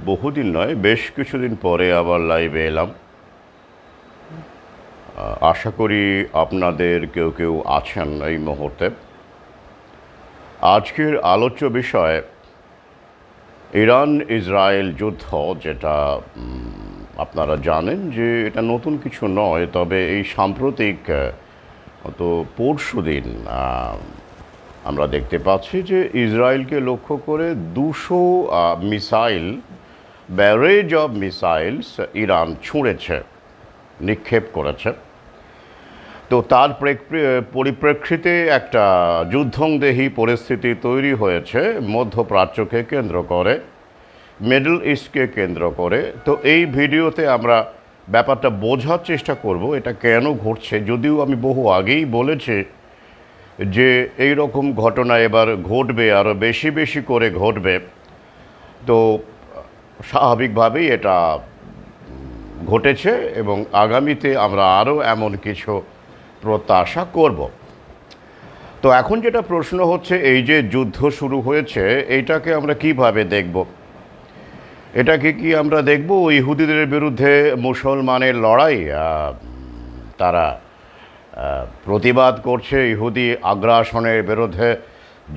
বহুদিন নয়, বেশ কিছুদিন পরে আবার লাইভে এলাম। আশা করি আপনাদের কেউ কেউ আছেন এই মুহূর্তে। আজকের আলোচ্য বিষয় ইরান ইসরায়েল যুদ্ধ, যেটা আপনারা জানেন যে এটা নতুন কিছু নয়, তবে এই সাম্প্রতিক পরশুদিন আমরা দেখতে পাচ্ছি যে ইসরায়েলকে লক্ষ্য করে 200 missile, barrage of missiles Iran ছুঁড়েছে, নিক্ষেপ করেছে। তো তার পরিপ্রেক্ষিতে একটা যুদ্ধংদেহী পরিস্থিতি তৈরি হয়েছে মধ্যপ্রাচ্যকে কেন্দ্র করে, মিডল ইস্টকে কেন্দ্র করে। তো এই ভিডিওতে আমরা ব্যাপারটা বোঝার চেষ্টা করব এটা কেন ঘটছে, যদিও আমি বহু আগেই বলেছি যে এই রকম ঘটনা এবার ঘটবে, আরও বেশি বেশি করে ঘটবে। তো স্বাভাবিকভাবেই এটা ঘটেছে এবং আগামীতে আমরা আরও এমন কিছু প্রত্যাশা করব। তো এখন যেটা প্রশ্ন হচ্ছে, এই যে যুদ্ধ শুরু হয়েছে এইটাকে আমরা কিভাবে দেখব? এটাকে কি আমরা দেখব ইহুদিদের বিরুদ্ধে মুসলমানের লড়াই? তারা প্রতিবাদ করছে ইহুদি আগ্রাসনের বিরুদ্ধে,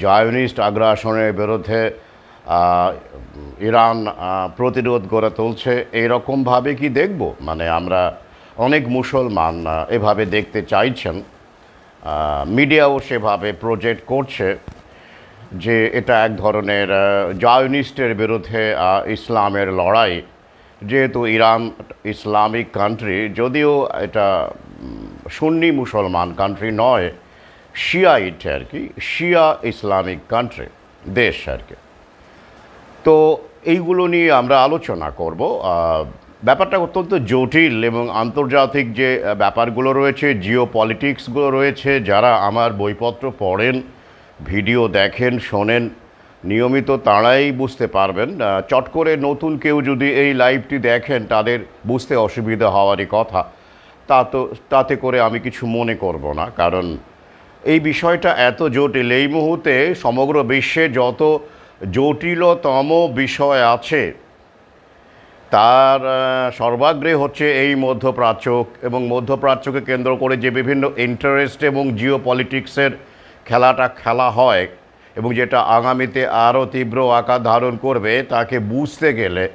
জায়নিস্ট আগ্রাসনের বিরুদ্ধে ইরান প্রতিরোধ গড়ে তুলছে, এইরকমভাবে কি দেখব? মানে আমরা অনেক মুসলমান এভাবে দেখতে চাইছেন, মিডিয়াও সেভাবে প্রজেক্ট করছে যে এটা এক ধরনের জায়নিস্টের বিরুদ্ধে ইসলামের লড়াই। যেহেতু ইরান ইসলামিক কান্ট্রি, যদিও এটা সুন্নি মুসলমান কান্ট্রি নয়, শিয়াইট আর কি, শিয়া ইসলামিক কান্ট্রি, দেশ আর কি। তো এইগুলো নিয়ে আমরা আলোচনা করব। ব্যাপারটা অত্যন্ত জটিল এবং আন্তর্জাতিক যে ব্যাপারগুলো রয়েছে, জিও পলিটিক্সগুলো রয়েছে, যারা আমার বইপত্র পড়েন, ভিডিও দেখেন, শোনেন নিয়মিত, তাঁরাই বুঝতে পারবেন। চট করে নতুন কেউ যদি এই লাইভটি দেখেন, তাদের বুঝতে অসুবিধা হওয়ারই কথা। তাতে করে আমি কিছু মনে করব না, কারণ এই বিষয়টা এত জটিল। এই মুহূর্তে সমগ্র বিশ্বে যত জটিলতম বিষয় আছে তার সর্বাগ্রে হচ্ছে এই মধ্যপ্রাচ্য, এবং মধ্যপ্রাচ্যকে কেন্দ্র করে যে বিভিন্ন ইন্টারেস্ট এবং জিও পলিটিক্সের খেলাটা খেলা হয় এবং যেটা আগামীতে আরও তীব্র আকার ধারণ করবে, তাকে বুঝতে গেলে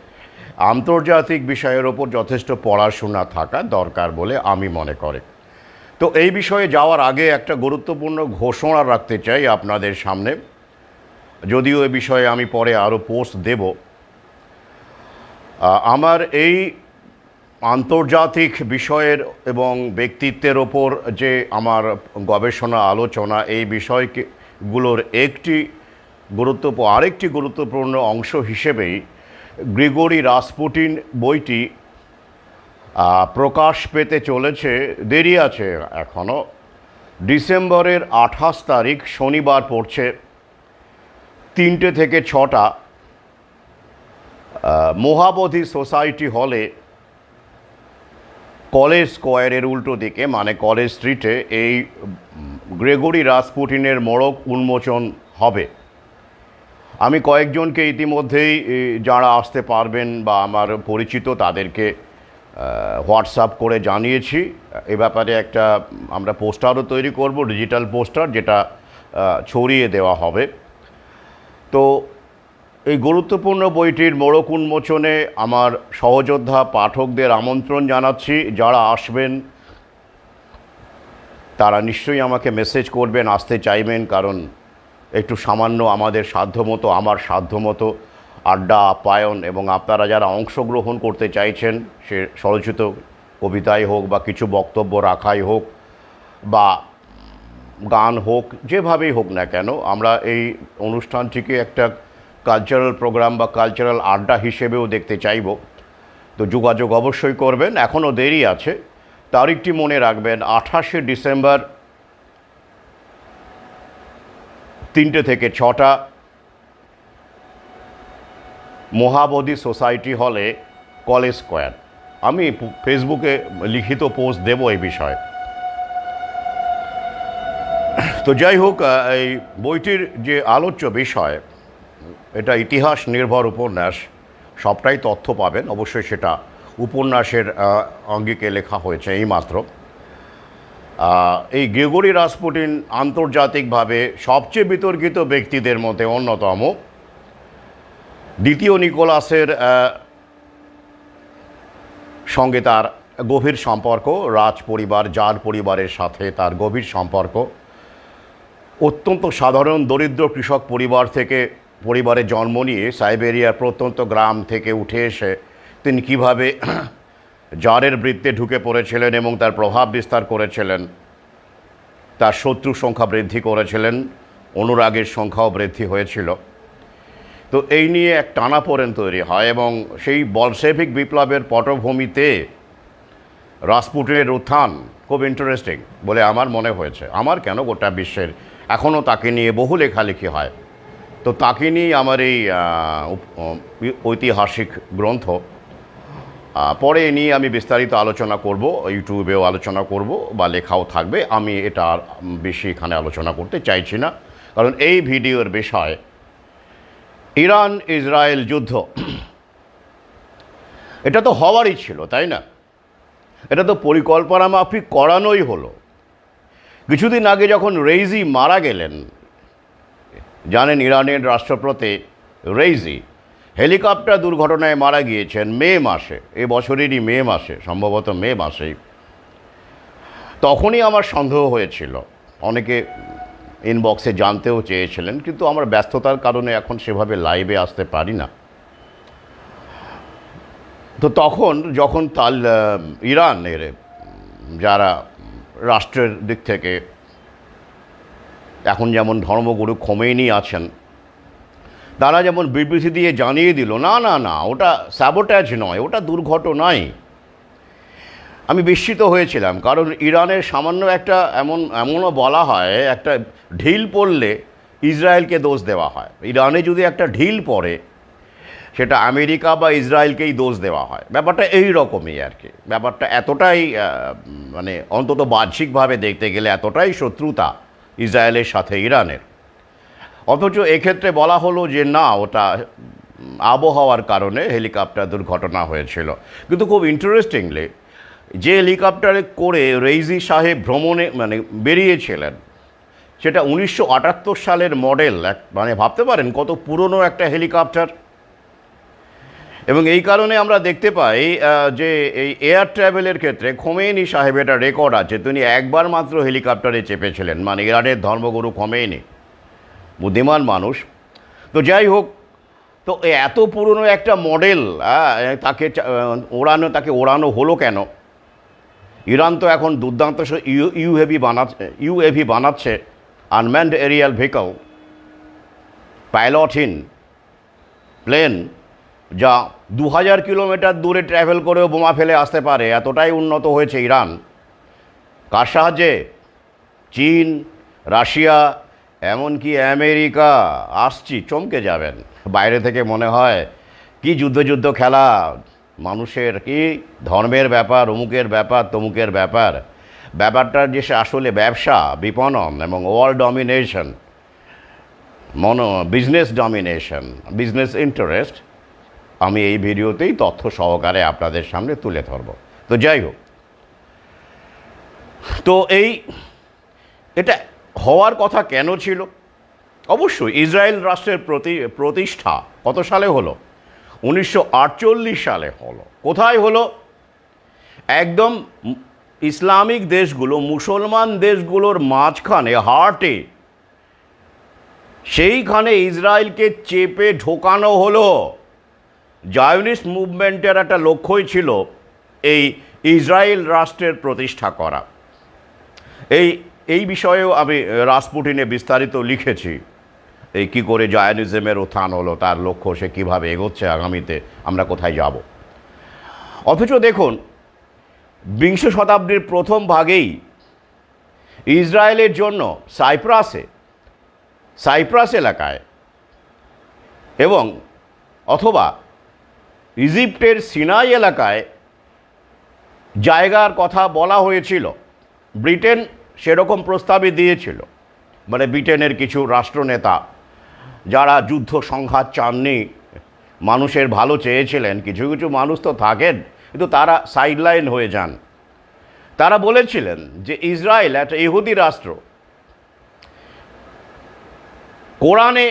আন্তর্জাতিক বিষয়ের ওপর যথেষ্ট পড়াশোনা থাকা দরকার বলে আমি মনে করি। তো এই বিষয়ে যাওয়ার আগে একটা গুরুত্বপূর্ণ ঘোষণা রাখতে চাই আপনাদের সামনে, যদিও এ বিষয়ে আমি পরে আরও পোস্ট দেব। আমার এই আন্তর্জাতিক বিষয়ের এবং ব্যক্তিত্বের ওপর যে আমার গবেষণা আলোচনা, এই বিষয়গুলোর আরেকটি গুরুত্বপূর্ণ অংশ হিসেবেই গ্রিগরি রাসপুটিন বইটি প্রকাশ পেতে চলেছে। দেরি আছে এখনও, ডিসেম্বরের 28 তারিখ শনিবার পড়ছে, 3টে থেকে 6টা, মহাবোধি সোসাইটি হলে, কলেজ স্কোয়ারের উল্টো দিকে, মানে কলেজ স্ট্রিটে, এই গ্রেগরি রাসপুটিনের মোড়ক উন্মোচন হবে। আমি কয়েকজনকে ইতিমধ্যেই, যারা আসতে পারবেন বা আমার পরিচিত, তাদেরকে হোয়াটসঅ্যাপ করে জানিয়েছি। এ ব্যাপারে একটা আমরা পোস্টারও তৈরি করব, ডিজিটাল পোস্টার, যেটা ছড়িয়ে দেওয়া হবে। তো এই গুরুত্বপূর্ণ বইটির মোড়ক উন্মোচনে আমার সহযোদ্ধা পাঠকদের আমন্ত্রণ জানাচ্ছি। যারা আসবেন তারা নিশ্চয়ই আমাকে মেসেজ করবেন, আসতে চাইবেন, কারণ একটু সামান্য আমাদের সাধ্যমতো, আমার সাধ্যমতো আড্ডা আপ্যায়ন, এবং আপনারা যারা অংশগ্রহণ করতে চাইছেন, সে স্বরচিত কবিতাই হোক বা কিছু বক্তব্য রাখাই হোক বা গান হোক, যেভাবেই হোক না কেন, আমরা এই অনুষ্ঠানটিকে একটা কালচারাল প্রোগ্রাম বা কালচারাল আড্ডা হিসেবেও দেখতে চাইব। তো যোগাযোগ অবশ্যই করবেন, এখনও দেরি আছে। তারিখটি মনে রাখবেন, 28শে ডিসেম্বর, 3টে থেকে 6টা, মহাবোধি সোসাইটি হলে, কলেজ স্কোয়ার। আমি ফেসবুকে লিখিত পোস্ট দেব এই বিষয়ে। তো যাই হোক, এই বইটির যে আলোচ্য বিষয়, এটা ইতিহাস নির্ভর উপন্যাস, সবটাই তথ্য পাবেন। অবশ্যই সেটা উপন্যাসের অঙ্গিকে লেখা হয়েছে এইমাত্র। এই গ্রেগরি রাসপুটিন আন্তর্জাতিকভাবে সবচেয়ে বিতর্কিত ব্যক্তিদের মধ্যে অন্যতম। দ্বিতীয় নিকোলাসের সঙ্গে তার গভীর সম্পর্ক, রাজ পরিবার, জার পরিবারের সাথে তার গভীর সম্পর্ক। অত্যন্ত সাধারণ দরিদ্র কৃষক পরিবারে জন্ম নিয়ে সাইবেরিয়ার প্রত্যন্ত গ্রাম থেকে উঠে এসে তিনি কীভাবে জারের বৃত্তে ঢুকে পড়েছিলেন এবং তার প্রভাব বিস্তার করেছিলেন, তার শত্রুর সংখ্যা বৃদ্ধি করেছিলেন, অনুরাগের সংখ্যাও বৃদ্ধি হয়েছিল। তো এই নিয়ে এক টানাপোড়েন তৈরি হয় এবং সেই বলশেভিক বিপ্লবের পটভূমিতে রাসপুটিনের উত্থান খুব ইন্টারেস্টিং বলে আমার মনে হয়েছে। আমার কেন, গোটা বিশ্বের এখনও তাকে নিয়ে বহু লেখালেখি হয়। তো তাকে নিয়ে আমার এই ঐতিহাসিক গ্রন্থ। পরে এ নিয়ে আমি বিস্তারিত আলোচনা করব, ইউটিউবেও আলোচনা করব বা লেখাও থাকবে। আমি এটা আর বেশি এখানে আলোচনা করতে চাইছি না, কারণ এই ভিডিওর বিষয় ইরান ইসরায়েল যুদ্ধ। এটা তো হওয়ারই ছিল, তাই না? এটা তো পরিকল্পনা মাফিক করানোই হলো। কিছুদিন আগে যখন রেইজি মারা গেলেন, জানেন ইরানের রাষ্ট্রপতি রেইজি হেলিকপ্টার দুর্ঘটনায় মারা গিয়েছেন মে মাসে, এই বছরেরই মে মাসে, সম্ভবত মে মাসেই। তখনই আমার সন্দেহ হয়েছিল, অনেকে ইনবক্সে জানতেও চেয়েছিলেন, কিন্তু আমার ব্যস্ততার কারণে এখন সেভাবে লাইভে আসতে পারি না। তো তখন যখন ইরানের যারা রাষ্ট্রের দিক থেকে এখন যেমন ধর্মগুরু খোমেনি আছেন, তারা যেমন বিবৃতি দিয়ে জানিয়ে দিল, না না না, ওটা স্যাবোটাজ নয়, ওটা দুর্ঘটনাই। আমি বিস্মিত হয়েছিলাম, কারণ ইরানের সামান্য একটা এমনও বলা হয়, একটা ঢিল পড়লে ইসরায়েলকে দোষ দেওয়া হয়। ইরানে যদি একটা ঢিল পড়ে, সেটা আমেরিকা বা ইসরায়েলকেই দোষ দেওয়া হয়। ব্যাপারটা এই রকমই আর কি। ব্যাপারটা এতটাই মানে অন্তত বাহ্যিকভাবে দেখতে গেলে এতটাই শত্রুতা ইসরায়েলের সাথে ইরানের। অথচ এক্ষেত্রে বলা হলো যে না, ওটা আবহাওয়ার কারণে হেলিকপ্টার দুর্ঘটনা হয়েছিল। কিন্তু খুব ইন্টারেস্টিংলি, যে হেলিকপ্টারে করে রেইজি সাহেব ভ্রমণে বেরিয়েছিলেন, সেটা 1978 সালের মডেল। মানে ভাবতে পারেন কত পুরনো একটা হেলিকপ্টার। এবং এই কারণে আমরা দেখতে পাই যে এই এয়ার ট্রাভেলের ক্ষেত্রে খোমেনি সাহেব, এটা রেকর্ড আছে, তিনি একবার মাত্র হেলিকপ্টারে চেপেছিলেন। মানে ইরানের ধর্মগুরু খোমেনি বুদ্ধিমান মানুষ। তো যাই হোক, তো এত পুরনো একটা মডেল তাকে ওড়ানো হলো কেন? ইরান তো এখন দুর্দান্ত ইউএভি বানাচ্ছে, আনম্যান্ড এরিয়াল ভেহিকল, পাইলটহীন প্লেন, যা 2000 কিলোমিটার দূরে ট্রাভেল করেও বোমা ফেলে আসতে পারে। এতটাই উন্নত হয়েছে ইরান। কার সাহায্যে? চীন, রাশিয়া, এমনকি আমেরিকা। আসছি, চমকে যাবেন। বাইরে থেকে মনে হয় কি যুদ্ধ খেলা, মানুষের কি ধর্মের ব্যাপার, অমুকের ব্যাপার, তমুকের ব্যাপার। ব্যাপারটার যে আসলে ব্যবসা, বিপণন এবং world domination, business domination, business interest, আমি এই ভিডিওতেই তথ্য সহকারে আপনাদের সামনে তুলে ধরব। তো যাই হোক, তো এটা হওয়ার কথা কেন ছিল? অবশ্যই ইসরায়েল রাষ্ট্রের প্রতিষ্ঠা কত সালে হলো? 1948 সালে হলো। কোথায় হলো? একদম ইসলামিক দেশগুলো, মুসলমান দেশগুলোর মাঝখানে, হার্টে, সেইখানে ইসরায়েলকে চেপে ঢোকানো হলো। জায়নিস্ট মুভমেন্টের একটা লক্ষ্যই ছিল এই ইসরায়েল রাষ্ট্রের প্রতিষ্ঠা করা। এই বিষয়েও আমি রাসপুটিনে বিস্তারিত লিখেছি, এই কী করে জায়নিজমের উত্থান হলো, তার লক্ষ্য, সে কীভাবে এগোচ্ছে, আগামীতে আমরা কোথায় যাব। অথচ দেখুন, বিংশ শতাব্দীর প্রথম ভাগেই ইসরায়েলের জন্য সাইপ্রাস এলাকায় এবং অথবা ইজিপ্টের সিনাই এলাকায় জায়গার কথা বলা হয়েছিল। ব্রিটেন সেরকম প্রস্তাবে দিয়েছিল, মানে ব্রিটেনের কিছু রাষ্ট্রনেতা যারা যুদ্ধ সংঘাত চাননি, মানুষের ভালো চেয়েছিলেন, কিছু কিছু মানুষ তো থাকেন কিন্তু তারা সাইডলাইন হয়ে যান। তারা বলেছিলেন যে ইসরায়েল একটা ইহুদি রাষ্ট্র, কোরআনে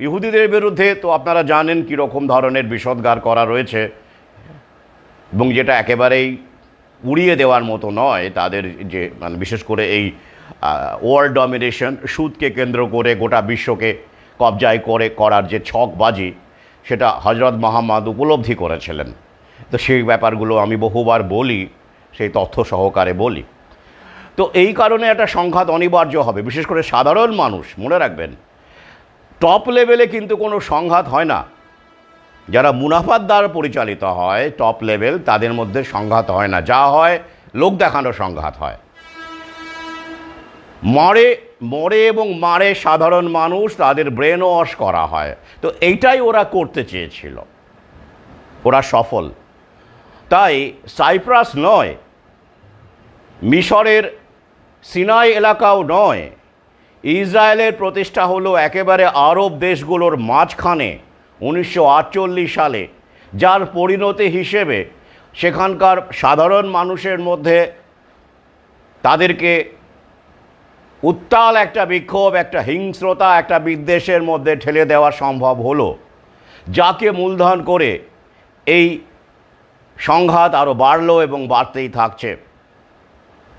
ইহুদিদের বিরুদ্ধে তো আপনারা জানেন কীরকম ধরনের বিষোদ্গার করা রয়েছে, এবং যেটা একেবারেই উড়িয়ে দেওয়ার মতো নয়। তাদের যে মানে বিশেষ করে এই ওয়ার্ল্ড ডমিনেশন, সুদকে কেন্দ্র করে গোটা বিশ্বকে কবজায় করার যে ছকবাজি, সেটা হজরত মুহাম্মদ উপলব্ধি করেছিলেন। তো সেই ব্যাপারগুলো আমি বহুবার বলি, সেই তথ্য সহকারে বলি। তো এই কারণে একটা সংঘাত অনিবার্য হবে, বিশেষ করে সাধারণ মানুষ মনে রাখবেন, টপ লেভেলে কিন্তু কোনো সংঘাত হয় না। যারা মুনাফার দ্বারা পরিচালিত হয় টপ লেভেল, তাদের মধ্যে সংঘাত হয় না, যা হয় লোক দেখানো সংঘাত হয়। মরে এবং মারে সাধারণ মানুষ, তাদের ব্রেন ওয়াশ করা হয়। তো এইটাই ওরা করতে চেয়েছিল, ওরা সফল। তাই সাইপ্রাস নয়, মিশরের সিনাই এলাকাও নয়, ইসরায়েলের প্রতিষ্ঠা হলো একেবারে আরব দেশগুলোর মাঝখানে 1948 সালে, যার পরিণতি হিসেবে সেখানকার সাধারণ মানুষের মধ্যে তাদেরকে উত্তাল একটা বিক্ষোভ, একটা হিংস্রতা, একটা বিদ্বেষের মধ্যে ঠেলে দেওয়া সম্ভব হলো, যাকে মূলধন করে এই সংঘাত আরও বাড়লো এবং বাড়তেই থাকছে।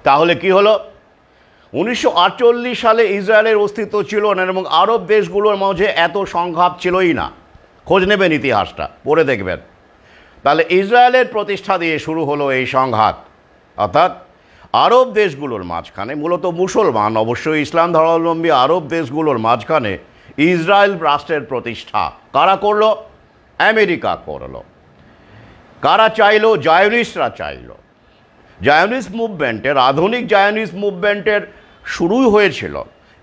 তাহলে কি হলো? 1948 সালে ইসরায়েলের অস্তিত্ব ছিল না এবং আরব দেশগুলোর মাঝে এত সংঘাত ছিলই না। খোঁজ নেবেন, ইতিহাসটা পড়ে দেখবেন। তাহলে ইসরায়েলের প্রতিষ্ঠা দিয়ে শুরু হলো এই সংঘাত, অর্থাৎ আরব দেশগুলোর মাঝখানে, মূলত মুসলমান অবশ্যই ইসলাম ধর্মাবলম্বী আরব দেশগুলোর মাঝখানে ইসরায়েল রাষ্ট্রের প্রতিষ্ঠা কারা করলো? আমেরিকা করলো। কারা চাইলো? জায়নিস্টরা চাইলো। জায়নিস্ট মুভমেন্টের, আধুনিক জায়নিস্ট মুভমেন্টের শুরুই হয়েছিল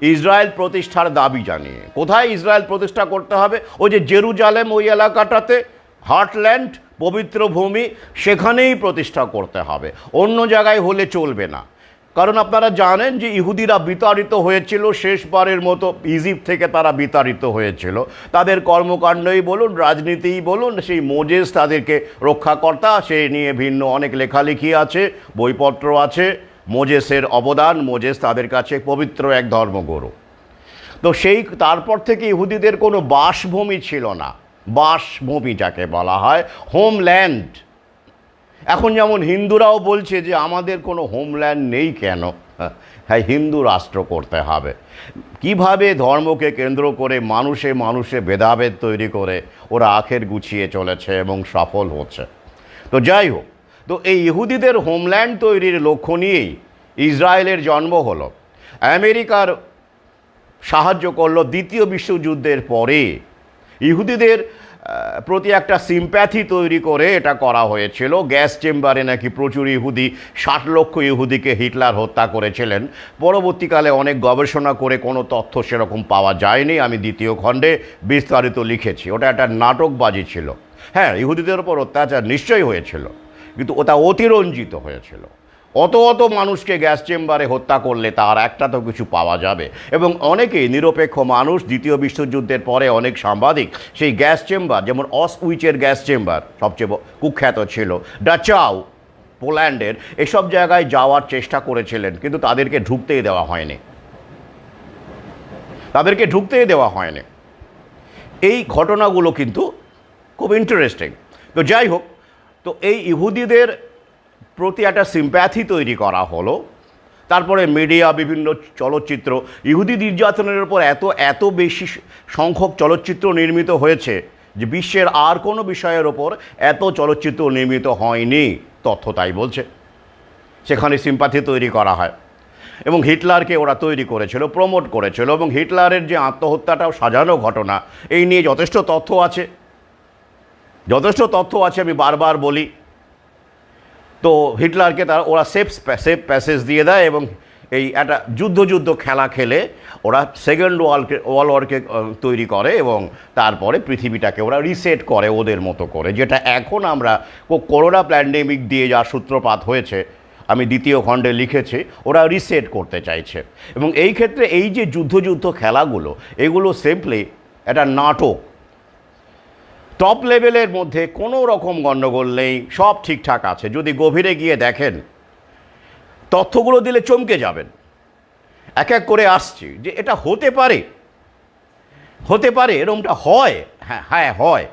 ইসরায়েল প্রতিষ্ঠার দাবি জানিয়ে। কোথায় ইসরায়েল প্রতিষ্ঠা করতে হবে? ওই যে জেরুজালেম, ওই এলাকাটাতে, হার্টল্যান্ড, পবিত্র ভূমি, সেখানেই প্রতিষ্ঠা করতে হবে, অন্য জায়গায় হলে চলবে না। কারণ আপনারা জানেন যে ইহুদিরা বিতাড়িত হয়েছিল শেষবারের মতো, ইজিপ্ট থেকে তারা বিতাড়িত হয়েছিল। তাদের কর্মকাণ্ডই বলুন, রাজনীতিই বলুন, সেই মোজেস তাদেরকে রক্ষাকর্তা, সে নিয়ে ভিন্ন অনেক লেখালেখি আছে, বইপত্র আছে। মোজেসের অবদান, মোজেস তাদের কাছে পবিত্র এক ধর্মগুরু। তো সেই তারপর থেকে ইহুদিদের কোনো বাসভূমি ছিল না, বাসভূমি যাকে বলা হয়, হোমল্যান্ড। এখন যেমন হিন্দুরাও বলছে যে আমাদের কোনো হোমল্যান্ড নেই, কেন? হ্যাঁ, হিন্দু রাষ্ট্র করতে হবে। কিভাবে ধর্মকে কেন্দ্র করে মানুষে মানুষে ভেদাভেদ তৈরি করে ওরা আখের গুছিয়ে চলেছে এবং সফল হচ্ছে। তো যাই হোক, তো এই ইহুদিদের হোমল্যান্ড তৈরির লক্ষ্য নিয়েই ইসরায়েলের জন্ম হলো। আমেরিকার সাহায্য করলো দ্বিতীয় বিশ্বযুদ্ধের পরে। ইহুদিদের প্রতি একটা সিম্প্যাথি তৈরি করে এটা করা হয়েছিল। গ্যাস চেম্বারে নাকি প্রচুর ইহুদি, 60 লক্ষ ইহুদিকে হিটলার হত্যা করেছিলেন। পরবর্তীকালে অনেক গবেষণা করে কোনো তথ্য সেরকম পাওয়া যায়নি, আমি দ্বিতীয় খণ্ডে বিস্তারিত লিখেছি। ওটা একটা নাটকবাজি ছিল। হ্যাঁ, ইহুদিদের ওপর অত্যাচার নিশ্চয়ই হয়েছিল, কিন্তু ওটা অতিরঞ্জিত হয়েছিল। অত অত মানুষকে গ্যাস চেম্বারে হত্যা করলে তার একটা তো কিছু পাওয়া যাবে। এবং অনেকেই নিরপেক্ষ মানুষ, দ্বিতীয় বিশ্বযুদ্ধের পরে অনেক সাংবাদিক সেই গ্যাস চেম্বার, যেমন অসউইচের গ্যাস চেম্বার সবচেয়ে কুখ্যাত ছিল, ডাচাউ পোল্যান্ডের, এসব জায়গায় যাওয়ার চেষ্টা করেছিলেন, কিন্তু তাদেরকে ঢুকতেই দেওয়া হয়নি, তাদেরকে ঢুকতেই দেওয়া হয়নি। এই ঘটনাগুলো কিন্তু খুব ইন্টারেস্টিং। তো যাই হোক, তো এই ইহুদিদের প্রতি একটা সিম্প্যাথি তৈরি করা হলো। তারপরে মিডিয়া, বিভিন্ন চলচ্চিত্র, ইহুদি নির্যাতনের উপর এত বেশি সংখ্যক চলচ্চিত্র নির্মিত হয়েছে যে বিশ্বের আর কোনো বিষয়ের ওপর এত চলচ্চিত্র নির্মিত হয়নি, তথ্য তাই বলছে। সেখানে সিম্প্যাথি তৈরি করা হয় এবং হিটলারকে ওরা তৈরি করেছিল, প্রমোট করেছিল, এবং হিটলারের যে আত্মহত্যাটাও সাজানো ঘটনা, এই নিয়ে যথেষ্ট তথ্য আছে, যথেষ্ট তথ্য আছে, আমি বারবার বলি। তো হিটলারকে ওরা সেফ প্যাসেজ দিয়ে দেয় এবং এই একটা যুদ্ধ খেলা খেলে ওরা সেকেন্ড ওয়ার্ল্ড ওয়ারকে তৈরি করে এবং তারপরে পৃথিবীটাকে ওরা রিসেট করে ওদের মতো করে, যেটা এখন আমরা করোনা প্যান্ডেমিক দিয়ে যা সূত্রপাত হয়েছে, আমি দ্বিতীয় খণ্ডে লিখেছি, ওরা রিসেট করতে চাইছে। এবং এই ক্ষেত্রে এই যে যুদ্ধ খেলাগুলো, এগুলো সিম্পলি একটা নাটক। টপ লেভেলের মধ্যে কোনো রকম গণ্ডগোল নেই, সব ঠিকঠাক আছে। যদি গভীরে গিয়ে দেখেন, তথ্যগুলো দিলে চমকে যাবেন। এক এক করে আসছি যে এটা হতে পারে, এরকমটা হয়, হ্যাঁ হয়।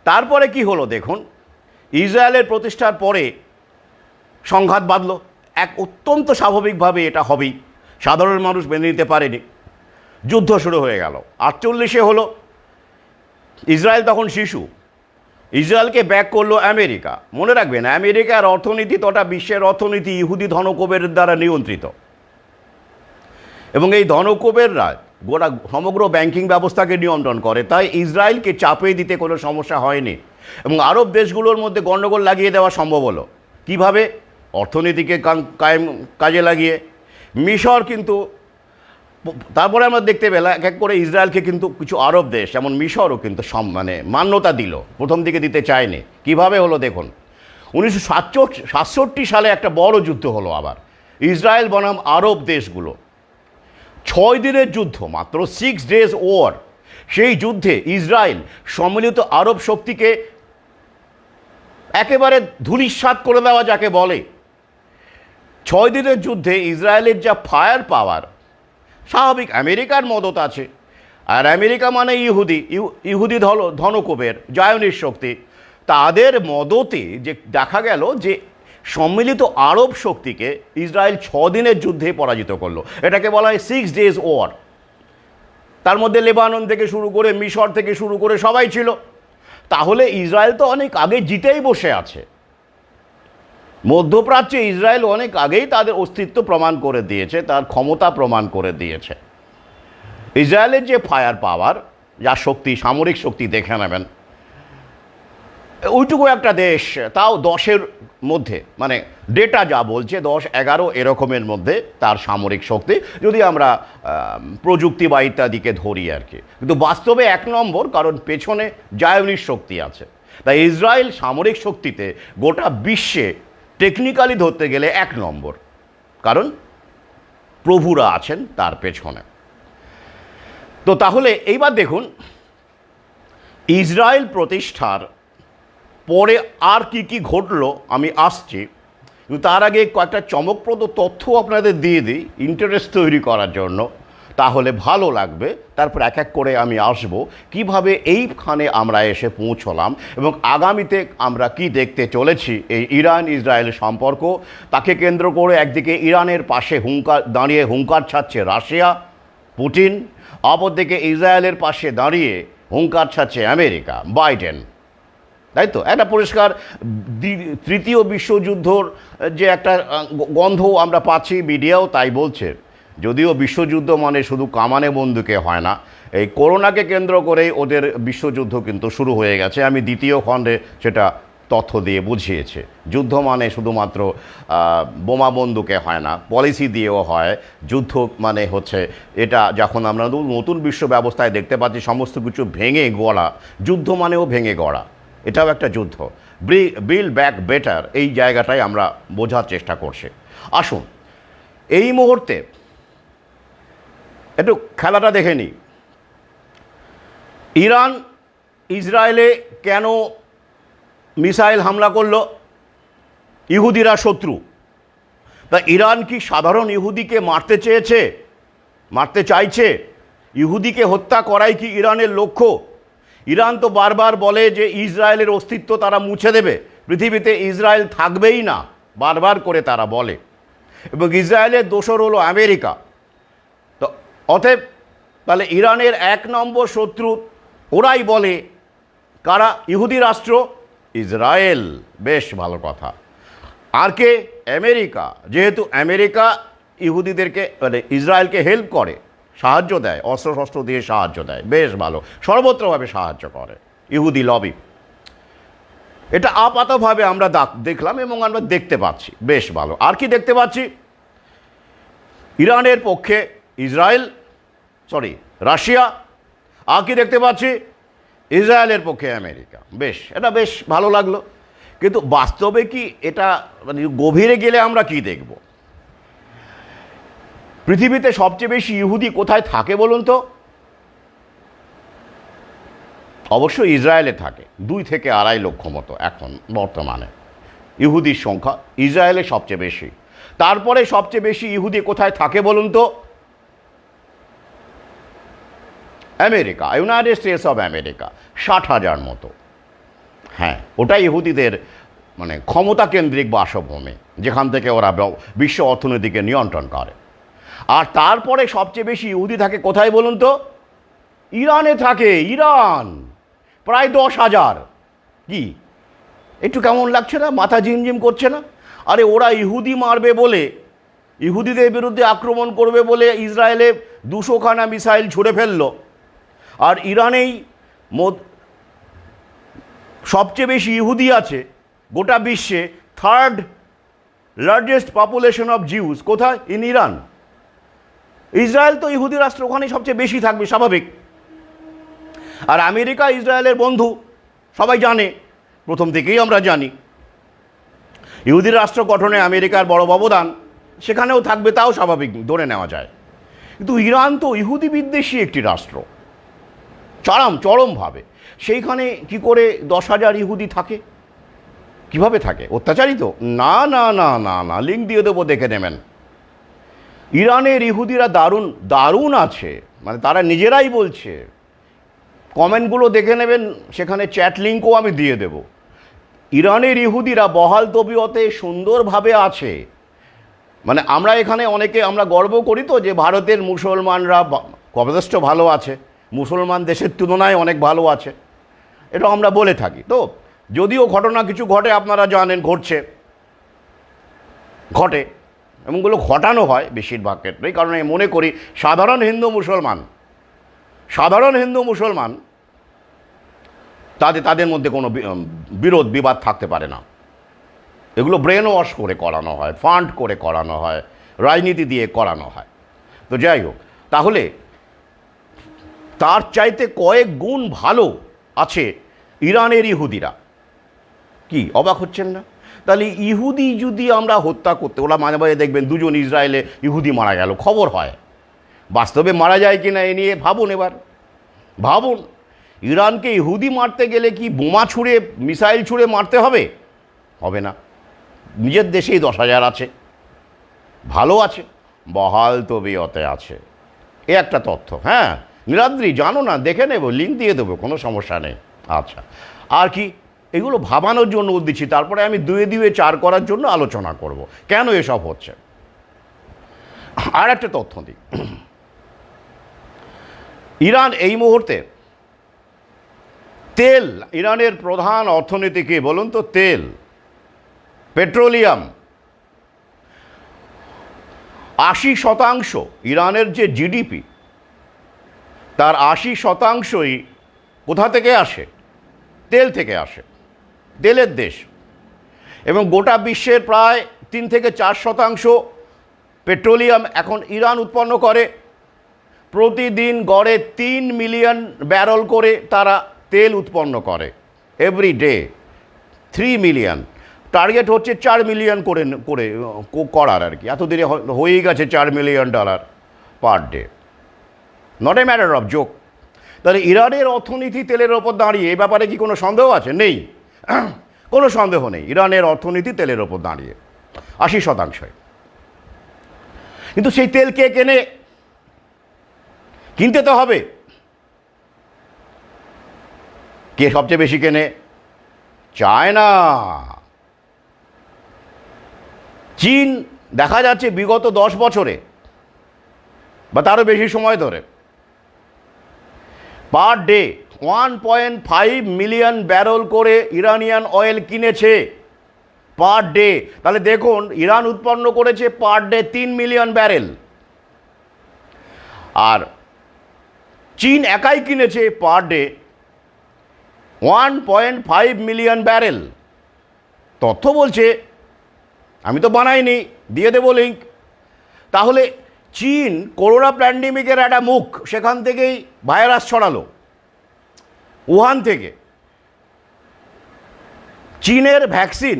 তারপরে কি হলো দেখুন, ইসরায়েলের প্রতিষ্ঠার পরে সংঘাত বাঁধল। এক অত্যন্ত স্বাভাবিকভাবে এটা হবেই, সাধারণ মানুষ মেনে নিতে পারেনি। যুদ্ধ শুরু হয়ে গেল। 48-এ হলো। ইসরায়েল তখন শিশু, ইসরায়েলকে ব্যাক করলো আমেরিকা। মনে রাখবেন, আমেরিকার অর্থনীতি তথা বিশ্বের অর্থনীতি ইহুদি ধনকুবের দ্বারা নিয়ন্ত্রিত, এবং এই ধনকুবেররা গোটা সমগ্র ব্যাংকিং ব্যবস্থাকে নিয়ন্ত্রণ করে। তাই ইসরায়েলকে চাপিয়ে দিতে কোনো সমস্যা হয়নি, এবং আরব দেশগুলোর মধ্যে গণ্ডগোল লাগিয়ে দেওয়া সম্ভব হলো। কিভাবে? অর্থনীতিকে কাজে লাগিয়ে। মিশর কিন্তু, তারপরে আমরা দেখতে পেলাম এক এক করে ইসরায়েলকে কিন্তু কিছু আরব দেশ যেমন মিশরও কিন্তু মান্যতা দিল, প্রথম দিকে দিতে চায়নি। কিভাবে হলো দেখুন, 1967 সালে একটা বড় যুদ্ধ হলো আবার ইসরায়েল বনাম আরব দেশগুলো। 6 দিনের যুদ্ধ, মাত্র 6 days ওয়ার। সেই যুদ্ধে ইসরায়েল সম্মিলিত আরব শক্তিকে একেবারে ধূলিসাৎ করে দেওয়া যাকে বলে। 6 দিনের যুদ্ধে ইসরায়েলের যা ফায়ার পাওয়ার, স্বাভাবিক আমেরিকার মদত আছে, আর আমেরিকা মানে ইহুদি ধনকুবের জায়নির শক্তি, তাদের মদতে যে দেখা গেল যে সম্মিলিত আরব শক্তিকে ইসরায়েল 6 দিনের যুদ্ধে পরাজিত করলো। এটাকে বলা হয় 6 days ওয়ার। তার মধ্যে লেবানন থেকে শুরু করে, মিশর থেকে শুরু করে সবাই ছিল। তাহলে ইসরায়েল তো অনেক আগে জিতেই বসে আছে। মধ্যপ্রাচ্যে ইসরায়েল অনেক আগেই তাদের অস্তিত্ব প্রমাণ করে দিয়েছে, তার ক্ষমতা প্রমাণ করে দিয়েছে। ইসরায়েলের যে ফায়ার পাওয়ার, যা শক্তি, সামরিক শক্তি দেখে নেবেন, ওইটুকু একটা দেশ, তাও 10-এর মধ্যে, মানে ডেটা যা বলছে 10-11 এরকমের মধ্যে তার সামরিক শক্তি, যদি আমরা প্রযুক্তি বা ইত্যাদিকে ধরি আর কি। কিন্তু বাস্তবে 1 নম্বর, কারণ পেছনে জায়নির শক্তি আছে। তাই ইসরায়েল সামরিক শক্তিতে গোটা বিশ্বে টেকনিক্যালি ধরতে গেলে 1 নম্বর, কারণ প্রভুরা আছেন তার পেছনে। তো তাহলে এইবার দেখুন, ইসরায়েল প্রতিষ্ঠার পরে আর কি ঘটলো আমি আসছি, কিন্তু তার আগে কয়েকটা চমকপ্রদ তথ্য আপনাদের দিয়ে দিই ইন্টারেস্ট তৈরি করার জন্য, তাহলে ভালো লাগবে। তারপর এক এক করে আমি আসব কিভাবে এইখানে আমরা এসে পৌঁছলাম, এবং আগামীতে আমরা কি দেখতে চলেছি এই ইরান ইসরায়েল সম্পর্ক। তাকে কেন্দ্র করে একদিকে ইরানের পাশে হুঙ্কার ছাড়ছে রাশিয়া, পুতিন, অপরদিকে ইসরায়েলের পাশে দাঁড়িয়ে হুঙ্কার ছাড়ছে আমেরিকা, বাইডেন। তাই তো, একটা পরিষ্কার তৃতীয় বিশ্বযুদ্ধর যে একটা গন্ধ আমরা পাচ্ছি, মিডিয়াও তাই বলছে। যদিও বিশ্বযুদ্ধ মানে শুধু কামানে বন্দুকে হয় না, এই করোনাকে কেন্দ্র করেই ওদের বিশ্বযুদ্ধ কিন্তু শুরু হয়ে গেছে। আমি দ্বিতীয় খণ্ডে সেটা তথ্য দিয়ে বুঝিয়েছে। যুদ্ধ মানে শুধুমাত্র বোমা বন্দুকে হয় না, পলিসি দিয়েও হয়। যুদ্ধ মানে হচ্ছে এটা, যখন আমরা নতুন বিশ্ব ব্যবস্থায় দেখতে পাচ্ছি সমস্ত কিছু ভেঙে গড়া, যুদ্ধ মানেও ভেঙে গড়া, এটাও একটা যুদ্ধ। বিল্ড ব্যাক বেটার, এই জায়গাটাই আমরা বোঝার চেষ্টা করছি। আসুন এই মুহূর্তে একটু খেলাটা দেখে নিই। ইরান ইসরায়েলে কেন মিসাইল হামলা করলো? ইহুদিরা শত্রু। তা ইরান কি সাধারণ ইহুদিকে মারতে চাইছে? ইহুদিকে হত্যা করাই কি ইরানের লক্ষ্য? ইরান তো বারবার বলে যে ইসরায়েলের অস্তিত্ব তারা মুছে দেবে, পৃথিবীতে ইসরায়েল থাকবেই না, বারবার করে তারা বলে। এবং ইসরায়েলের দোসর হলো আমেরিকা। তো অতএব তাহলে ইরানের 1 নম্বর শত্রু ওরাই বলে। কারা? ইহুদি রাষ্ট্র ইসরায়েল। বেশ ভালো কথা। আর কে? আমেরিকা। যেহেতু আমেরিকা ইহুদিদেরকে মানে ইসরায়েলকে হেল্প করে, সাহায্য দেয়, অস্ত্রশস্ত্র দিয়ে সাহায্য দেয়, বেশ ভালো, সর্বত্রভাবে সাহায্য করে ইহুদি লবি। এটা আপাতভাবে আমরা দেখলাম এবং আমরা দেখতে পাচ্ছি, বেশ ভালো। আর কি দেখতে পাচ্ছি? ইরানের পক্ষে রাশিয়া। আর কি দেখতে পাচ্ছি? ইসরায়েলের পক্ষে আমেরিকা। বেশ, এটা বেশ ভালো লাগলো। কিন্তু বাস্তবে কি এটা, মানে গভীরে গেলে আমরা কি দেখব? পৃথিবীতে সবচেয়ে বেশি ইহুদি কোথায় থাকে বলুন তো? অবশ্যই ইসরায়েলে থাকে, 2 থেকে 2.5 লক্ষ মতো এখন বর্তমানে ইহুদির সংখ্যা ইসরায়েলে সবচেয়ে বেশি। তারপরে সবচেয়ে বেশি ইহুদি কোথায় থাকে বলুন তো? America, United states of America, 60,000 মতো। হ্যাঁ, ওটাই ইহুদিদের মানে ক্ষমতা কেন্দ্রিক বাসভূমি, যেখান থেকে ওরা বিশ্ব অর্থনীতিকে নিয়ন্ত্রণ করে। আর তারপরে সবচেয়ে বেশি ইহুদি থাকে কোথায় বলুন তো? ইরানে থাকে। ইরান প্রায় 10,000। কি একটু কেমন লাগছে না? মাথা ঝিমঝিম করছে না? আরে ওরা ইহুদি মারবে বলে, ইহুদিদের বিরুদ্ধে আক্রমণ করবে বলে ইসরায়েলে 200খানা মিসাইল ছুড়ে ফেললো, আর ইরানেই সবচেয়ে বেশি ইহুদি আছে গোটা বিশ্বে। 3rd largest population of Jews কোথায়? In Iran. ইসরায়েল তো ইহুদি রাষ্ট্র, ওখানেই সবচেয়ে বেশি থাকবে, স্বাভাবিক। আর আমেরিকা ইসরায়েলের বন্ধু, সবাই জানে, প্রথম থেকেই আমরা জানি। ইহুদি রাষ্ট্র গঠনে আমেরিকার বড় অবদান, সেখানেও থাকবে, তাও স্বাভাবিক ধরে নেওয়া যায়। কিন্তু ইরান তো ইহুদি বিদ্বেষী একটি রাষ্ট্র, চরমভাবে। সেইখানে কি করে 10,000 ইহুদি থাকে? কিভাবে থাকে? অত্যাচারিত? না না না না না, লিঙ্ক দিয়ে দেবো, দেখে নেবেন। ইরানের ইহুদিরা দারুণ দারুণ আছে, মানে তারা নিজেরাই বলছে। কমেন্টগুলো দেখে নেবেন, সেখানে চ্যাট লিঙ্কও আমি দিয়ে দেব। ইরানের ইহুদিরা বহাল তবিয়তে সুন্দরভাবে আছে। মানে আমরা এখানে অনেকে আমরা গর্ব করি তো যে ভারতের মুসলমানরা যথেষ্ট ভালো আছে, মুসলমান দেশের তুলনায় অনেক ভালো আছে, এটা আমরা বলে থাকি। তো যদিও ঘটনা কিছু ঘটে, আপনারা জানেন, ঘটে, এমনগুলো ঘটানো হয় বেশিরভাগ ক্ষেত্রেই। কারণ আমি মনে করি সাধারণ হিন্দু মুসলমান তাদের মধ্যে কোনো বিরোধ বিবাদ থাকতে পারে না। এগুলো ব্রেন ওয়াশ করে করানো হয়, ফান্ড করে করানো হয়, রাজনীতি দিয়ে করানো হয়। তো যাই হোক, তাহলে তার চাইতে কয়েক গুণ ভালো আছে ইরানের ইহুদিরা। কি অবাক হচ্ছেন না? তাহলে ইহুদি যদি আমরা হত্যা করতে, ওরা মাঝে মাঝে দেখবেন 2জন ইসরায়েলে ইহুদি মারা গেল, খবর হয়। বাস্তবে মারা যায় কি না এ নিয়ে ভাবুন। এবার ভাবুন, ইরানকে ইহুদি মারতে গেলে কি বোমা ছুঁড়ে, মিসাইল ছুঁড়ে মারতে হবে? হবে না। নিজের দেশেই 10,000 আছে, ভালো আছে, বহাল তবিয়তে আছে। এ একটা তথ্য। হ্যাঁ, নীলাদ্রি জানো না? দেখে নেব, লিঙ্ক দিয়ে দেবো, কোনো সমস্যা নেই। আচ্ছা, আর কি? এগুলো ভাবানোর জন্য দিচ্ছি, তারপরে আমি 2-4 করার জন্য আলোচনা করব কেন এসব হচ্ছে। আর একটা তথ্য দিই, ইরান এই মুহূর্তে তেল, ইরানের প্রধান অর্থনীতি কি বলুন তো? তেল, পেট্রোলিয়াম। 80% ইরানের যে জিডিপি, তার 80%ই কোথা থেকে আসে? তেল থেকে আসে, তেলের দেশ। এবং গোটা বিশ্বের প্রায় 3-4% পেট্রোলিয়াম এখন ইরান উৎপন্ন করে। প্রতিদিন গড়ে 3 মিলিয়ন ব্যারেল করে তারা তেল উৎপন্ন করে, এভরি ডে 3 মিলিয়ন। টার্গেট হচ্ছে 4 মিলিয়ন করার আর কি। এতদিনে হয়েই গেছে $4 million per day, not a matter of joke. তাহলে ইরানের অর্থনীতি তেলের ওপর দাঁড়িয়ে, এ ব্যাপারে কি কোনো সন্দেহ আছে? নেই, কোনো সন্দেহ নেই। ইরানের অর্থনীতি তেলের ওপর দাঁড়িয়ে 80%। কিন্তু সেই তেল কে কেনে? কিনতে তো হবে। কে সবচেয়ে বেশি কেনে? চায়না। চীন দেখা যাচ্ছে বিগত 10 বছরে বা তারও বেশি সময় ধরে পার ডে 1.5 মিলিয়ন ব্যারেল করে ইরানিয়ান অয়েল কিনেছে পার ডে। তাহলে দেখুন, ইরান উৎপন্ন করেছে পার ডে 3 মিলিয়ন ব্যারেল, আর চীন একাই কিনেছে পার ডে 1.5 মিলিয়ন ব্যারেল। তথ্য বলছে, আমি তো বানাইনি, দিয়ে দেবো লিঙ্ক। তাহলে চীন করোনা প্যান্ডেমিকের একটা মুখ, সেখান থেকেই ভাইরাস ছড়ালো, উহান থেকে। চীনের ভ্যাকসিন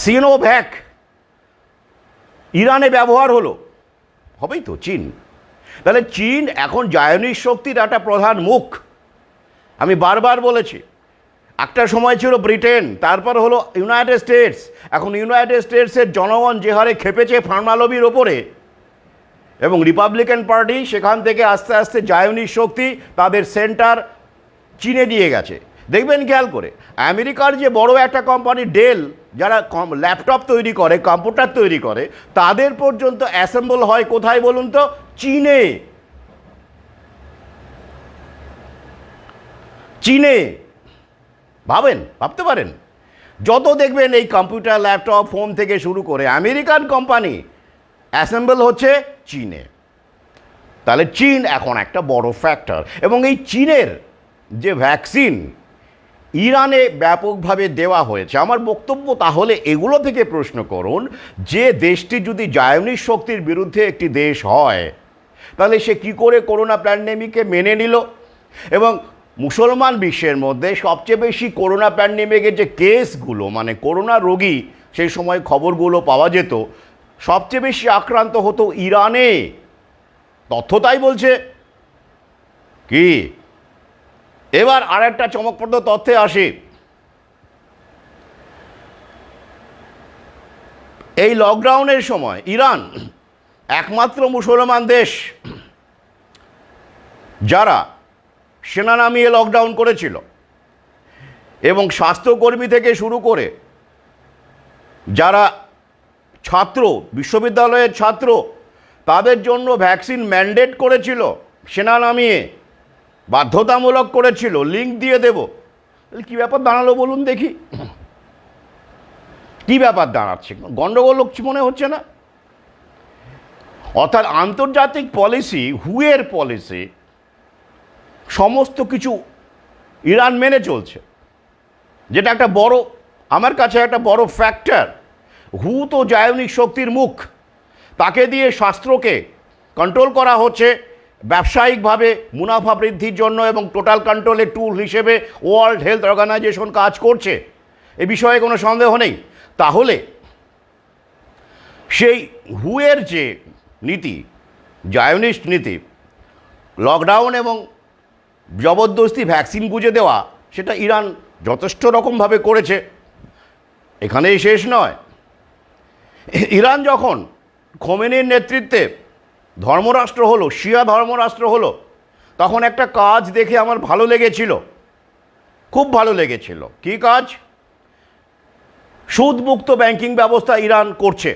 সিনোভ্যাক ইরানে ব্যবহার হলো, হবেই তো চীন। তাহলে চীন এখন জায়নিক শক্তির একটা প্রধান মুখ। আমি বারবার বলেছি, একটা সময় ছিল ব্রিটেন, তারপর হলো ইউনাইটেড স্টেটস। এখন ইউনাইটেড স্টেটসের জনগণ যে হারে খেপেছে ফার্মালবির ওপরে, এবং রিপাবলিকান পার্টি সেখান থেকে আস্তে আস্তে জায়নিক শক্তি তাদের সেন্টার চীনে নিয়ে গেছে। দেখবেন খেয়াল করে, আমেরিকার যে বড় একটা কোম্পানি ডেল, যারা ল্যাপটপ তৈরি করে, কম্পিউটার তৈরি করে, তাদের পর্যন্ত অ্যাসেম্বল হয় কোথায় বলুন তো? চীনে। চীনে ভাবতে পারেন, যত দেখবেন এই কম্পিউটার, ল্যাপটপ, ফোন থেকে শুরু করে আমেরিকান কোম্পানি অ্যাসেম্বল হচ্ছে চীনে। তাহলে চীন এখন একটা বড় ফ্যাক্টর। এবং এই চীনের যে ভ্যাকসিন ইরানে ব্যাপকভাবে দেওয়া হয়েছে, আমার বক্তব্য তাহলে এগুলো থেকে প্রশ্ন করুন, যে দেশটি যদি জায়নিক শক্তির বিরুদ্ধে একটি দেশ হয়, তাহলে সে কি করে করোনা প্যান্ডেমিককে মেনে নিল? এবং মুসলমান বিশ্বের মধ্যে সবচেয়ে বেশি করোনা প্যান্ডেমিকের যে কেসগুলো, মানে করোনা রোগী সেই সময় খবরগুলো পাওয়া যেত, সবচেয়ে বেশি আক্রান্ত হতো ইরানে। তথ্য তাই বলছে। কি এবার আর একটা চমকপ্রদ তথ্যে আসি। এই লকডাউনের সময় ইরান একমাত্র মুসলমান দেশ যারা সেনা নামিয়ে লকডাউন করেছিল, এবং স্বাস্থ্যকর্মী থেকে শুরু করে যারা ছাত্র, বিশ্ববিদ্যালয়ের ছাত্র, তাদের জন্য ভ্যাকসিন ম্যান্ডেট করেছিল, সেনা নামিয়ে বাধ্যতামূলক করেছিল, লিঙ্ক দিয়ে দেব। কী ব্যাপার দাঁড়ালো বলুন দেখি? কী ব্যাপার দাঁড়াচ্ছে? গণ্ডগোল মনে হচ্ছে না? অর্থাৎ আন্তর্জাতিক পলিসি, হুয়ের পলিসি, সমস্ত কিছু ইরান মেনে চলছে, যেটা একটা বড়, আমার কাছে একটা বড় ফ্যাক্টর। হু তো জায়নিক শক্তির মুখ, তাকে দিয়ে শাস্ত্রকে কন্ট্রোল করা হচ্ছে ব্যবসায়িকভাবে মুনাফা বৃদ্ধির জন্য, এবং টোটাল কন্ট্রোলের টুল হিসেবে ওয়ার্ল্ড হেলথ অর্গানাইজেশন কাজ করছে, এ বিষয়ে কোনো সন্দেহ নেই। তাহলে সেই হুয়ের যে নীতি, জায়নিস্ট নীতি, লকডাউন এবং জবরদস্তি ভ্যাকসিন গুঁজে দেওয়া, সেটা ইরান যথেষ্ট রকমভাবে করেছে। এখানেই শেষ নয়। ইরান যখন খোমেনির নেতৃত্বে ধর্মরাষ্ট্র হলো, শিয়া ধর্মরাষ্ট্র হলো, তখন একটা কাজ দেখে আমার ভালো লেগেছিল, খুব ভালো লেগেছিল। কী কাজ? সুদমুক্ত ব্যাংকিং ব্যবস্থা ইরান করছে,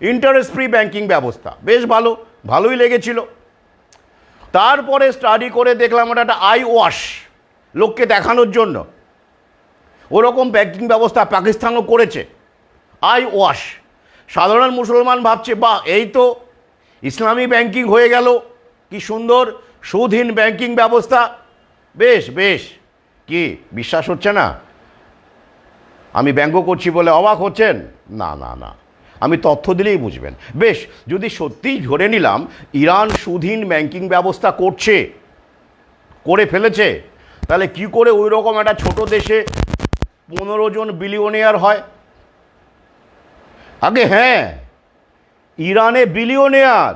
ইন্টারেস্ট ফ্রি ব্যাংকিং ব্যবস্থা। বেশ ভালোই লেগেছিল। তারপরে স্টাডি করে দেখলাম ওটা একটা আই ওয়াশ, লোককে দেখানোর জন্য। ওরকম ব্যাংকিং ব্যবস্থা পাকিস্তানও করেছে, আই ওয়াশ। সাধারণ মুসলমান ভাবছে, বাহ, এই তো ইসলামী ব্যাংকিং হয়ে গেল, কি সুন্দর সুদহীন ব্যাংকিং ব্যবস্থা। বেশ কি বিশ্বাস হচ্ছে না? আমি ব্যঙ্গ করছি বলে অবাক হচ্ছেন? না, আমি তথ্য দিলেই বুঝবেন। বেশ, যদি সত্যিই ধরে নিলাম ইরান সুদহীন ব্যাংকিং ব্যবস্থা করে ফেলেছে, তাহলে কি করে ওই রকম একটা ছোট দেশে 15 জন বিলিয়নিয়ার হয়? আগে হ্যাঁ, ইরানে বিলিয়নিয়ার,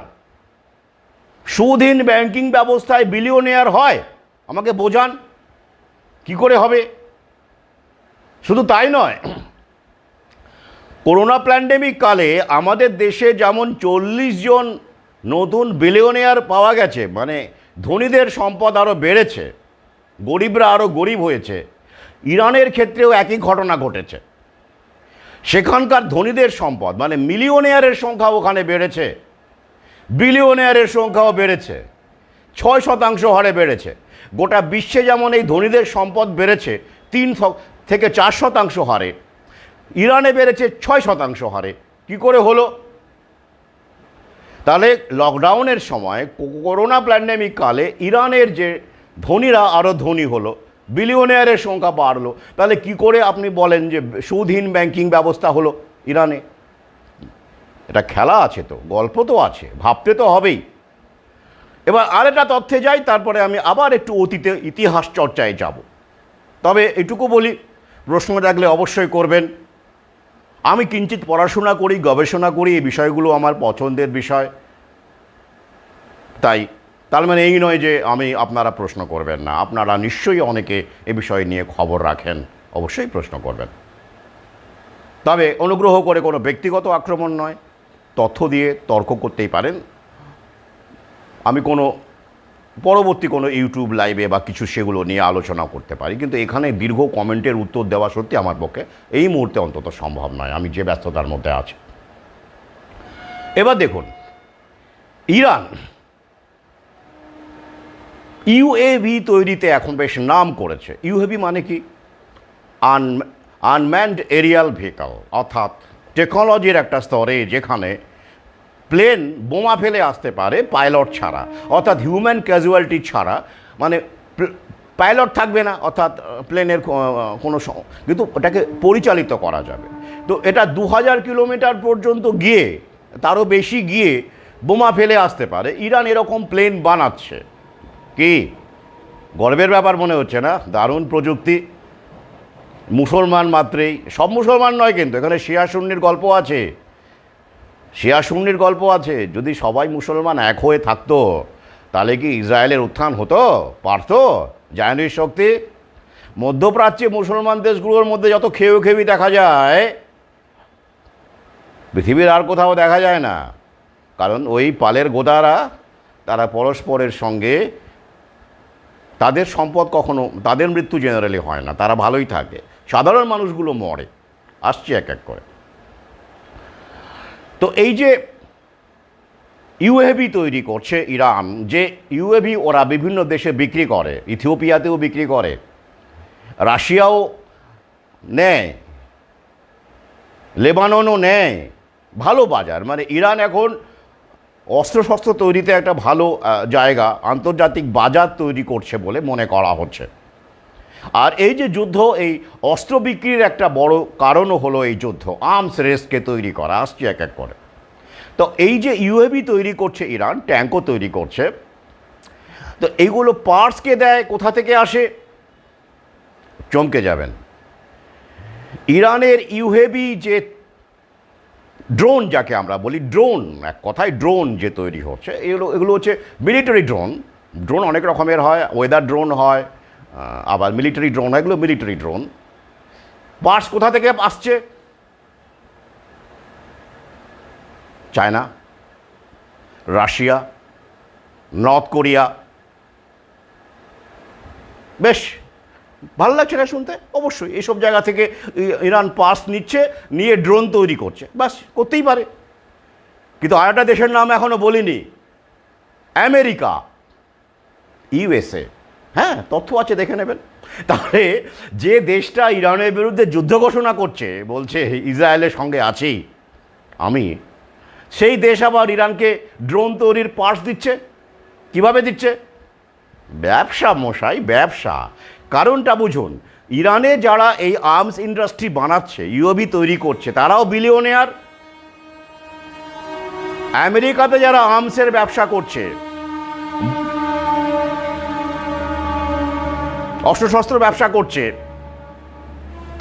সুদহীন ব্যাংকিং ব্যবস্থায় বিলিয়নিয়ার হয়? আমাকে বোঝান কি করে হবে। শুধু তাই নয়, করোনা প্যান্ডেমিক কালে আমাদের দেশে যেমন 40 জন নতুন বিলিয়নিয়ার পাওয়া গেছে, মানে ধনীদের সম্পদ আরও বেড়েছে, গরিবরা আরও গরিব হয়েছে, ইরানের ক্ষেত্রেও একই ঘটনা ঘটেছে। সেখানকার ধনীদের সম্পদ, মানে মিলিয়নিয়ারের সংখ্যা ওখানে বেড়েছে, বিলিয়নিয়ারের সংখ্যাও বেড়েছে, 6% হারে বেড়েছে। গোটা বিশ্বে যেমন এই ধনীদের সম্পদ বেড়েছে 3 থেকে 4% হারে, ইরানে বেড়েছে 6% হারে। কি করে হলো? তাহলে লকডাউনের সময়, করোনা প্যান্ডেমিক কালে ইরানের যে ধনীরা আরও ধনী হলো, বিলিয়নিয়ারের সংখ্যা বাড়লো, তাহলে কি করে আপনি বলেন যে সুদহীন ব্যাংকিং ব্যবস্থা হলো ইরানে? এটা খেলা আছে, তো গল্প তো আছে, ভাবতে তো হবেই। এবার আরেকটা তথ্যে যাই, তারপরে আমি আবার একটু অতীতে ইতিহাস চর্চায় যাব। তবে এটুকু বলি, প্রশ্ন থাকলে অবশ্যই করবেন। আমি কিঞ্চিত পড়াশোনা করি, গবেষণা করি, এই বিষয়গুলো আমার পছন্দের বিষয়। তার মানে এই নয় যে আপনারা প্রশ্ন করবেন না। আপনারা নিশ্চয়ই অনেকে এ বিষয় নিয়ে খবর রাখেন, অবশ্যই প্রশ্ন করবেন। তবে অনুগ্রহ করে কোনো ব্যক্তিগত আক্রমণ নয়, তথ্য দিয়ে তর্ক করতেই পারেন। আমি পরবর্তী কোনো ইউটিউব লাইভে বা কিছু সেগুলো নিয়ে আলোচনা করতে পারি, কিন্তু এখানে দীর্ঘ কমেন্টের উত্তর দেওয়া সত্যি আমার পক্ষে এই মুহূর্তে অন্তত সম্ভব নয়, আমি যে ব্যস্ততার মধ্যে আছি। এবার দেখুন, ইরান ইউএভি তৈরিতে এখন বেশ নাম করেছে। ইউএভি মানে কি? আনম্যানড এরিয়াল ভেহিকল, অর্থাৎ টেকনোলজির একটা স্তরে যেখানে প্লেন বোমা ফেলে আসতে পারে পাইলট ছাড়া, অর্থাৎ হিউম্যান ক্যাজুয়ালিটি ছাড়া। মানে পাইলট থাকবে না, অর্থাৎ প্লেনের কোনো, কিন্তু ওটাকে পরিচালিত করা যাবে। তো এটা 2000 কিলোমিটার পর্যন্ত গিয়ে, তারও বেশি গিয়ে বোমা ফেলে আসতে পারে। ইরান এরকম প্লেন বানাচ্ছে। কি গর্বের ব্যাপার মনে হচ্ছে না? দারুণ প্রযুক্তি। মুসলমান মাত্রেই, সব মুসলমান নয় কিন্তু, এখানে শিয়া সুন্নির গল্প আছে, শিয়া সুন্নির গল্প আছে। যদি সবাই মুসলমান এক হয়ে থাকতো তাহলে কি ইসরায়েলের উত্থান হতো? পারতো? জায়নিস্ট শক্তি মধ্যপ্রাচ্যে মুসলমান দেশগুলোর মধ্যে যত খেয়েও দেখা যায়, পৃথিবীর আর কোথাও দেখা যায় না। কারণ ওই পালের গোদারা, তারা পরস্পরের সঙ্গে, তাদের সম্পদ কখনো, তাদের মৃত্যু জেনারেলি হয় না, তারা ভালোই থাকে। সাধারণ মানুষগুলো মরে। আসছে এক এক করে। তো এই যে ইউএভি তৈরি করছে ইরান, যে ইউএভি ওরা বিভিন্ন দেশে বিক্রি করে, ইথিওপিয়াতেও বিক্রি করে, রাশিয়াও নেয়, লেবাননও নেয়, ভালো বাজার। মানে ইরান এখন অস্ত্রশস্ত্র তৈরিতে একটা ভালো জায়গা, আন্তর্জাতিক বাজার তৈরি করছে বলে মনে করা হচ্ছে। আর এই যে যুদ্ধ, এই অস্ত্র বিক্রির একটা বড় কারণও হলো এই যুদ্ধ, আর্মস রেসকে তৈরি করা। আসছে এক এক করে। তো এই যে ইউএভি তৈরি করছে ইরান, ট্যাঙ্কও তৈরি করছে, তো এইগুলো পার্টসকে দেয় কোথা থেকে আসে? চমকে যাবেন। ইরানের ইউএভি যে ড্রোন, যাকে আমরা বলি ড্রোন, এক কথায় ড্রোন যে তৈরি হচ্ছে, এগুলো হচ্ছে মিলিটারি ড্রোন। ড্রোন অনেক রকমের হয়, ওয়েদার ড্রোন হয়, আবার মিলিটারি ড্রোন হয়। এগুলো মিলিটারি ড্রোন। পার্টস কোথা থেকে আসছে? China, Russia, north Korea. বেশ ভালো লাগছে না শুনতে? অবশ্যই এইসব জায়গা থেকে ইরান পার্টস নিচ্ছে, নিয়ে ড্রোন তৈরি করছে। বাস, করতেই পারে। কিন্তু আরেকটা দেশের নাম এখনও বলিনি, আমেরিকা, ইউএসএ। হ্যাঁ, তথ্য আছে, দেখে নেবেন। তাহলে যে দেশটা ইরানের বিরুদ্ধে যুদ্ধ ঘোষণা করছে, বলছে ইসরায়েলের সঙ্গে আছেই আমি, সেই দেশ আবার ইরানকে ড্রোন তৈরির পার্টস দিচ্ছে। কিভাবে দিচ্ছে? ব্যবসা মশাই, ব্যবসা। কারণটা বুঝুন। ইরানে যারা এই আর্মস ইন্ডাস্ট্রি বানাচ্ছে, ইউএভি তৈরি করছে, তারাও বিলিয়নিয়ার। আমেরিকাতে যারা আর্মসের ব্যবসা করছে, অস্ত্রশস্ত্র ব্যবসা করছে,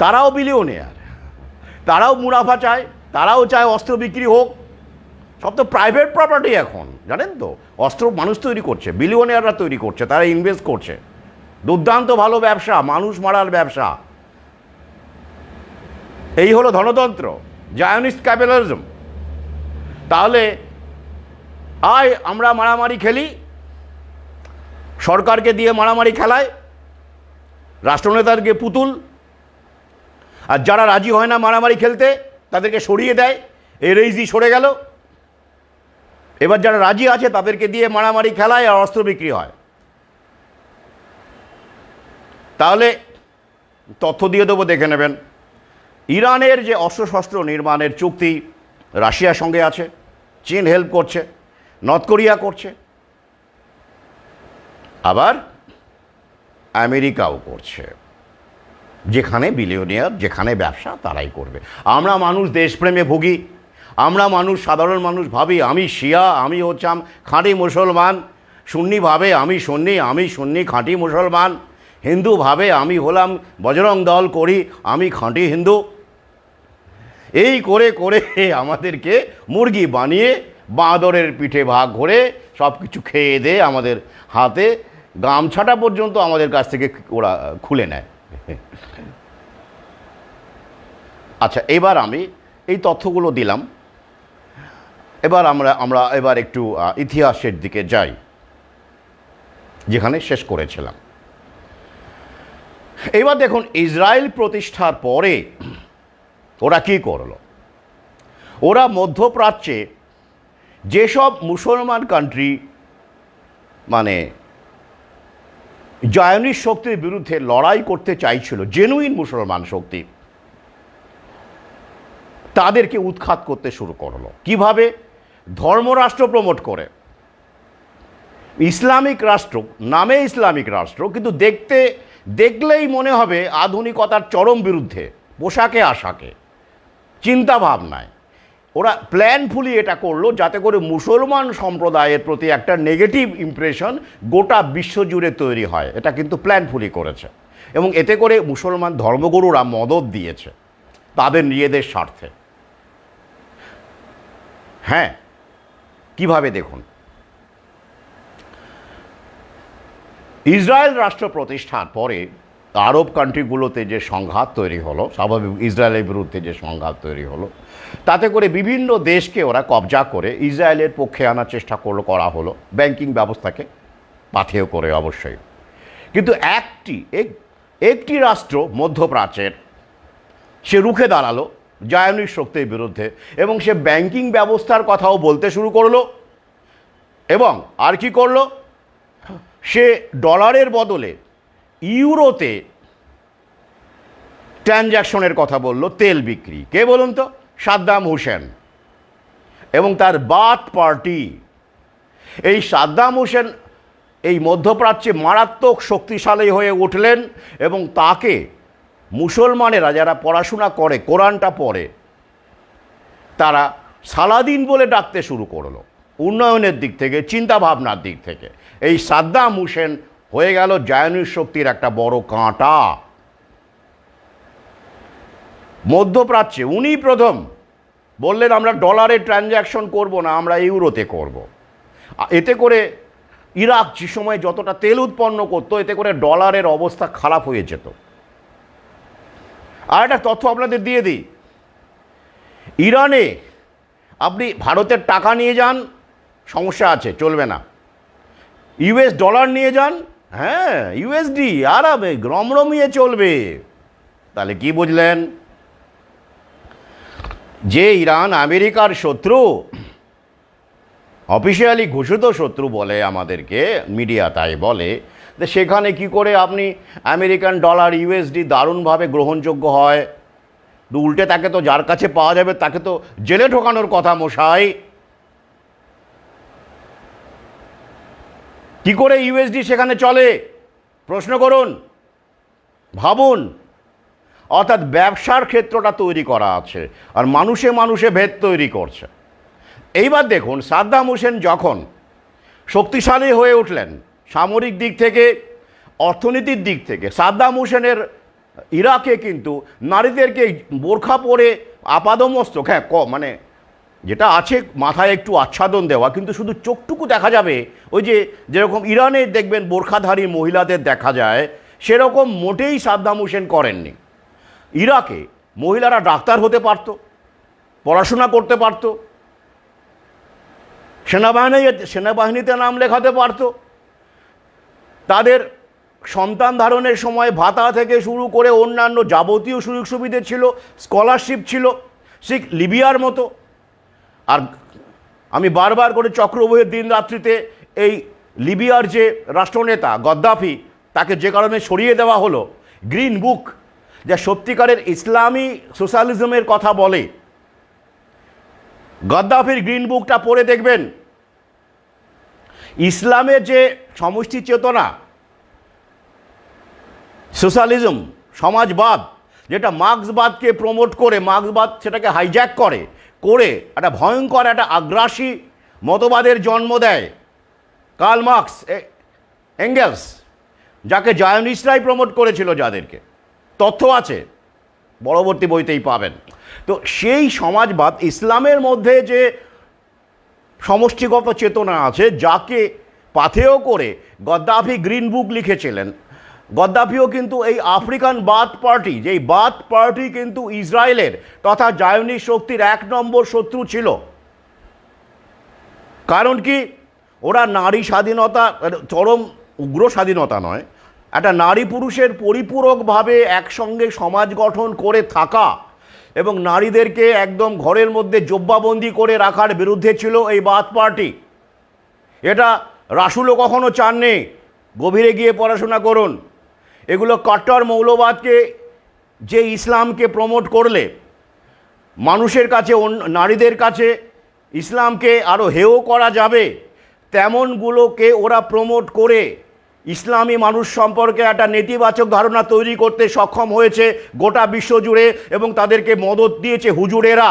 তারাও বিলিয়নিয়ার। তারাও মুনাফা চায়, তারাও চায় অস্ত্র বিক্রি হোক। সব তো প্রাইভেট প্রপার্টি এখন, জানেন তো। অস্ত্র মানুষ তৈরি করছে, বিলিয়নিয়াররা তৈরি করছে, তারা ইনভেস্ট করছে। দুর্দান্ত ভালো ব্যবসা, মানুষ মারার ব্যবসা। এই হলো ধনতন্ত্র, জায়নিস্ট ক্যাপিটালিজম। তাহলে আমরা মারামারি খেলি, সরকারকে দিয়ে মারামারি খেলায়, রাষ্ট্রনেতারকে পুতুল, আর যারা রাজি হয় না মারামারি খেলতে তাদেরকে সরিয়ে দেয়। এই রেইজি সরে গেল, এবার যারা রাজি আছে তাদেরকে দিয়ে মারামারি খেলায় আর অস্ত্র বিক্রি হয়। তাহলে তথ্য দিয়ে দেবো, দেখে নেবেন। ইরানের যে অস্ত্রশস্ত্র নির্মাণের চুক্তি রাশিয়ার সঙ্গে আছে, চীন হেল্প করছে, নর্থ কোরিয়া করছে, আবার আমেরিকাও করছে। যেখানে বিলিয়নিয়ার, যেখানে ব্যবসা, তারাই করবে। আমরা মানুষ দেশপ্রেমে ভুগি, আমরা মানুষ, সাধারণ মানুষ ভাবি আমি শিয়া, আমি হচ্ছাম খাঁটি মুসলমান। সুন্নি ভাবে আমি সুন্নি, আমি সুন্নি খাঁটি মুসলমান। হিন্দু ভাবে আমি হলাম বজরং দল করি, আমি খাঁটি হিন্দু। এই করে করে আমাদেরকে মুরগি বানিয়ে বাঁদরের পিঠে ভাগ করে সব কিছু খেয়ে দিয়ে আমাদের হাতে গামছাটা পর্যন্ত আমাদের কাছ থেকে ওরা খুলে নেয়। আচ্ছা, এবার আমি এই তথ্যগুলো দিলাম। এবার আমরা এবার একটু ইতিহাসের দিকে যাই, যেখানে শেষ করেছিলাম। এবার দেখুন, ইসরায়েল প্রতিষ্ঠার পরে ওরা কি করলো। ওরা মধ্যপ্রাচ্যে যেসব মুসলমান কান্ট্রি মানে জায়নিস্ট শক্তির বিরুদ্ধে লড়াই করতে চাইছিল, জেনুইন মুসলমান শক্তি, তাদেরকে উৎখাত করতে শুরু করলো। কিভাবে? ধর্মরাষ্ট্র প্রমোট করে। ইসলামিক রাষ্ট্র, নামে ইসলামিক রাষ্ট্র, কিন্তু দেখলেই মনে হবে আধুনিকতার চরম বিরুদ্ধে, পোশাকে আশাকে, চিন্তা ভাবনায়। ওরা প্ল্যানফুলি এটা করলো যাতে করে মুসলমান সম্প্রদায়ের প্রতি একটা নেগেটিভ ইমপ্রেশন গোটা বিশ্বজুড়ে তৈরি হয়। এটা কিন্তু প্ল্যানফুলি করেছে, এবং এতে করে মুসলমান ধর্মগুরুরা মদত দিয়েছে তাদের নিজেদের স্বার্থে। হ্যাঁ, কিভাবে দেখুন, ইসরায়েল রাষ্ট্র প্রতিষ্ঠার পরে আরব কান্ট্রিগুলোতে যে সংঘাত তৈরি হলো, স্বাভাবিক ইসরায়েলের বিরুদ্ধে যে সংঘাত তৈরি হলো, তাতে করে বিভিন্ন দেশকে ওরা কবজা করে ইসরায়েলের পক্ষে আনার চেষ্টা করা হলো, ব্যাংকিং ব্যবস্থাকে পাথেয় করে অবশ্যই। কিন্তু একটি রাষ্ট্র মধ্যপ্রাচ্যের, সে রুখে দাঁড়ালো জায়নিস্ট শক্তির বিরুদ্ধে, এবং সে ব্যাংকিং ব্যবস্থার কথাও বলতে শুরু করলো। এবং আর কি করলো, সে ডলারের বদলে ইউরোতে ট্রানজ্যাকশনের কথা বলল, তেল বিক্রি। কে বলুন তো? সাদ্দাম হোসেন এবং তার বাথ পার্টি। এই সাদ্দাম হোসেন এই মধ্যপ্রাচ্যে মারাত্মক শক্তিশালী হয়ে উঠলেন, এবং তাকে মুসলমানেরা যারা পড়াশোনা করে, কোরআনটা পড়ে, তারা সালাদিন বলে ডাকতে শুরু করলো। উন্নয়নের দিক থেকে, চিন্তা ভাবনার দিক থেকে এই সাদ্দাম হোসেন হয়ে গেল জায়নিস্ট শক্তির একটা বড় কাঁটা মধ্যপ্রাচ্যে। উনি প্রথম বললেন আমরা ডলারে ট্রানজ্যাকশন করব না, আমরা ইউরোতে করব। এতে করে ইরাক যে সময় যতটা তেল উৎপন্ন করতো, এতে করে ডলারের অবস্থা খারাপ হয়ে যেত। আর একটা তথ্য আপনাদের দিয়ে দিই, ইরানে আপনি ভারতের টাকা নিয়ে যান, সমস্যা আছে, চলবে না। ইউএস ডলার নিয়ে যান, হ্যাঁ ইউএসডি আরামে রমরমিয়ে চলবে। তাহলে কি বুঝলেন? যে ইরান আমেরিকার শত্রু, অফিসিয়ালি ঘোষিত শত্রু বলে আমাদেরকে মিডিয়া, তাই বলে, সেখানে কি করে আপনি আমেরিকান ডলার, ইউএসডি দারুণভাবে গ্রহণযোগ্য হয়? উল্টে তাকে তো, যার কাছে পাওয়া যাবে তাকে তো জেলে ঢোকানোর কথা মশাই। কি করে ইউএসডি সেখানে চলে? প্রশ্ন করুন, ভাবুন। অর্থাৎ ব্যবসার ক্ষেত্রটা তৈরি করা আছে, আর মানুষে মানুষে ভেদ তৈরি করছে। এইবার দেখুন, সাদ্দাম হোসেন যখন শক্তিশালী হয়ে উঠলেন সামরিক দিক থেকে, অর্থনীতির দিক থেকে, সাদ্দাম হোসেনের ইরাকে কিন্তু নারীদেরকে বোরখা পরে আপাদমস্তক, হ্যাঁ মানে যেটা আছে মাথায় একটু আচ্ছাদন দেওয়া, কিন্তু শুধু চোখটুকু দেখা যাবে, ওই যেরকম ইরানে দেখবেন বোরখাধারী মহিলাদের দেখা যায়, সেরকম মোটেই সাদ্দাম হোসেন করেননি। ইরাকে মহিলারা ডাক্তার হতে পারত, পড়াশোনা করতে পারত, সেনাবাহিনীতে নাম লেখাতে পারত, তাদের সন্তান ধারণের সময় ভাতা থেকে শুরু করে অন্যান্য যাবতীয় সুযোগ সুবিধে ছিল, স্কলারশিপ ছিল, ঠিক লিবিয়ার মতো। আর আমি বারবার করে চক্রবুহের দিন রাত্রিতে এই লিবিয়ার যে রাষ্ট্রনেতা গদ্দাফি, তাকে যে কারণে সরিয়ে দেওয়া হলো, গ্রিন বুক, যা সত্যিকারের ইসলামী সোশ্যালিজমের কথা বলে, গদ্দাফির গ্রিন বুকটা পড়ে দেখবেন, ইসলামের যে সমষ্টি চেতনা, সোশ্যালিজম, সমাজবাদ, যেটা মার্ক্সবাদকে প্রমোট করে, মার্ক্সবাদ সেটাকে হাইজ্যাক করে একটা ভয়ঙ্কর একটা আগ্রাসী মতবাদের জন্ম দেয়। কার্ল মার্কস, এঙ্গেলস, যাকে জায়নিস্টরাই প্রমোট করেছিল, যাদেরকে তথ্য আছে, পরবর্তী বইতেই পাবেন। তো সেই সমাজবাদ, ইসলামের মধ্যে যে সমষ্টিগত চেতনা আছে, যাকে পাথেয় করে গদ্দাফি গ্রিন বুক লিখেছিলেন। গদ্দাফিও কিন্তু এই আফ্রিকান বাথ পার্টি, যেই বাথ পার্টি কিন্তু ইসরায়েলের তথা জায়নিস্ট শক্তির 1 নম্বর শত্রু ছিল। কারণ কি, ওরা নারী স্বাধীনতা, চরম উগ্র স্বাধীনতা নয়, একটা নারী পুরুষের পরিপূরকভাবে একসঙ্গে সমাজ গঠন করে থাকা এবং নারীদেরকে একদম ঘরের মধ্যে জব্বাবন্দি করে রাখার বিরুদ্ধে ছিল এই বাথ পার্টি। এটা রাসূলও কখনো চাননি। গভীরে গিয়ে পড়াশোনা করুন। এগুলো কট্টর মৌলবাদকে, যে ইসলামকে প্রমোট করলে মানুষের কাছে, নারীদের কাছে ইসলামকে আরও হেয় করা যাবে, তেমনগুলোকে ওরা প্রমোট করে ইসলামী মানুষ সম্পর্কে একটা নেতিবাচক ধারণা তৈরি করতে সক্ষম হয়েছে গোটা বিশ্বজুড়ে, এবং তাদেরকে মদত দিয়েছে হুজুরেরা।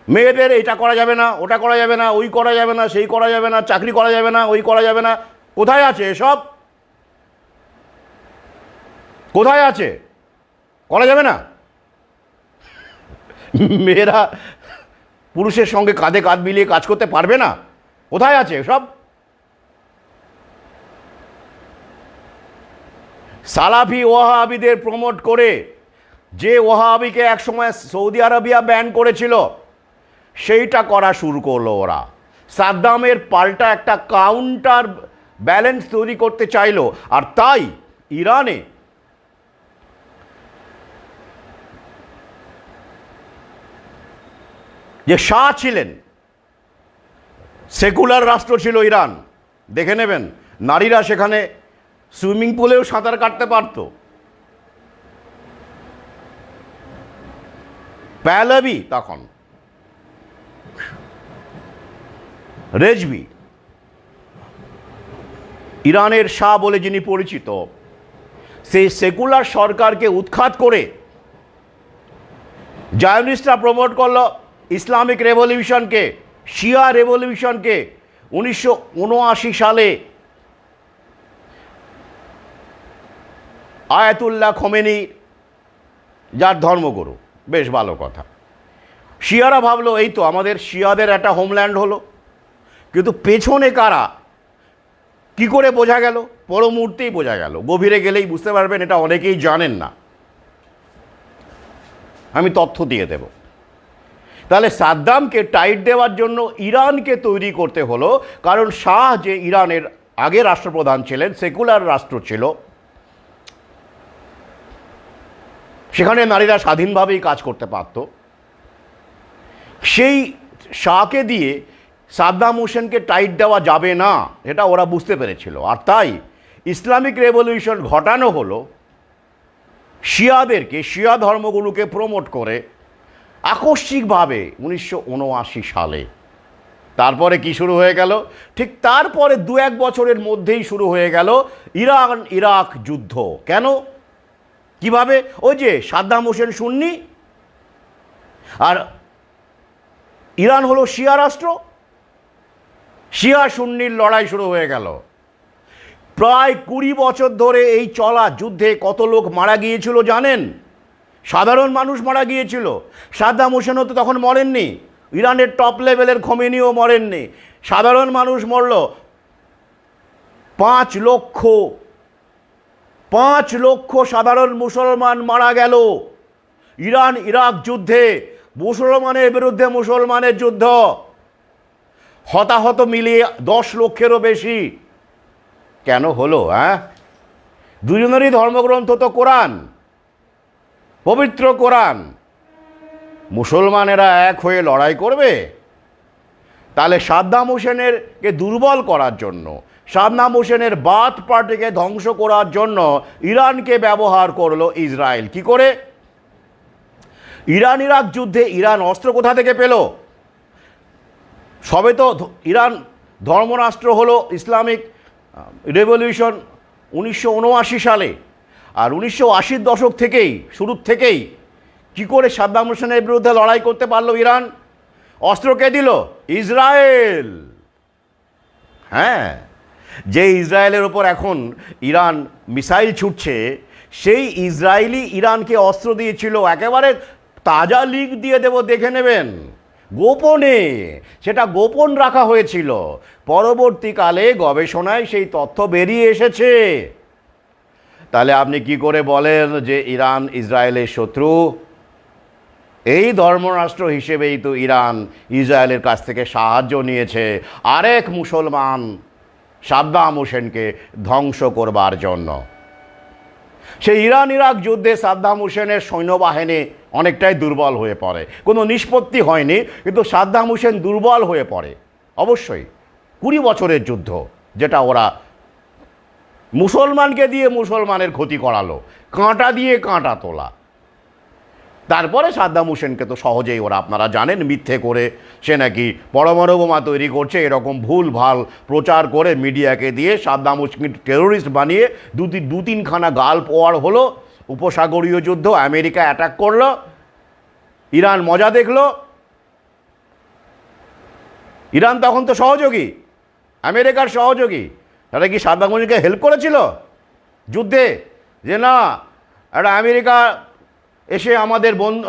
মেয়েদের এটা করা যাবে না, ওটা করা যাবে না, ওই করা যাবে না, সেই করা যাবে না, চাকরি করা যাবে না, ওই করা যাবে না। কোথায় আছে এসব? কোথায় আছে? করা যাবে না? মেয়েরা পুরুষের সঙ্গে কাঁধে কাঁধ মিলিয়ে কাজ করতে পারবে না? কোথায় আছে সব? সালাফি ওয়াহাবিদের প্রমোট করে, যে ওয়াহাবিকে একসময় সৌদি আরবিয়া ব্যান করেছিল, সেইটা করা শুরু করলো ওরা। সাদ্দামের পাল্টা একটা কাউন্টার ব্যালেন্স তৈরি করতে চাইলো। আর তাই ইরানে যে শাহ ছিলেন, সেকুলার রাষ্ট্র ছিল ইরান, দেখে নেবেন, নারীরা সেখানে সুইমিং পুলেও সাঁতার কাটতে পারত। প্যাহলভি, তখন রেজভি, ইরানের শাহ বলে যিনি পরিচিত, সেই সেকুলার সরকারকে উৎখাত করে জায়নিস্টরা প্রমোট করলো ইসলামিক রেভলিউশনকে, শিয়া রেভলিউশনকে। 1979 সালে আয়াতুল্লাহ খোমেনি, যার ধর্মগুরু, বেশ ভালো কথা, শিয়ারা ভাবলো এই তো আমাদের শিয়াদের একটা হোমল্যান্ড হলো। কিন্তু পেছনে কারা, কি করে বোঝা গেল? পর মুহূর্তেই বোঝা গেল, গভীরে গেলেই বুঝতে পারবেন। এটা অনেকেই জানেন না, আমি তথ্য দিয়ে দেব। তাহলে সাদ্দামকে টাইট দেওয়ার জন্য ইরানকে তৈরি করতে হলো, কারণ শাহ যে ইরানের আগে রাষ্ট্রপ্রধান ছিলেন, সেকুলার রাষ্ট্র ছিল, সেখানে নারীরা স্বাধীনভাবেই কাজ করতে পারত। সেই শাহকে দিয়ে সাদ্দাম হোসেনকে টাইট দেওয়া যাবে না, এটা ওরা বুঝতে পেরেছিল। আর তাই ইসলামিক রেভলিউশন ঘটানো হলো শিয়াদেরকে, শিয়া ধর্মগুলোকে প্রমোট করে আকস্মিকভাবে 1979 সালে। তারপরে কি শুরু হয়ে গেল? ঠিক তারপরে 2-1 বছরের মধ্যেই শুরু হয়ে গেল ইরান ইরাক যুদ্ধ। কেন, কিভাবে? ওই যে সাদ্দাম হোসেন সুন্নি আর ইরান হলো শিয়া রাষ্ট্র, শিয়া সুন্নির লড়াই শুরু হয়ে গেল। প্রায় 20 বছর ধরে এই চলা যুদ্ধে কত লোক মারা গিয়েছিল জানেন? সাধারণ মানুষ মারা গিয়েছিল। সাদ্দাম হোসেনও তো তখন মরেননি, ইরানের টপ লেভেলের খোমেনিও মরেননি, সাধারণ মানুষ মরল। 5 লক্ষ সাধারণ মুসলমান মারা গেল ইরান ইরাক যুদ্ধে। মুসলমানের বিরুদ্ধে মুসলমানের যুদ্ধ, হতাহত মিলিয়ে 10 লক্ষেরও বেশি। কেন হলো? দুজনেরই ধর্মগ্রন্থ তো কোরআন, পবিত্র কোরআন। মুসলমানেরা এক হয়ে লড়াই করবে? তাহলে সাদ্দাম হোসেনকে দুর্বল করার জন্য, সাদ্দাম হোসেনের বাথ পার্টিকে ধ্বংস করার জন্য ইরানকে ব্যবহার করলো ইসরায়েল। কি করে? ইরান ইরাক যুদ্ধে ইরান অস্ত্র কোথা থেকে পেল? সবে তো ইরান ধর্মরাষ্ট্র হলো ইসলামিক রেভলিউশন 1979 সালে। আর 1980-র দশক থেকেই, শুরুর থেকেই কি করে সাদ্দাম হোসেনের বিরুদ্ধে লড়াই করতে পারলো ইরান? অস্ত্র কে দিল? ইসরায়েল। হ্যাঁ, যে ইসরায়েলের ওপর এখন ইরান মিসাইল ছুটছে, সেই ইসরায়েলি ইরানকে অস্ত্র দিয়েছিল, একেবারে তাজা লিক দিয়ে দেব, দেখে নেবেন, গোপনে, সেটা গোপন রাখা হয়েছিল। পরবর্তীকালে গবেষণায় সেই তথ্য বেরিয়ে এসেছে। তাহলে আপনি কি করে বলেন যে ইরান ইসরায়েলের শত্রু? এই ধর্মরাষ্ট্র হিসেবেই তো ইরান ইসরায়েলের কাছ থেকে সাহায্য নিয়েছে আরেক মুসলমান সাদ্দাম হোসেনকে ধ্বংস করবার জন্য। সেই ইরান ইরাক যুদ্ধে সাদ্দাম হোসেনের সৈন্যবাহিনী অনেকটাই দুর্বল হয়ে পড়ে, কোনো নিষ্পত্তি হয়নি, কিন্তু সাদ্দাম হোসেন দুর্বল হয়ে পড়ে। অবশ্যই 20 বছরের যুদ্ধ, যেটা ওরা মুসলমানকে দিয়ে মুসলমানের ক্ষতি করালো, কাঁটা দিয়ে কাঁটা তোলা। তারপরে সাদ্দাম হোসেনকে তো সহজেই ওরা, আপনারা জানেন, মিথ্যে করে সে নাকি পরমাণু বোমা তৈরি করছে, এরকম ভুল ভাল প্রচার করে মিডিয়াকে দিয়ে সাদ্দাম হোসেনকে টেরোরিস্ট বানিয়ে দু তিনখানা গালফ ওয়ার হলো, উপসাগরীয় যুদ্ধ, আমেরিকা অ্যাটাক করলো, ইরান মজা দেখলো। ইরান তখন তো সহযোগী, আমেরিকার সহযোগী। তারা কি সাদ্দাম হোসেনকে হেল্প করেছিল যুদ্ধে? যে না, একটা আমেরিকা এসে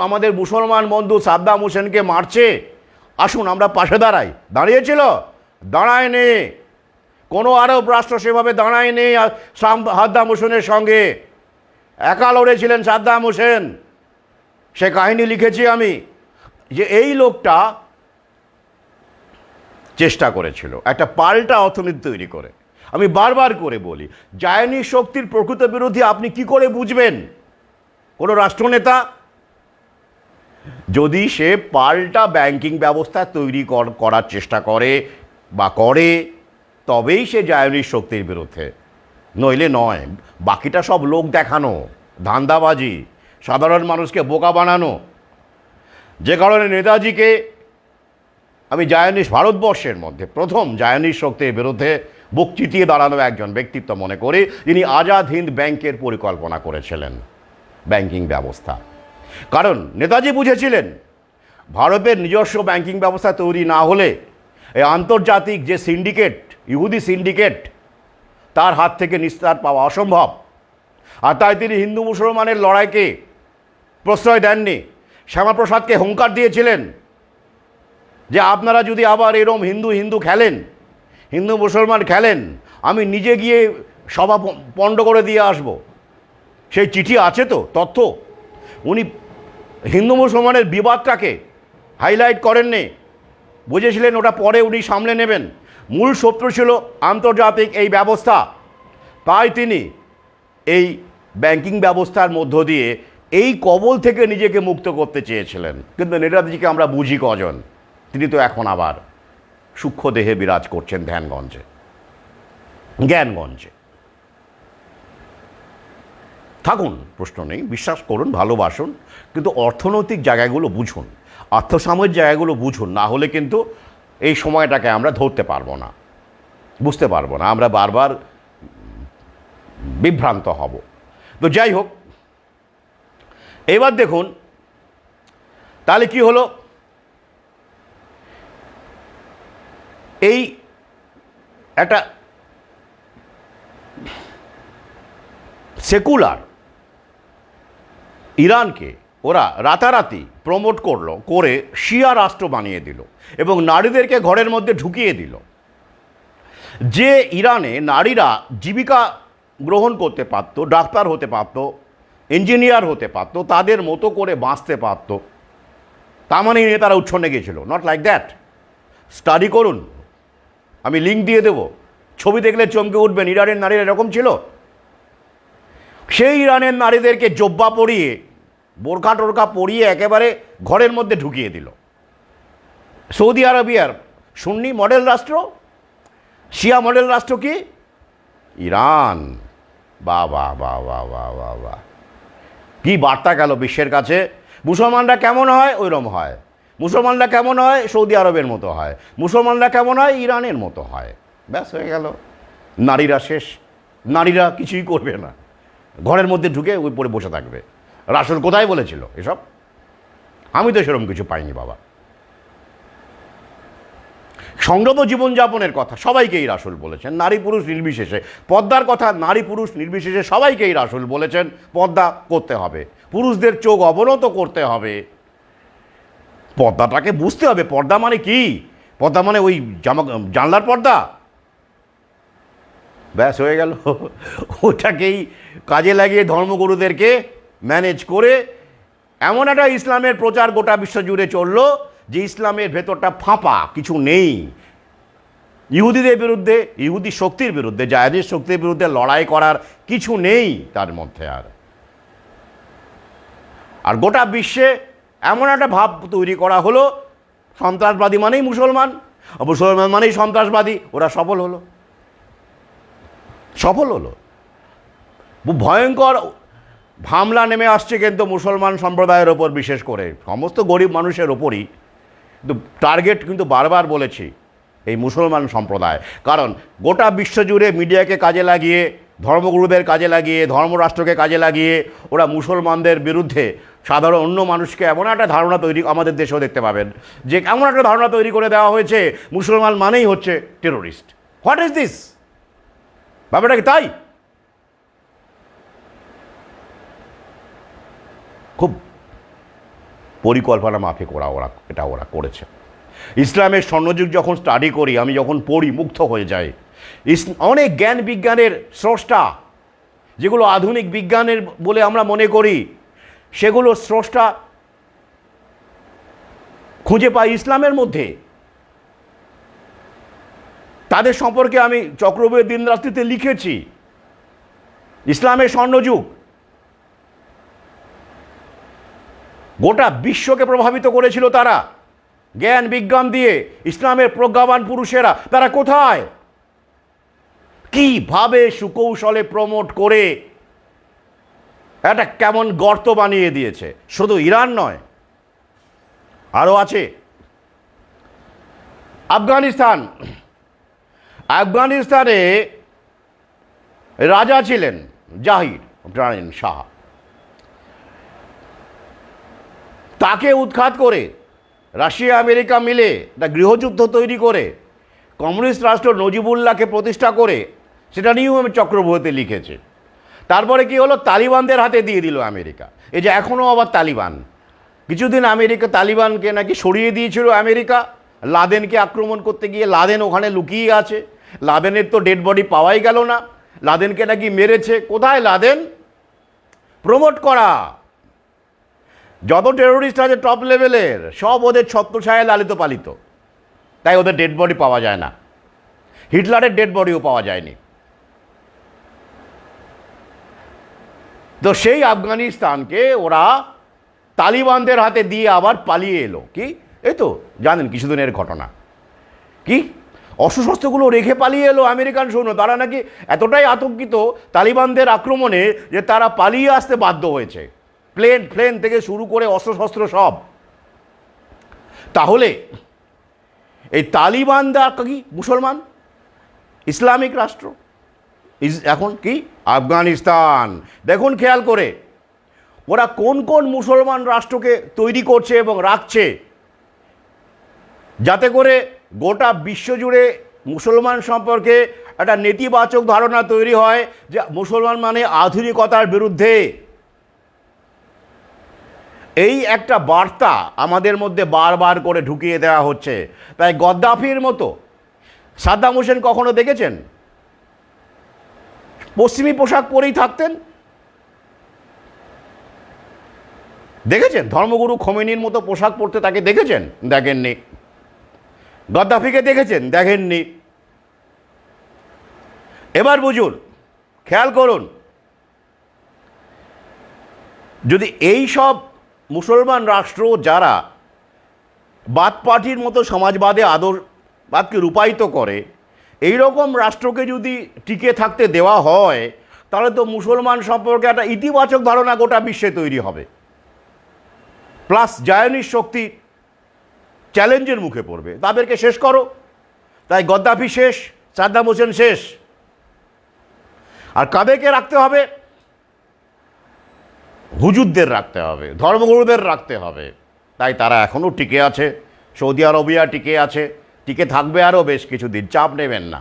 আমাদের মুসলমান বন্ধু সাদ্দাম হোসেনকে মারছে, আসুন আমরা পাশে দাঁড়াই, দাঁড়িয়েছিল? দাঁড়ায়নি। কোনো আরব রাষ্ট্র সেভাবে দাঁড়ায়নি সাদ্দাম হোসেনের সঙ্গে। একা লড়েছিলেন সাদ্দাম হোসেন। সে কাহিনী লিখেছি আমি, যে এই লোকটা চেষ্টা করেছিল একটা পাল্টা অর্থনীতি তৈরি করে। আমি বারবার করে বলি, জায়নিস্ট শক্তির প্রকৃত বিরোধী আপনি কি করে বুঝবেন? কোনো রাষ্ট্রনেতা যদি সে পাল্টা ব্যাংকিং ব্যবস্থা তৈরি করার চেষ্টা করে বা করে, তবেই সে জায়নিস্ট শক্তির বিরুদ্ধে, নইলে নয়। বাকিটা সব লোক দেখানো, ধান্দাবাজি, সাধারণ মানুষকে বোকা বানানো। যে কারণে নেতাজিকে আমি ভারতবর্ষের মধ্যে প্রথম জায়নিস্ট শক্তির বিরুদ্ধে বুক চিতিয়ে দাঁড়ানো একজন ব্যক্তিত্ব মনে করি, যিনি আজাদ হিন্দ ব্যাংকের পরিকল্পনা করেছিলেন, ব্যাংকিং ব্যবস্থা। কারণ নেতাজি বুঝেছিলেন ভারতের নিজস্ব ব্যাংকিং ব্যবস্থা তৈরি না হলে এই আন্তর্জাতিক যে সিন্ডিকেট, ইহুদি সিন্ডিকেট, তার হাত থেকে নিস্তার পাওয়া অসম্ভব। আর তাই তিনি হিন্দু মুসলমানের লড়াইকে প্রশ্রয় দেননি। শ্যামাপ্রসাদকে হুঙ্কার দিয়েছিলেন যে আপনারা যদি আবার এরম হিন্দু হিন্দু খেলেন, হিন্দু মুসলমান খেলেন, আমি নিজে গিয়ে সভা পণ্ড করে দিয়ে আসব। সেই চিঠি আছে তো, তথ্য। উনি হিন্দু মুসলমানের বিবাদটাকে হাইলাইট করেননি, বুঝেছিলেন ওটা পরে উনি সামলে নেবেন। মূল শত্রু ছিল আন্তর্জাতিক এই ব্যবস্থা। তাই তিনি এই ব্যাংকিং ব্যবস্থার মধ্য দিয়ে এই কবল থেকে নিজেকে মুক্ত করতে চেয়েছিলেন। কিন্তু নেতাজিকে আমরা বুঝি কজন? তিনি তো এখন আবার সূক্ষ্ম দেহে বিরাজ করছেন জ্ঞানগঞ্জে। থাকুন, প্রশ্ন নেই, বিশ্বাস করুন, ভালোবাসুন, কিন্তু অর্থনৈতিক জায়গাগুলো বুঝুন, আর্থসামাজিক জায়গাগুলো বুঝুন। না হলে কিন্তু এই সময়টাকে আমরা ধরতে পারবো না, বুঝতে পারবো না, আমরা বারবার বিভ্রান্ত হব। তো যাই হোক, এবার দেখুন তাহলে কি হলো। এই একটা সেকুলার ইরানকে ওরা রাতারাতি প্রমোট করে শিয়া রাষ্ট্র বানিয়ে দিল এবং নারীদেরকে ঘরের মধ্যে ঢুকিয়ে দিল। যে ইরানে নারীরা জীবিকা গ্রহণ করতে পারত, ডাক্তার হতে পারত, ইঞ্জিনিয়ার হতে পারত, তাদের মতো করে বাঁচতে পারত, তা মানে নিয়ে তারা উচ্ছন্নে গিয়েছিল। Not like that. স্টাডি করুন, আমি লিঙ্ক দিয়ে দেব, ছবি দেখলে চমকে উঠবেন। ইরানের নারীরা এরকম ছিল। সেই ইরানের নারীদেরকে জব্বা পরিয়ে, বোরখা টোরখা পরিয়ে একেবারে ঘরের মধ্যে ঢুকিয়ে দিল। সৌদি আরবিয়ার সুন্নি মডেল রাষ্ট্র, শিয়া মডেল রাষ্ট্র কি? ইরান। বাহ বাহ বাহ বাহ বাহ বাহ বাহ, কী বার্তা গেল বিশ্বের কাছে। মুসলমানরা কেমন হয়? ওইরকম হয়। মুসলমানরা কেমন হয়? সৌদি আরবের মতো হয়। মুসলমানরা কেমন হয়? ইরানের মতো হয়। ব্যাস, হয়ে গেল। নারীরা শেষ, নারীরা কিছুই করবে না, ঘরের মধ্যে ঢুকে ওই পরে বসে থাকবে। রাসূল কোথায় বলেছিল এসব? আমি তো সেরকম কিছু পাইনি বাবা। সংযত জীবনযাপনের কথা সবাইকেই রাসূল বলেছেন, নারী পুরুষ নির্বিশেষে। পর্দার কথা নারী পুরুষ নির্বিশেষে সবাইকেই রাসূল বলেছেন পর্দা করতে হবে, পুরুষদের চোখ অবনত করতে হবে, পর্দাটাকে বুঝতে হবে। পর্দা মানে কি? পর্দা মানে ওই জানলার পর্দা, ব্যাস হয়ে গেল। ওটাকেই কাজে লাগিয়ে ধর্মগুরুদেরকে ম্যানেজ করে এমন একটা ইসলামের প্রচার গোটা বিশ্ব জুড়ে চললো যে ইসলামের ভেতরটা ফাঁপা, কিছু নেই। ইহুদিদের বিরুদ্ধে, ইহুদি শক্তির বিরুদ্ধে, জায়দের শক্তির বিরুদ্ধে লড়াই করার কিছু নেই তার মধ্যে। আর গোটা বিশ্বে এমন একটা ভাব তৈরি করা হলো সন্ত্রাসবাদী মানেই মুসলমান, মুসলমান মানেই সন্ত্রাসবাদী। ওরা সফল হলো, সফল হলো। ভয়ঙ্কর হামলা নেমে আসছে কিন্তু মুসলমান সম্প্রদায়ের ওপর, বিশেষ করে সমস্ত গরিব মানুষের ওপরই। কিন্তু টার্গেট কিন্তু বারবার বলেছি এই মুসলমান সম্প্রদায়। কারণ গোটা বিশ্বজুড়ে মিডিয়াকে কাজে লাগিয়ে, ধর্মগুরুদের কাজে লাগিয়ে, ধর্মরাষ্ট্রকে কাজে লাগিয়ে ওরা মুসলমানদের বিরুদ্ধে সাধারণ অন্য মানুষকে এমন একটা ধারণা তৈরি, আমাদের দেশেও দেখতে পাবেন যে এমন একটা ধারণা তৈরি করে দেওয়া হয়েছে মুসলমান মানেই হচ্ছে টেরোরিস্ট। What is this? ব্যাপারটা কি তাই? খুব পরিকল্পনা মাফিক ওরা করেছে। ইসলামের স্বর্ণযুগ যখন স্টাডি করি, আমি যখন পড়ি মুগ্ধ হয়ে যাই। অনেক জ্ঞান বিজ্ঞানের স্রষ্টা, যেগুলো আধুনিক বিজ্ঞানের বলে আমরা মনে করি, সেগুলো স্রষ্টা খুঁজে পাই ইসলামের মধ্যে। তাদের সম্পর্কে আমি চক্রবর্তী দিনরাত্রিতে লিখেছি। ইসলামের স্বর্ণযুগ গোটা বিশ্বকে প্রভাবিত করেছিল তারা, জ্ঞান বিজ্ঞান দিয়ে। ইসলামের প্রজ্ঞাবান পুরুষেরা তারা কোথায়, কিভাবে সুকৌশলে প্রমোট করে একটা কেমন গর্ত বানিয়ে দিয়েছে। শুধু ইরান নয়, আরও আছে। আফগানিস্তানে রাজা ছিলেন জাহির জাহির শাহ। তাকে উৎখাত করে রাশিয়া আমেরিকা মিলে একটা গৃহযুদ্ধ তৈরি করে কমিউনিস্ট রাষ্ট্র নজিবুল্লাহকে প্রতিষ্ঠা করে, সেটা নিয়েও আমি চক্রবর্তী লিখেছি। তারপরে কি হলো, তালিবানদের হাতে দিয়ে দিল আমেরিকা। এই যে এখনও আবার তালিবান, কিছুদিন আমেরিকা তালিবানকে নাকি সরিয়ে দিয়েছিল আমেরিকা লাদেনকে আক্রমণ করতে গিয়ে। লাদেন ওখানে লুকিয়ে আছে, লাদেনের তো ডেড বডি পাওয়াই গেল না। লাদেনকে নাকি মেরেছে। কোথায় লাদেন? প্রমোট করা যত টেরোরিস্ট আছে টপ লেভেলের, সব ওদের ছত্রছায়ায় লালিত পালিত, তাই ওদের ডেড বডি পাওয়া যায় না। হিটলারের ডেড বডিও পাওয়া যায়নি। তো সেই আফগানিস্তানকে ওরা তালিবানদের হাতে দিয়ে আবার পালিয়ে এলো। কি এই তো জানেন কিছুদিনের ঘটনা, কি অস্ত্রশস্ত্রগুলো রেখে পালিয়ে এলো আমেরিকান সৈন্য। তারা নাকি এতটাই আতঙ্কিত তালিবানদের আক্রমণে যে তারা পালিয়ে আসতে বাধ্য হয়েছে, প্লেন থেকে শুরু করে অস্ত্রশস্ত্র সব। তাহলে এই তালিবানরা কি মুসলমান, ইসলামিক রাষ্ট্র? এখন কি আফগানিস্তান, দেখুন খেয়াল করে ওরা কোন কোন মুসলমান রাষ্ট্রকে তৈরি করছে এবং রাখছে, যাতে করে গোটা বিশ্বজুড়ে মুসলমান সম্পর্কে একটা নেতিবাচক ধারণা তৈরি হয় যে মুসলমান মানে আধুনিকতার বিরুদ্ধে। এই একটা বার্তা আমাদের মধ্যে বারবার করে ঢুকিয়ে দেওয়া হচ্ছে। তাই গদ্দাফির মতো, সাদ্দাম হোসেন কখনো দেখেছেন পশ্চিমী পোশাক পরেই থাকতেন? দেখেছেন ধর্মগুরু খোমেনির মতো পোশাক পরতে তাকে দেখেছেন? দেখেননি। গদ্দাফিকে দেখেছেন? দেখেননি। এবার বুঝুন, খেয়াল করুন, যদি এই সব মুসলমান রাষ্ট্র যারা বাদ পার্টির মতো সমাজবাদে আদর্শবাদকে রূপায়িত করে, এই রকম রাষ্ট্রকে যদি টিকে থাকতে দেওয়া হয়, তাহলে তো মুসলমান সম্পর্কে একটা ইতিবাচক ধারণা গোটা বিশ্বে তৈরি হবে। প্লাস জায়নিস্ট শক্তি চ্যালেঞ্জের মুখে পড়বে, তাদেরকে শেষ করো। তাই গদ্দাফি শেষ, সাদ্দাম হোসেন শেষ। আর কাদেরকে রাখতে হবে? হুজুরদের রাখতে হবে, ধর্মগুরুদের রাখতে হবে। তাই তারা এখনও টিকে আছে। সৌদি আরবিয়া টিকে আছে, টিকে থাকবে আরও বেশ কিছুদিন, চাপ নেবেন না।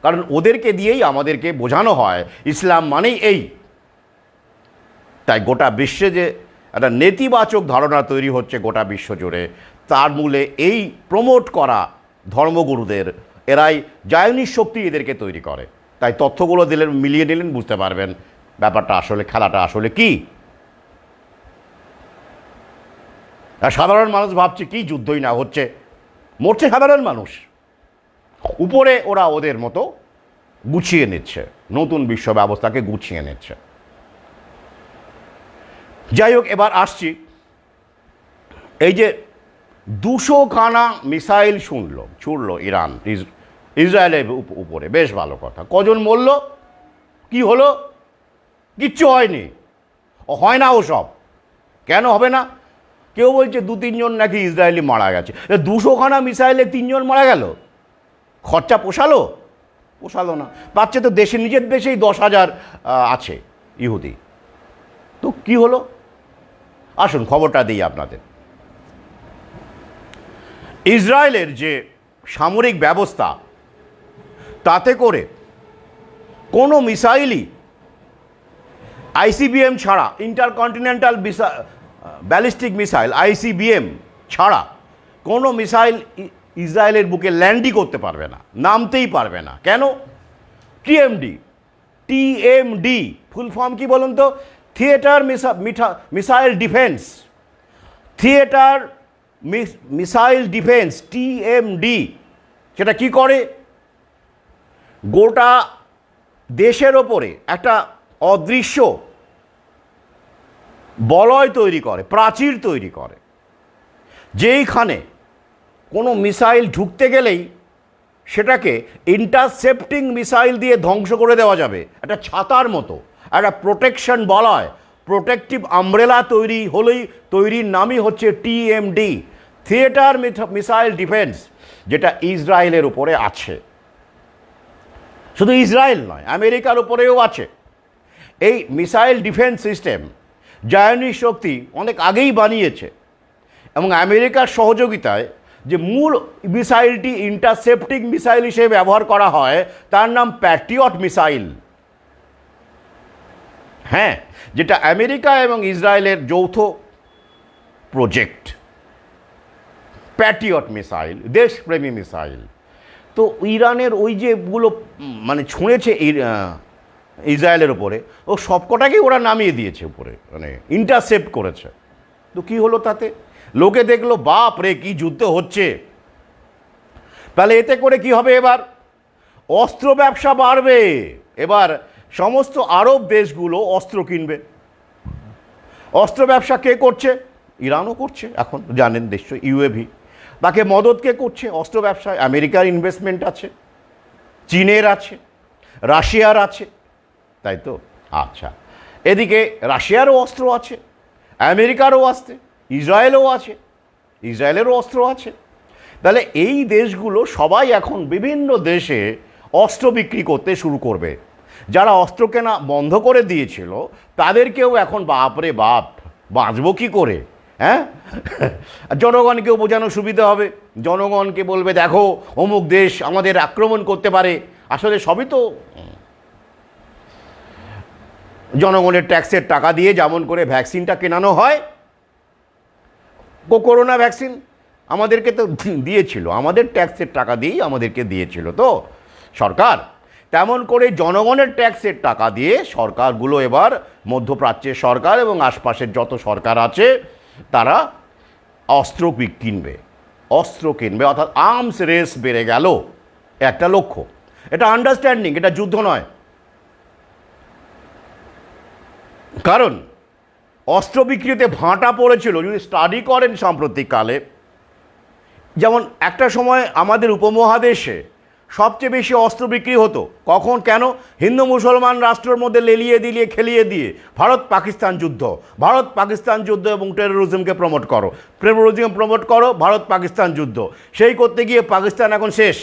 কারণ ওদেরকে দিয়েই আমাদেরকে বোঝানো হয় ইসলাম মানেই এই। তাই গোটা বিশ্বে যে একটা নেতিবাচক ধারণা তৈরি হচ্ছে গোটা বিশ্ব জুড়ে, তার মূলে এই প্রমোট করা ধর্মগুরুদের, এরাই জায়নিস শক্তি এদেরকে তৈরি করে। তাই তথ্যগুলো দিলেন, মিলিয়ে নিলেন, বুঝতে পারবেন ব্যাপারটা আসলে, খেলাটা আসলে কি। আর সাধারণ মানুষ ভাবছে কি যুদ্ধই না হচ্ছে, মরছে সাধারণ মানুষ। উপরে ওরা ওদের মতো গুছিয়ে নিচ্ছে, নতুন বিশ্ব ব্যবস্থাকে গুছিয়ে নিচ্ছে। যাই হোক, এবার আসছি, এই যে 200 খানা মিসাইল ছুড়ল ইরান ইসরায়েলের উপরে, বেশ ভালো কথা। কজন মরল, কি হলো? কিচ্ছু হয়নি, হয় না ওসব। কেন হবে না? কেউ বলছে 2-3 জন নাকি ইসরায়েলি মারা গেছে। 200 খানা মিসাইলে 3 জন মারা গেল, খরচা পোষালো? পোষালো না। পাচ্ছে তো দেশে, নিজের দেশেই 10,000 আছে ইহুদি। তো কি হলো? আসুন খবরটা দিই আপনাদের। ইসরায়েলের যে সামরিক ব্যবস্থা, তাতে করে কোনো মিসাইলই আইসিবিএম ছাড়া, ইন্টারকন্টিনেন্টাল ব্যালিস্টিক মিসাইল আইসিবিএম ছাড়া কোনো মিসাইল ইসরায়েলের বুকে ল্যান্ডই করতে পারবে না, নামতেই পারবে না। কেন? টিএমডি ফুল ফর্ম কি বলুন তো? Theatre missile defence, theatre missile defence, TMD. সেটা কি করে? গোটা দেশের ওপরে একটা অদৃশ্য বলয় তৈরি করে, প্রাচীর তৈরি করে, যেইখানে কোনো মিসাইল ঢুকতে গেলেই সেটাকে ইন্টারসেপ্টিং মিসাইল দিয়ে ধ্বংস করে দেওয়া যাবে। একটা ছাতার মতো একটা প্রোটেকশন বলয়, প্রোটেকটিভ আমব্রেলা তৈরির নামই হচ্ছে টিএমডি, থিয়েটার মিসাইল ডিফেন্স, যেটা ইসরায়েলের উপরে আছে। শুধু ইসরায়েল নয়, আমেরিকার উপরেও আছে। এই মিসাইল ডিফেন্স সিস্টেম জায়নিস শক্তি অনেক আগেই বানিয়েছে, এবং আমেরিকার সহযোগিতায় যে মূল মিসাইলটি ইন্টারসেপ্টিং মিসাইল হিসেবে ব্যবহার করা হয়, তার নাম প্যাট্রিয়ট মিসাইল। হ্যাঁ, যেটা আমেরিকা এবং ইসরায়েলের যৌথ প্রজেক্ট। প্যাট্রিয়ট মিসাইল, দেশপ্রেমী মিসাইল। তো ইরানের ওই যেগুলো মানে ছুঁড়েছে ইসরায়েলের উপরে, ও সবকটাকেই ওরা নামিয়ে দিয়েছে উপরে, মানে ইন্টারসেপ্ট করেছে। তো কী হলো তাতে? লোকে দেখলো বাপ রে কি যুদ্ধ হচ্ছে। তাহলে এতে করে কি হবে? এবার অস্ত্র ব্যবসা বাড়বে। এবার সমস্ত আরব দেশগুলো অস্ত্র কিনবে। অস্ত্র ব্যবসা কে করছে? ইরানও করছে, এখন জানেন নিশ্চয়ই, ইউএভি। তাকে মদত কে করছে অস্ত্র ব্যবসায়? আমেরিকার ইনভেস্টমেন্ট আছে, চীনের আছে, রাশিয়ার আছে, তাই তো? আচ্ছা, এদিকে রাশিয়ারও অস্ত্র আছে, আমেরিকারও আছে, ইসরায়েলও আছে, ইসরায়েলেরও অস্ত্র আছে। তাহলে এই দেশগুলো সবাই এখন বিভিন্ন দেশে অস্ত্র বিক্রি করতে শুরু করবে। যারা অস্ত্র কেনা বন্ধ করে দিয়েছিল তাদেরকেও এখন বাপরে বাপ, বাঁচবো কী করে? হ্যাঁ, জনগণকেও বোঝানো সুবিধা হবে। জনগণকে বলবে দেখো অমুক দেশ আমাদের আক্রমণ করতে পারে। আসলে সবই তো জনগণের ট্যাক্সের টাকা দিয়ে, যেমন করে ভ্যাকসিনটা কেনানো হয়, করোনা ভ্যাকসিন আমাদেরকে তো দিয়েছিল, আমাদের ট্যাক্সের টাকা দিয়েই আমাদেরকে দিয়েছিল তো সরকার। তেমন করে জনগণের ট্যাক্সের টাকা দিয়ে সরকারগুলো এবার, মধ্যপ্রাচ্যের সরকার এবং আশপাশের যত সরকার আছে, তারা অস্ত্র কিনবে, অর্থাৎ আর্মস রেস বেড়ে গেল। একটা লক্ষ্য, এটা আন্ডারস্ট্যান্ডিং, এটা যুদ্ধ নয়। কারণ অস্ত্র বিক্রিতে ভাঁটা পড়েছিল। যদি স্টাডি করেন সাম্প্রতিককালে, যেমন একটা সময় আমাদের উপমহাদেশে সবচেয়ে বেশি অস্ত্র বিক্রি হতো কখন, কেন? হিন্দু মুসলমান রাষ্ট্রের মধ্যে লেলিয়ে দিলিয়ে খেলিয়ে দিয়ে ভারত পাকিস্তান যুদ্ধ এবং টেরোরিজমকে প্রমোট করো, ভারত পাকিস্তান যুদ্ধ। সেই করতে গিয়ে পাকিস্তান এখন শেষ,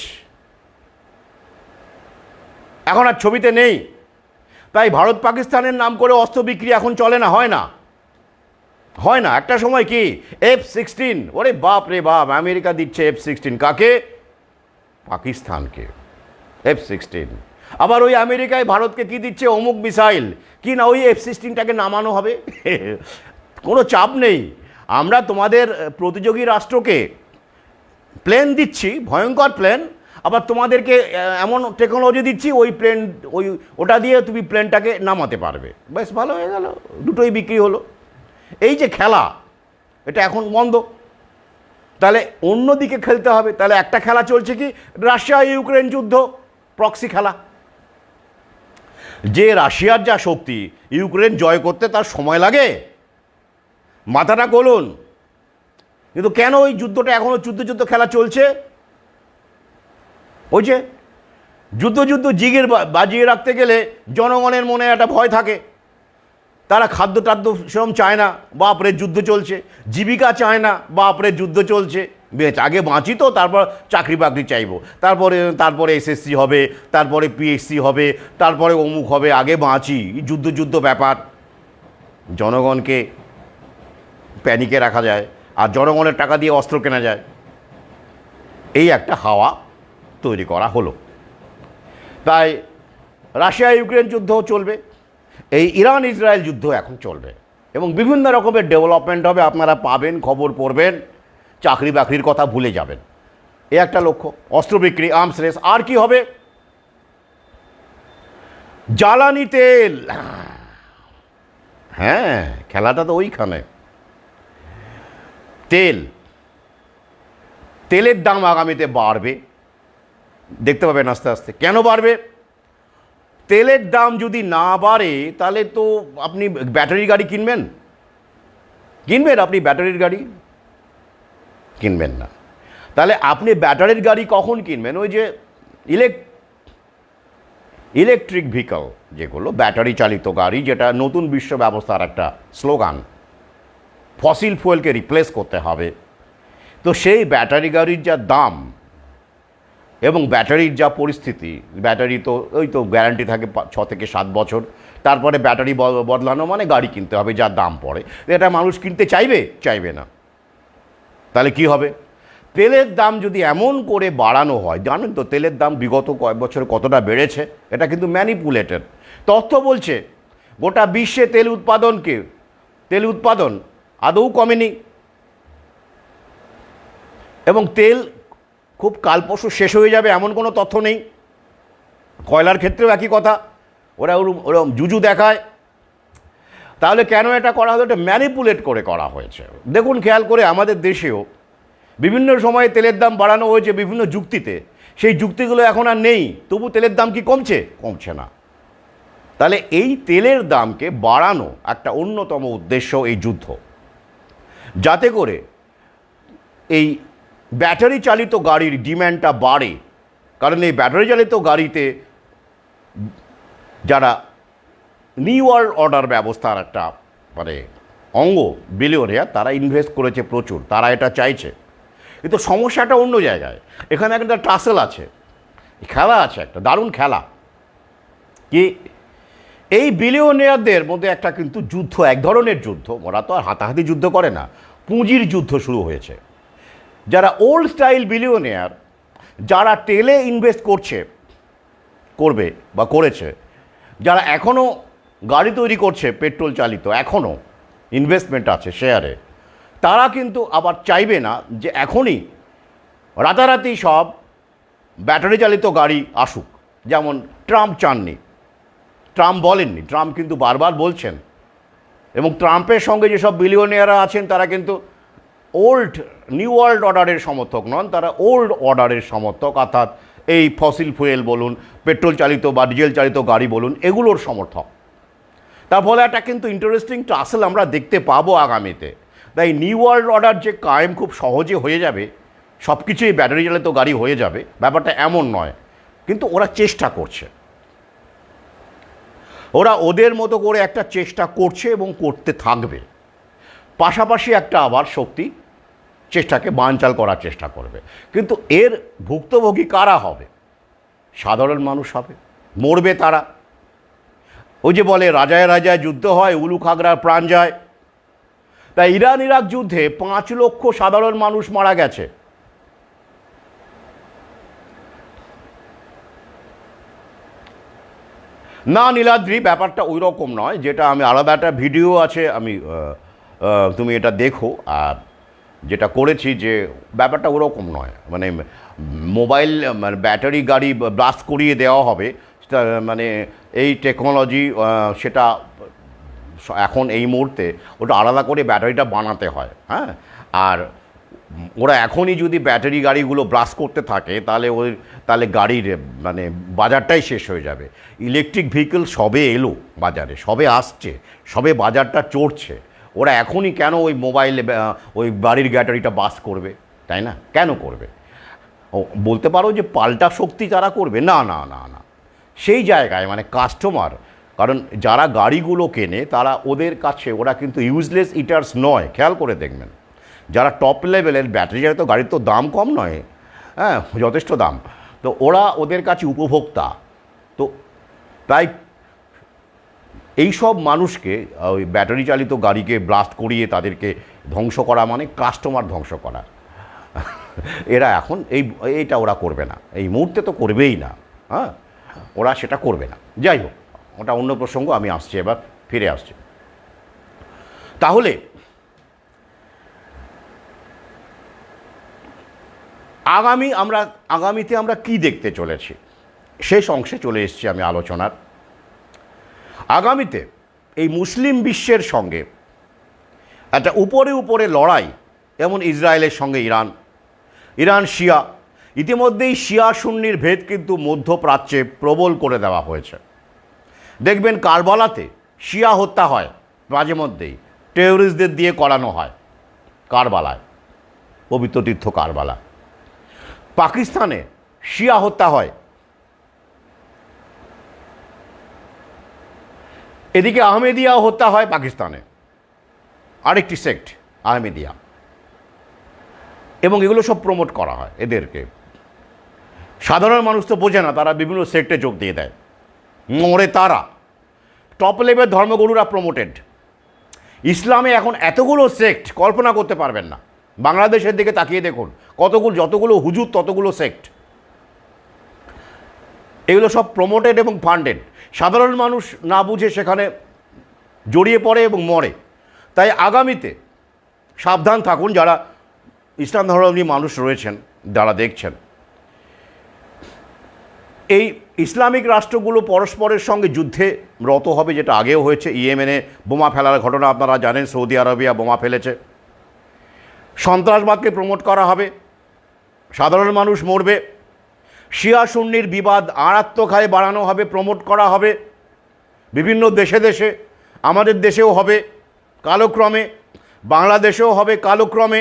এখন আর ছবিতে নেই। তাই ভারত পাকিস্তানের নাম করে অস্ত্র বিক্রি এখন চলে না, হয় না। একটা সময় কি F-16, ওরে বাপ রে বাপ, আমেরিকা দিচ্ছে F-16 কাকে? পাকিস্তানকে F-16। আবার ওই আমেরিকায় ভারতকে কি দিচ্ছে, অমুক মিসাইল কি না, ওই F-16টাকে নামানো হবে। কোনো চাপ নেই, আমরা তোমাদের প্রতিযোগী রাষ্ট্রকে প্লেন দিচ্ছি, ভয়ঙ্কর প্লেন, আবার তোমাদেরকে এমন টেকনোলজি দিচ্ছি, ওই প্লেন ওটা দিয়ে তুমি প্লেনটাকে নামাতে পারবে, বেশ ভালো হয়ে গেল, দুটোই বিক্রি হলো। এই যে খেলা, এটা এখন বন্ধ, তাহলে অন্যদিকে খেলতে হবে। তাহলে একটা খেলা চলছে কি, রাশিয়া ইউক্রেন যুদ্ধ, প্রক্সি খেলা। যে রাশিয়ার যা শক্তি, ইউক্রেন জয় করতে তার সময় লাগে, মাথাটা গলুন। কিন্তু কেন ওই যুদ্ধটা এখনও যুদ্ধ খেলা চলছে? ওই যে যুদ্ধ জিগির বাজিয়ে রাখতে গেলে জনগণের মনে একটা ভয় থাকে, তারা খাদ্য টাদ্য সেরকম চায় না, বাপরে যুদ্ধ চলছে, জীবিকা চায় না, বাপরে যুদ্ধ চলছে, আগে বাঁচি তো তারপর চাকরি বাকরি চাইবো, তারপরে এসএসসি হবে, তারপরে পিএসসি হবে, তারপরে অমুক হবে, আগে বাঁচি, যুদ্ধ ব্যাপার। জনগণকে প্যানিকে রাখা যায়, আর জনগণের টাকা দিয়ে অস্ত্র কেনা যায়, এই একটা হাওয়া তৈরি করা হলো। তাই রাশিয়া ইউক্রেন যুদ্ধ চলবে, এই ইরান ইসরায়েল যুদ্ধ এখন চলবে, এবং বিভিন্ন রকমের ডেভেলপমেন্ট হবে, আপনারা পাবেন, খবর পড়বেন, চাকরি বাকরির কথা ভুলে যাবেন। এ একটা লক্ষ্য, অস্ত্র বিক্রি, আর্মস রেস। আর কি হবে, জ্বালানি তেল, হ্যাঁ খেলাটা তো ওইখানে। তেলের দাম আগামীতে বাড়বে, দেখতে পাবেন আস্তে আস্তে। কেন বাড়বে? তেলের দাম যদি না বাড়ে তাহলে তো আপনি ব্যাটারির গাড়ি কিনবেন? আপনি ব্যাটারির গাড়ি কিনবেন না। তাহলে আপনি ব্যাটারির গাড়ি কখন কিনবেন? ওই যে ইলেকট্রিক ভেহিকল, যেগুলো ব্যাটারি চালিত গাড়ি, যেটা নতুন বিশ্ব ব্যবস্থার একটা স্লোগান, ফসিল ফুয়েলকে রিপ্লেস করতে হবে। তো সেই ব্যাটারি গাড়ির যা দাম এবং ব্যাটারির যা পরিস্থিতি, ব্যাটারি তো ওই তো গ্যারান্টি থাকে 6 থেকে 7 বছর, তারপরে ব্যাটারি বদলানো মানে গাড়ি কিনতে হবে, যা দাম পড়ে, এটা মানুষ কিনতে চাইবে না। তাহলে কি হবে? তেলের দাম যদি এমন করে বাড়ানো হয়, জানেন তো তেলের দাম বিগত কয়েক বছরে কতটা বেড়েছে, এটা কিন্তু ম্যানিপুলেটেড তথ্য বলছে। গোটা বিশ্বে তেল উৎপাদন আদৌ কমেনি, এবং তেল খুব কালপরশু শেষ হয়ে যাবে এমন কোনো তথ্য নেই। কয়লার ক্ষেত্রেও একই কথা, ওরকম জুজু দেখায়। তাহলে কেন এটা করা হলো? এটা ম্যানিপুলেট করে করা হয়েছে। দেখুন খেয়াল করে, আমাদের দেশেও বিভিন্ন সময়ে তেলের দাম বাড়ানো হয়েছে বিভিন্ন যুক্তিতে, সেই যুক্তিগুলো এখন আর নেই, তবু তেলের দাম কি কমছে না। তাহলে এই তেলের দামকে বাড়ানো একটা অন্যতম উদ্দেশ্য এই যুদ্ধ, যাতে করে এই ব্যাটারি চালিত গাড়ির ডিম্যান্ডটা বাড়ে। কারণ এই ব্যাটারি চালিত গাড়িতে যারা নিউ ওয়ার্ল্ড অর্ডার ব্যবস্থার একটা মানে অঙ্গ, বিলিয়নিয়ার, তারা ইনভেস্ট করেছে প্রচুর, তারা এটা চাইছে। কিন্তু সমস্যাটা অন্য জায়গায়। এখানে একটা টাসেল আছে, খেলা আছে, একটা দারুণ খেলা কি, এই বিলিয়নিয়ারদের মধ্যে একটা কিন্তু যুদ্ধ, এক ধরনের যুদ্ধ, ওরা তো আর হাতাহাতি যুদ্ধ করে না, পুঁজির যুদ্ধ শুরু হয়েছে। যারা ওল্ড স্টাইল বিলিয়নিয়ার, যারা তেলে ইনভেস্ট করবে বা করেছে, যারা এখনও গাড়ি তৈরি করছে পেট্রোল চালিত, এখনও ইনভেস্টমেন্ট আছে শেয়ারে, তারা কিন্তু আবার চাইবে না যে এখনই রাতারাতি সব ব্যাটারি চালিত গাড়ি আসুক। যেমন ট্রাম্প চাননি, ট্রাম্প বলেননি, ট্রাম্প কিন্তু বারবার বলছেন, এবং ট্রাম্পের সঙ্গে যেসব বিলিয়নিয়াররা আছেন তারা কিন্তু নিউ ওয়ার্ল্ড অর্ডারের সমর্থক নন, তারা ওল্ড অর্ডারের সমর্থক, অর্থাৎ এই ফসিল ফুয়েল বলুন, পেট্রোল চালিত বা ডিজেল চালিত গাড়ি বলুন, এগুলোর সমর্থক। তার ফলে একটা কিন্তু ইন্টারেস্টিং টাসেল আমরা দেখতে পাবো আগামীতে। তাই নিউ ওয়ার্ল্ড অর্ডার যে কায়েম খুব সহজে হয়ে যাবে, সব কিছুই ব্যাটারি চালিত গাড়ি হয়ে যাবে, ব্যাপারটা এমন নয়। কিন্তু ওরা চেষ্টা করছে, ওরা ওদের মতো করে একটা চেষ্টা করছে এবং করতে থাকবে। পাশাপাশি একটা আবার শক্তি চেষ্টাকে বানচাল করার চেষ্টা করবে। কিন্তু এর ভুক্তভোগী কারা হবে? সাধারণ মানুষ হবে, মরবে তারা। ওই যে বলে রাজায় রাজায় যুদ্ধ হয়, উলু খাগড়ার প্রাণ যায়। তাই ইরান ইরাক যুদ্ধে 5 লক্ষ সাধারণ মানুষ মারা গেছে। না নীলাদ্রি, ব্যাপারটা ওই রকম নয়, যেটা আমি আলাদা একটা ভিডিও আছে, আমি তুমি এটা দেখো। আর যেটা করেছি যে ব্যাপারটা ওরকম নয়, মানে মোবাইল মানে ব্যাটারি গাড়ি ব্লাস্ট করিয়ে দেওয়া হবে, মানে এই টেকনোলজি সেটা এখন এই মুহূর্তে ওটা আলাদা করে ব্যাটারিটা বানাতে হয়। হ্যাঁ, আর ওরা এখনই যদি ব্যাটারি গাড়িগুলো ব্লাস্ট করতে থাকে তাহলে গাড়ির মানে বাজারটাই শেষ হয়ে যাবে। ইলেকট্রিক ভেহিকেল সবে এলো বাজারে, সবে আসছে, সবে বাজারটা চড়ছে। ওরা এখনই কেন ওই মোবাইলে ওই গাড়ির ব্যাটারিটা ব্লাস্ট করবে, তাই না? কেন করবে? ও বলতে পারো যে পাল্টা শক্তি তারা করবে, না না না না, সেই জায়গায় মানে কাস্টমার, কারণ যারা গাড়িগুলো কেনে তারা ওদের কাছে ওরা কিন্তু ইউজলেস ইটার্স নয়, খেয়াল করে দেখবেন। যারা টপ লেভেলের ব্যাটারি যায়, তো গাড়ির তো দাম কম নয়, হ্যাঁ যথেষ্ট দাম, তো ওরা ওদের কাছে উপভোক্তা। তো তাই এইসব মানুষকে ওই ব্যাটারি চালিত গাড়িকে ব্লাস্ট করিয়ে তাদেরকে ধ্বংস করা মানে কাস্টমার ধ্বংস করা। এরা এখন এইটা ওরা করবে না, এই মুহূর্তে তো করবেই না। হ্যাঁ, ওরা সেটা করবে না। যাই হোক, ওটা অন্য প্রসঙ্গ, আমি আসছি, এবার ফিরে আসছি। তাহলে আগামীতে আমরা কি দেখতে চলেছি, শেষ অংশে চলে এসেছি আমি আলোচনার। আগামীতে এই মুসলিম বিশ্বের সঙ্গে একটা উপরে লড়াই, যেমন ইসরায়েলের সঙ্গে ইরান শিয়া, ইতিমধ্যেই শিয়া সুন্নির ভেদ কিন্তু মধ্যপ্রাচ্যে প্রবল করে দেওয়া হয়েছে। দেখবেন কারবালাতে শিয়া হত্যা হয়, মাঝে মধ্যেই টেররিস্টদের দিয়ে করানো হয় কারবালায়, পবিত্র তীর্থ কারবালা। পাকিস্তানে শিয়া হত্যা হয়, এদিকে আহমেদিয়াও হত্যা হয় পাকিস্তানে, আরেকটি সেক্ট আহমেদিয়া, এবং এগুলো সব প্রমোট করা হয় এদেরকে। সাধারণ মানুষ তো বোঝে না, তারা বিভিন্ন সেক্টে যোগ দিয়ে দেয়, মরে তারা। টপ লেভেল ধর্মগুরুরা প্রমোটেড। ইসলামে এখন এতগুলো সেক্ট কল্পনা করতে পারবেন না। বাংলাদেশের দিকে তাকিয়ে দেখুন, যতগুলো হুজুর ততগুলো সেক্ট, এগুলো সব প্রমোটেড এবং ফান্ডেড। সাধারণ মানুষ না বুঝে সেখানে জড়িয়ে পড়ে এবং মরে। তাই আগামীতে সাবধান থাকুন যারা ইসলাম ধর্মাবলম্বী মানুষ রয়েছেন, যারা দেখছেন। এই ইসলামিক রাষ্ট্রগুলো পরস্পরের সঙ্গে যুদ্ধে রত হবে, যেটা আগেও হয়েছে। ইয়েমেনে বোমা ফেলার ঘটনা আপনারা জানেন, সৌদি আরবিয়া বোমা ফেলেছে। সন্ত্রাসবাদকে প্রমোট করা হবে, সাধারণ মানুষ মরবে। শিয়া সুন্নির বিবাদ আরাত্মক বাড়ানো হবে, প্রমোট করা হবে বিভিন্ন দেশে, আমাদের দেশেও হবে কালক্রমে, বাংলাদেশেও হবে কালক্রমে,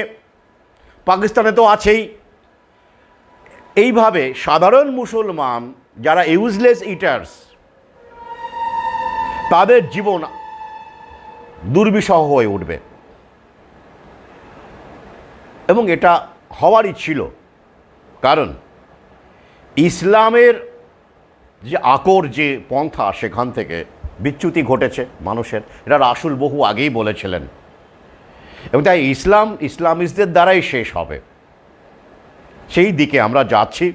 পাকিস্তানে তো আছেই। এইভাবে সাধারণ মুসলমান যারা ইউজলেস ইটার্স, তাদের জীবন দুর্বিষহ হয়ে উঠবে, এবং এটা হওয়ারই ছিল। কারণ ইসলামের যে আকর, যে পন্থা, সেখান থেকে বিচ্যুতি ঘটেছে মানুষের। এটা রাসূল বহু আগেই বলেছিলেন, এবং তাই ইসলামিস্টদের দ্বারাই শেষ হবে, সেই দিকে আমরা যাচ্ছি।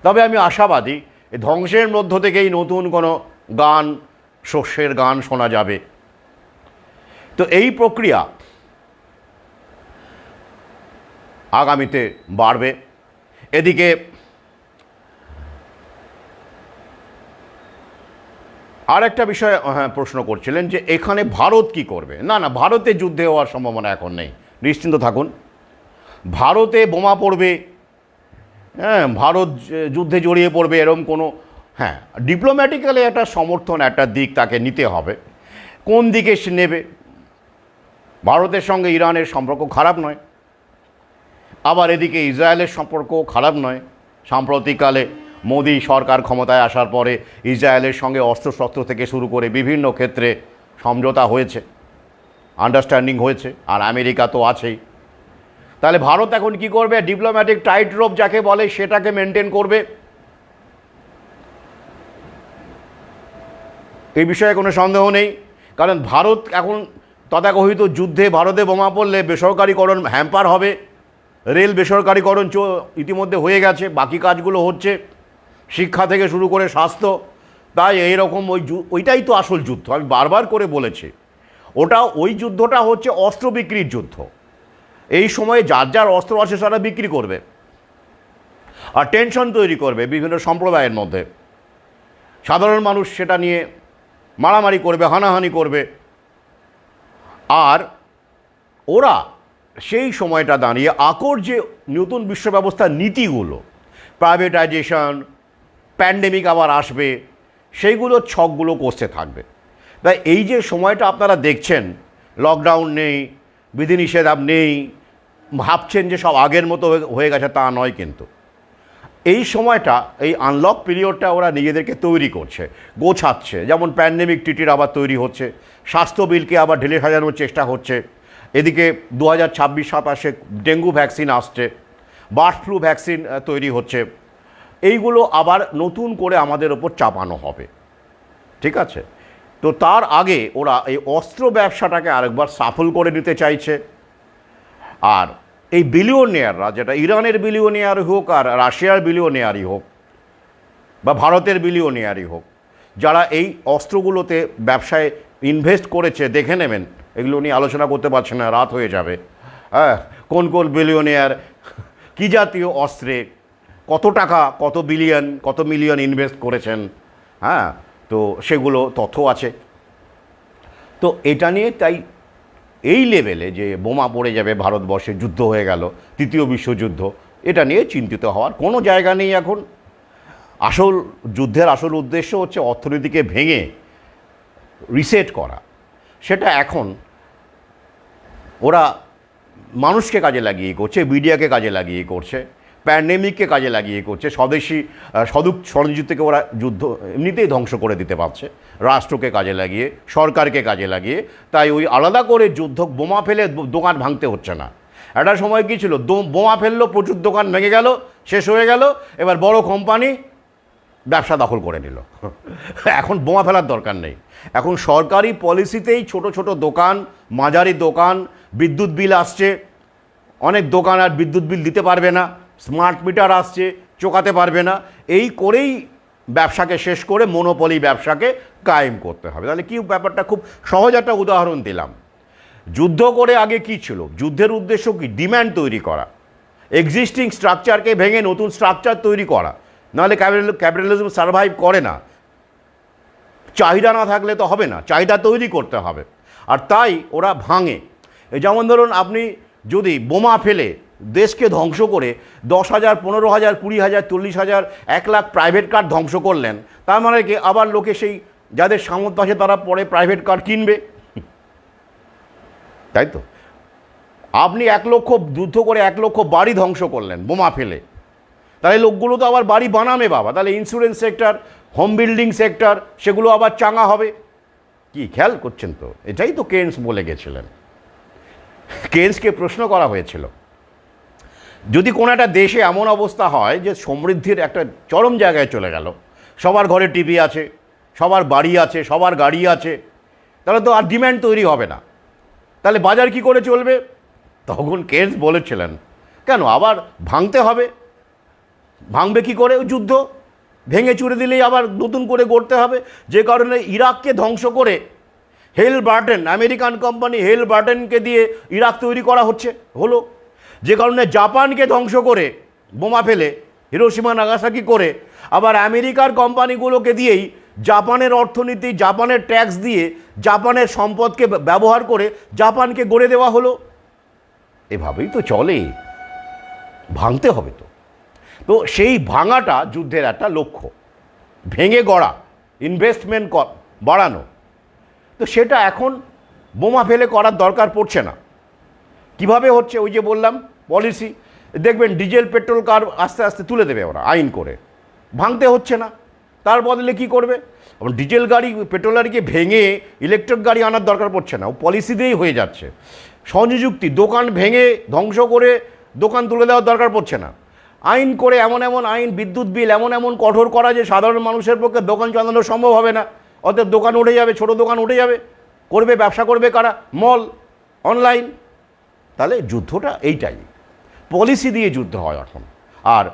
তবে আমি আশাবাদী, ধ্বংসের মধ্য থেকেই নতুন কোনো গান, শস্যের গান শোনা যাবে। তো এই প্রক্রিয়া আগামীতে বাড়বে। এদিকে আর একটা বিষয় প্রশ্ন করছিলেন যে এখানে ভারত কি করবে। না, ভারতে যুদ্ধে হওয়ার সম্ভাবনা এখন নেই, নিশ্চিন্ত থাকুন। ভারতে বোমা পড়বে, হ্যাঁ, ভারত যুদ্ধে জড়িয়ে পড়বে, এরকম কোনো, হ্যাঁ, ডিপ্লোম্যাটিক্যালি একটা সমর্থন, একটা দিক তাকে নিতে হবে। কোন দিকে সে নেবে? ভারতের সঙ্গে ইরানের সম্পর্ক খারাপ নয়, আবার এদিকে ইসরায়েলের সম্পর্ক খারাপ নয়। সাম্প্রতিককালে মোদি সরকার ক্ষমতায় আসার পরে ইসরায়েলের সঙ্গে অস্ত্রশস্ত্র থেকে শুরু করে বিভিন্ন ক্ষেত্রে সমঝোতা হয়েছে, আন্ডারস্ট্যান্ডিং হয়েছে, আর আমেরিকা তো আছেই। তাহলে ভারত এখন কি করবে? ডিপ্লোম্যাটিক টাইট রোপ যাকে বলে, সেটাকে মেনটেন করবে। এই বিষয়ে কোনো সন্দেহ নেই, কারণ ভারত এখন তথাকথিত যুদ্ধে, ভারতে বোমা পড়লে বেসরকারিকরণ হ্যাম্পার হবে। রেল বেসরকারিকরণ ইতিমধ্যে হয়ে গেছে, বাকি কাজগুলো হচ্ছে, শিক্ষা থেকে শুরু করে স্বাস্থ্য, তাই এইরকম ওইটাই তো আসল যুদ্ধ, আমি বারবার করে বলেছি। ওই যুদ্ধটা হচ্ছে অস্ত্র বিক্রির যুদ্ধ। এই সময়ে যার যার অস্ত্র আছে তারা বিক্রি করবে আর টেনশন তৈরি করবে বিভিন্ন সম্প্রদায়ের মধ্যে। সাধারণ মানুষ সেটা নিয়ে মারামারি করবে, হানাহানি করবে। আর ওরা সেই সময়টা দাঁড়িয়ে আকর যে নতুন বিশ্ব ব্যবস্থার নীতিগুলো, প্রাইভেটাইজেশন, প্যান্ডেমিক আবার আসবে, সেইগুলোর ছকগুলো কষতে থাকবে। তাই এই যে সময়টা আপনারা দেখছেন, লকডাউন নেই, বিধিনিষেধ নেই, ভাবছেন যে সব আগের মতো হয়ে গেছে, তা নয়। কিন্তু এই সময়টা, এই আনলক পিরিয়ডটা ওরা নিজেদেরকে তৈরি করছে, গোছাচ্ছে। যেমন প্যান্ডেমিক টিটির আবার তৈরি হচ্ছে, স্বাস্থ্য বিলকে আবার ঢেলে সাজানোর চেষ্টা হচ্ছে। এদিকে 2026-27 ডেঙ্গু ভ্যাকসিন আসছে, বার্ড ফ্লু ভ্যাকসিন তৈরি হচ্ছে। এইগুলো আবার নতুন করে আমাদের ওপর চাপানো হবে, ঠিক আছে? তো তার আগে ওরা এই অস্ত্র ব্যবসাটাকে আরেকবার সাফল করে নিতে চাইছে। আর এই বিলিয়নিয়াররা, যেটা ইরানের বিলিয়নিয়ার হোক আর রাশিয়ার বিলিয়নিয়ারই হোক বা ভারতের বিলিয়নিয়ারই হোক, যারা এই অস্ত্রগুলোতে ব্যবসায় ইনভেস্ট করেছে, দেখে নেবেন। এগুলো নিয়ে আলোচনা করতে পারছেন না, রাত হয়ে যাবে। হ্যাঁ, কোন কোন বিলিয়নিয়ার কী জাতীয় অস্ত্রে কত টাকা, কত বিলিয়ন, কত মিলিয়ন ইনভেস্ট করেছেন, হ্যাঁ, তো সেগুলো তথ্য আছে। তো এটা নিয়ে তাই এই লেভেলে যে বোমা পড়ে যাবে ভারতবর্ষে, যুদ্ধ হয়ে গেল, তৃতীয় বিশ্বযুদ্ধ, এটা নিয়ে চিন্তিত হওয়ার কোনো জায়গা নেই এখন। যুদ্ধের আসল উদ্দেশ্য হচ্ছে অর্থনীতিকে ভেঙে রিসেট করা। সেটা এখন ওরা মানুষকে কাজে লাগিয়ে করছে, মিডিয়াকে কাজে লাগিয়ে করছে, প্যান্ডেমিককে কাজে লাগিয়ে করছে। স্বদেশি ষড়যন্ত্রকে ওরা যুদ্ধ এমনিতেই ধ্বংস করে দিতে পারছে, রাষ্ট্রকে কাজে লাগিয়ে, সরকারকে কাজে লাগিয়ে। তাই ওই আলাদা করে যুদ্ধ, বোমা ফেলে দোকান ভাঙতে হচ্ছে না। একটা সময় কী ছিল, বোমা ফেললো, প্রচুর দোকান ভেঙে গেল, শেষ হয়ে গেল, এবার বড় কোম্পানি ব্যবসা দখল করে নিল। এখন বোমা ফেলার দরকার নেই, এখন সরকারি পলিসিতেই ছোট ছোট দোকান, মাঝারি দোকান, বিদ্যুৎ বিল আসছে, অনেক দোকান আর বিদ্যুৎ বিল দিতে পারবে না, স্মার্ট মিটার আসছে, চোকাতে পারবে না। এই করেই ব্যবসাকে শেষ করে মনোপলি ব্যবসাকে কায়েম করতে হবে। তাহলে কি ব্যাপারটা খুব সহজ একটা উদাহরণ দিলাম। যুদ্ধ করে আগে কি ছিল? যুদ্ধের উদ্দেশ্য কি? ডিম্যান্ড তৈরি করা, এক্সিস্টিং স্ট্রাকচারকে ভেঙে নতুন স্ট্রাকচার তৈরি করা। নাহলে ক্যাপিটালিজম সার্ভাইভ করে না। চাহিদা না থাকলে তো হবে না, চাহিদা তৈরি করতে হবে। আর তাই ওরা ভাঙে। যেমন ধরুন, আপনি যদি বোমা ফেলে দেশকে ধ্বংস করে 10,000, 15,000, 20,000, 40,000, 1 লাখ প্রাইভেট কার ধ্বংস করলেন, তার মানে কি আবার লোকে সেই যাদের সামর্থ্য আছে তারা পরে প্রাইভেট কার কিনবে, তাই তো? আপনি 1 লক্ষ যুদ্ধ করে 1 লক্ষ বাড়ি ধ্বংস করলেন বোমা ফেলে, তাহলে লোকগুলো তো আবার বাড়ি বানাবে বাবা। তাহলে insurance sector, home building sector, সেগুলো আবার চাঙা হবে। কি খেয়াল করছেন তো? এটাই তো কেন্স বলে গেছিলেন। কেন্সকে প্রশ্ন করা হয়েছিল, যদি কোনো একটা দেশে এমন অবস্থা হয় যে সমৃদ্ধির একটা চরম জায়গায় চলে গেল, সবার ঘরে টিভি আছে, সবার বাড়ি আছে, সবার গাড়ি আছে, তাহলে তো আর ডিম্যান্ড তৈরি হবে না, তাহলে বাজার কি করে চলবে? তখন কেন্স বলেছিলেন, কেন আবার ভাঙতে হবে? ভাঙবে কি করে? যুদ্ধ ভেঙে চুরে দিলেই আবার নতুন করে গড়তে হবে। যে কারণে ইরাককে ধ্বংস করে হেল বার্টেন, আমেরিকান কোম্পানি হেল বার্টেনকে দিয়ে ইরাক তৈরি করা হলো। যে কারণে জাপানকে ধ্বংস করে বোমা ফেলে হিরোশিমা নাগাসাকি করে আবার আমেরিকার কোম্পানিগুলোকে দিয়েই জাপানের অর্থনীতি, জাপানের ট্যাক্স দিয়ে, জাপানের সম্পদকে ব্যবহার করে জাপানকে গড়ে দেওয়া হলো। এভাবেই তো চলে, ভাঙতে হবে তো। তো সেই ভাঙাটা যুদ্ধের একটা লক্ষ্য, ভেঙে গড়া, ইনভেস্টমেন্ট বাড়ানো। তো সেটা এখন বোমা ফেলে করার দরকার পড়ছে না। কিভাবে হচ্ছে? ওই যে বললাম পলিসি, দেখবেন ডিজেল পেট্রোল কার আস্তে আস্তে তুলে দেবে ওরা আইন করে, ভাঙতে হচ্ছে না। তার বদলে কি করবে? ডিজেল গাড়ি, পেট্রোল গাড়িকে ভেঙে ইলেকট্রিক গাড়ি আনার দরকার পড়ছে না, ও পলিসি দিয়েই হয়ে যাচ্ছে। সংযুক্তি, দোকান ভেঙে ধ্বংস করে দোকান তুলে দেওয়ার দরকার পড়ছে না। আইন করে এমন এমন আইন, বিদ্যুৎ বিল এমন এমন কঠোর করা যে সাধারণ মানুষের পক্ষে দোকান চালানো সম্ভব হবে না। অতএব দোকান উঠে যাবে, ছোট দোকান উঠে যাবে। করবে ব্যবসা করবে কারা? মল, অনলাইন। তাহলে যুদ্ধটা এইটাই, পলিসি দিয়ে যুদ্ধ হয় এখন। আর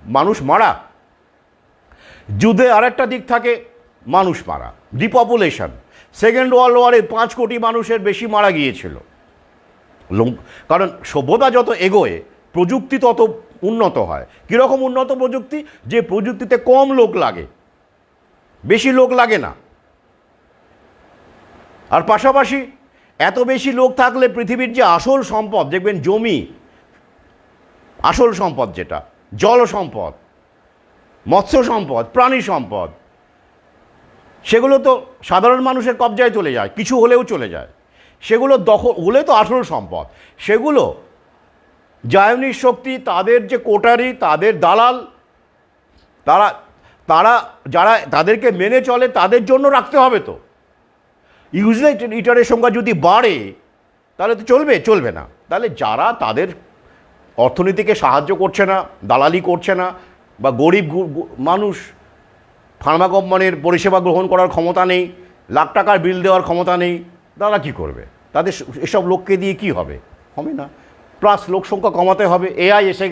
মানুষ মারা, যুদ্ধে আরেকটা দিক থাকে, মানুষ মারা, ডিপপুলেশন। সেকেন্ড ওয়ার্ল্ড ওয়ারে 5 কোটি মানুষের বেশি মারা গিয়েছিল। কারণ সভ্যতা যত এগোয় প্রযুক্তি তত উন্নত হয়। কীরকম উন্নত প্রযুক্তি? যে প্রযুক্তিতে কম লোক লাগে, বেশি লোক লাগে না। আর পাশাপাশি এত বেশি লোক থাকলে পৃথিবীর যে আসল সম্পদ, দেখবেন জমি, আসল সম্পদ যেটা জল সম্পদ, মৎস্য সম্পদ, প্রাণী সম্পদ, সেগুলো তো সাধারণ মানুষের কবজায় চলে যায়, কিছু হলেও চলে যায়। সেগুলো দখল হলে তো আসল সম্পদ, সেগুলো জায়নিক শক্তি, তাদের যে কোটারি, তাদের দালাল, তারা তারা যারা তাদেরকে মেনে চলে তাদের জন্য রাখতে হবে। তো ইউজলেস ইটারের সংখ্যা যদি বাড়ে তাহলে তো চলবে না। তাহলে যারা তাদের অর্থনীতিকে সাহায্য করছে না, দালালি করছে না, বা গরিব মানুষ ফার্মা কোম্পানির পরিষেবা গ্রহণ করার ক্ষমতা নেই, লাখ টাকার বিল দেওয়ার ক্ষমতা নেই, তারা কি করবে? তাদের এসব লোককে দিয়ে কি হবে? হবে না। প্লাস লোক সংখ্যা কমাতে হবে। এআই এসে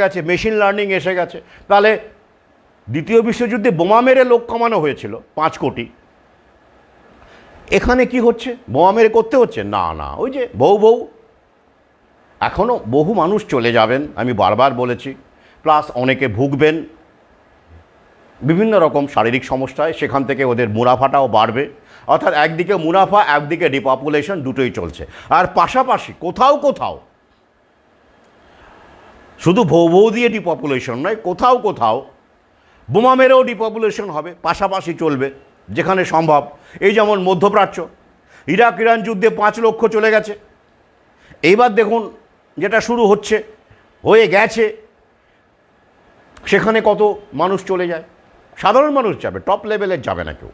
গেছে, মেশিন লার্নিং এসে গেছে। তাহলে দ্বিতীয় বিশ্বযুদ্ধে বোমা মেরে লোক কমানো হয়েছিল 5 কোটি। এখানে কি হচ্ছে? বোমা মেরে করতে হচ্ছে না, ওই যে বউ এখনও বহু মানুষ চলে যাবেন, আমি বারবার বলেছি। প্লাস অনেকে ভুগবেন বিভিন্ন রকম শারীরিক সমস্যায়, সেখান থেকে ওদের মুনাফাটাও বাড়বে। অর্থাৎ একদিকে মুনাফা, একদিকে ডিপপুলেশন, দুটোই চলছে। আর পাশাপাশি কোথাও শুধু ভৌ দিয়ে ডিপপুলেশন নয়, কোথাও বোমা মেরেও ডিপপুলেশন হবে, পাশাপাশি চলবে যেখানে সম্ভব। এই যেমন মধ্যপ্রাচ্য, ইরাক ইরান যুদ্ধে 5 লক্ষ চলে গেছে। এইবার দেখুন যেটা শুরু হয়ে গেছে, সেখানে কত মানুষ চলে যায়। সাধারণ মানুষ যাবে, টপ লেভেলের যাবে না কেউ।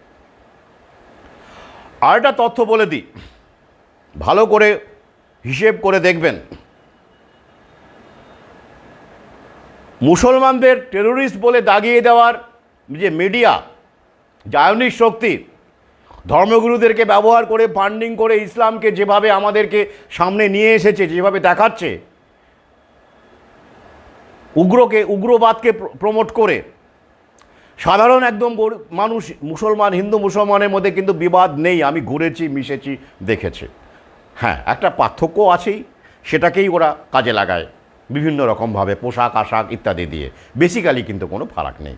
আর একটা তথ্য বলে দিই, ভালো করে হিসেব করে দেখবেন। মুসলমানদের টেরোরিস্ট বলে দাগিয়ে দেওয়ার যে মিডিয়া, জায়নিক শক্তি ধর্মগুরুদেরকে ব্যবহার করে, ফান্ডিং করে, ইসলামকে যেভাবে আমাদেরকে সামনে নিয়ে এসেছে, যেভাবে দেখাচ্ছে, উগ্রবাদকে প্রমোট করে, সাধারণ একদম মানুষ, হিন্দু মুসলমানের মধ্যে কিন্তু বিবাদ নেই। আমি ঘুরেছি, মিশেছি, দেখেছি। হ্যাঁ, একটা পার্থক্য আছেই, সেটাকেই ওরা কাজে লাগায় বিভিন্ন রকমভাবে, পোশাক আশাক ইত্যাদি দিয়ে। বেসিক্যালি কিন্তু কোনো ফারাক নেই।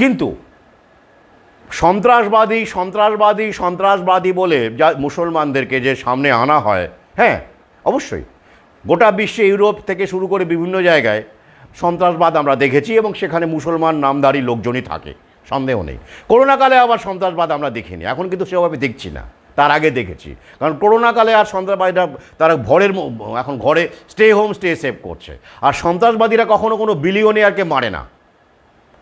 কিন্তু সন্ত্রাসবাদী বলে যা মুসলমানদেরকে যে সামনে আনা হয়, হ্যাঁ অবশ্যই গোটা বিশ্বে, ইউরোপ থেকে শুরু করে বিভিন্ন জায়গায় সন্ত্রাসবাদ আমরা দেখেছি, এবং সেখানে মুসলমান নামধারী লোকজনই থাকে, সন্দেহ নেই। করোনাকালে আবার সন্ত্রাসবাদ আমরা দেখিনি, এখন কিন্তু সেভাবে দেখছি না, তার আগে দেখেছি। কারণ করোনাকালে আর সন্ত্রাসবাদীরা তারা এখন ঘরে স্টে হোম স্টে সেভ করছে। আর সন্ত্রাসবাদীরা কখনো কোনো বিলিয়নিয়ারকে মারে না,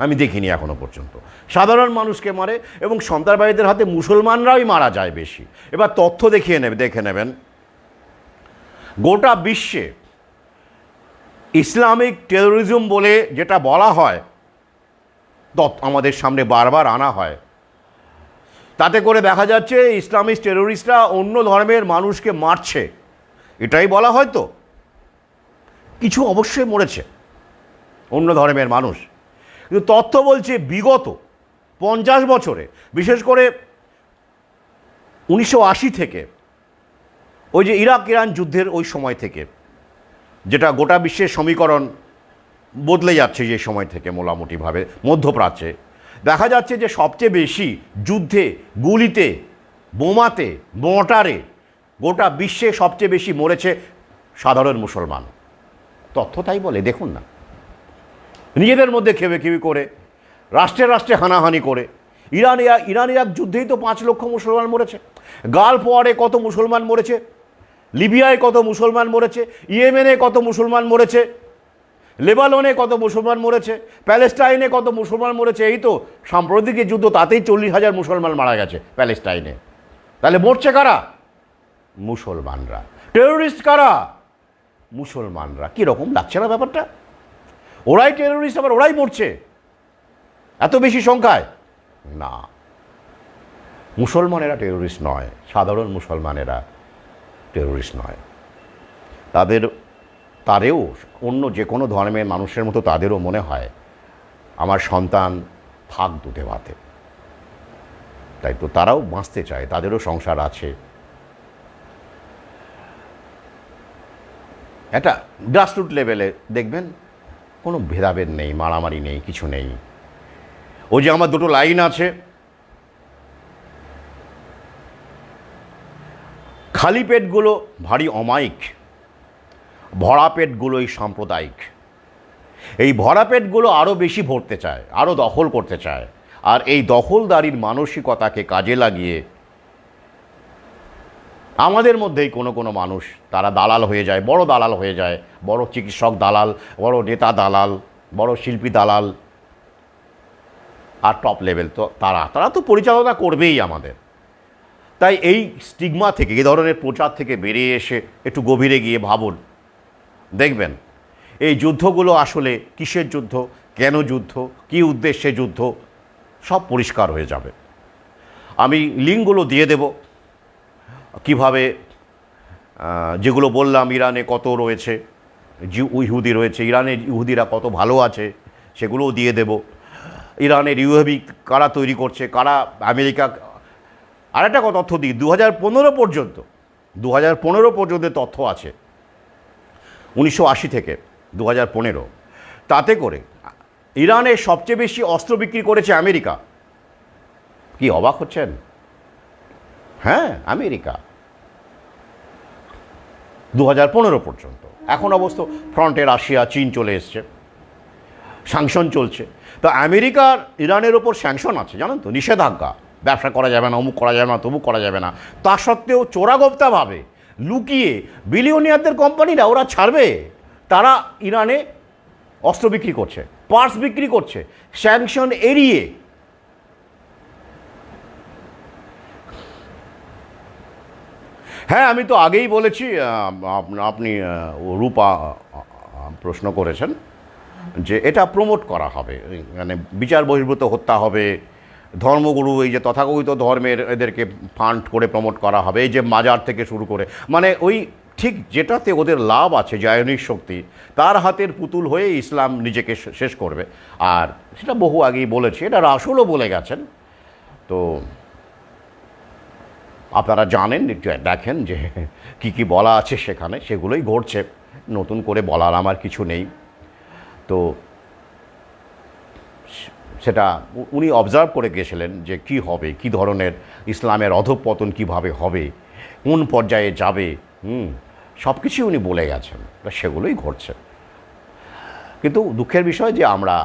আমি দেখিনি এখনো পর্যন্ত। সাধারণ মানুষকে মারে, এবং সন্ত্রাসবাদীদের হাতে মুসলমানরাই মারা যায় বেশি। এবার তথ্য দেখে নেবেন, গোটা বিশ্বে ইসলামিক টেরোরিজম বলে যেটা বলা হয়, আমাদের সামনে বারবার আনা হয়, তাতে করে দেখা যাচ্ছে ইসলামিক টেরোরিস্টরা অন্য ধর্মের মানুষকে মারছে, এটাই বলা হয়। তো কিছু অবশ্যই মরেছে অন্য ধর্মের মানুষ, কিন্তু তথ্য বলছে বিগত 50 বছরে, বিশেষ করে 1980 থেকে, ওই যে ইরাক ইরান যুদ্ধের ওই সময় থেকে, যেটা গোটা বিশ্বের সমীকরণ বদলে যাচ্ছে যে সময় থেকে, মোটামুটিভাবে মধ্যপ্রাচ্যে দেখা যাচ্ছে যে সবচেয়ে বেশি যুদ্ধে, গুলিতে, বোমাতে, মোর্টারে গোটা বিশ্বে সবচেয়ে বেশি মরেছে সাধারণ মুসলমান। তথ্য তাই বলে, দেখুন না, নিজেদের মধ্যে খেবি করে, রাষ্ট্রে হানাহানি করে। ইরান ইরাক যুদ্ধেই তো 5 লক্ষ মুসলমান মরেছে। গালফ ওয়ারে কত মুসলমান মরেছে, লিবিয়ায় কত মুসলমান মরেছে, ইয়েমেনে কত মুসলমান মরেছে, লেবাননে কত মুসলমান মরেছে, প্যালেস্টাইনে কত মুসলমান মরেছে। এই তো সাম্প্রতিক যুদ্ধ, তাতেই 40,000 মুসলমান মারা গেছে প্যালেস্টাইনে। তাহলে মরছে কারা? মুসলমানরা। টেরোরিস্ট কারা? মুসলমানরা। কীরকম লাগছে না ব্যাপারটা? ওরাই টেরোরিস্ট, আবার ওরাই মরছে এত বেশি সংখ্যায়? না, মুসলমানেরা টেরোরিস্ট নয়, সাধারণ মুসলমানেরা টেরোরিস্ট নয়। তাদেরও অন্য যে কোনো ধর্মের মানুষের মতো তাদেরও মনে হয় আমার সন্তান থাক দুধে ভাতে। তাই তো তারাও বাঁচতে চায়, তাদেরও সংসার আছে। একটা গ্রাসরুট লেভেলে দেখবেন কোনো ভেদাভেদ নেই, মারামারি নেই, কিছু নেই। ওই যে আমার দুটো লাইন আছে, খালি পেটগুলো ভারী অমায়িক, ভরা পেটগুলোই সাম্প্রদায়িক। এই ভরা পেটগুলো আরও বেশি ভরতে চায়, আরও দখল করতে চায়। আর এই দখলদারির মানসিকতাকে কাজে লাগিয়ে আমাদের মধ্যেই কোনো কোনো মানুষ তারা দালাল হয়ে যায়, বড় দালাল হয়ে যায়, বড় চিকিৎসক দালাল, বড় নেতা দালাল, বড় শিল্পী দালাল। আর টপ লেভেল তো তারা তো পরিচালনা করবেই আমাদের। তাই এই স্টিগমা থেকে, এই ধরনের প্রচার থেকে বেরিয়ে এসে একটু গভীরে গিয়ে ভাবুন, দেখবেন এই যুদ্ধগুলো আসলে কিসের যুদ্ধ, কেন যুদ্ধ, কী উদ্দেশ্যে যুদ্ধ, সব পরিষ্কার হয়ে যাবে। আমি লিঙ্কগুলো দিয়ে দেব, কিভাবে যেগুলো বললাম, ইরানে কত রয়েছে ইহুদি রয়েছে, ইরানের ইহুদিরা কত ভালো আছে সেগুলোও দিয়ে দেব। ইরানের ইউএভি কারা তৈরি করছে, কারা আমেরিকা। আর একটা তথ্য দিই, 2015 পর্যন্ত তথ্য আছে, 1980 থেকে 2015। তাতে করে ইরানে সবচেয়ে বেশি অস্ত্র বিক্রি করেছে আমেরিকা। কি অবাক হচ্ছেন? হ্যাঁ, আমেরিকা 2015 পর্যন্ত। এখন অবশ্য ফ্রন্টে রাশিয়া, চীন চলে এসছে, স্যাংশন চলছে। তো আমেরিকার ইরানের ওপর স্যাংশন আছে, জানেন তো, নিষেধাজ্ঞা, ব্যবসা করা যাবে না, অমুক করা যাবে না, তমুক করা যাবে না। তা সত্ত্বেও চোরাগোপ্তাভাবে লুকিয়ে বিলিয়নিয়ারদের কোম্পানিরা ওরা ছাড়বে, তারা ইরানে অস্ত্র বিক্রি করছে, পার্টস বিক্রি করছে, স্যাংশন এড়িয়ে। হ্যাঁ, আমি তো আগেই বলেছি, আপনি রূপা প্রশ্ন করেছেন যে এটা প্রমোট করা হবে, মানে বিচার বহির্ভূত হত্যা হবে, ধর্মগুরু, এই যে তথাকথিত ধর্মের এদেরকে ফান্ড করে প্রমোট করা হবে, এই যে মাজার থেকে শুরু করে, মানে ওই ঠিক যেটাতে ওদের লাভ আছে, জায়নিক শক্তি, তার হাতের পুতুল হয়ে ইসলাম নিজেকে শেষ করবে। আর সেটা বহু আগেই বলেছি, এটা রাসূলও বলে গেছেন। তো আপনারা জানেন, একটু দেখেন যে কি কি বলা আছে সেখানে, সেগুলোই ঘটছে, নতুন করে বলার আমার কিছু নেই। তো সেটা উনি অবজার্ভ করে গেছিলেন যে কি হবে, কি ধরনের ইসলামের অধঃপতন কিভাবে হবে, কোন পর্যায়ে যাবে, সব কিছুই উনি বলে গেছেন, সেগুলোই ঘটছে। কিন্তু দুঃখের বিষয় যে আমরা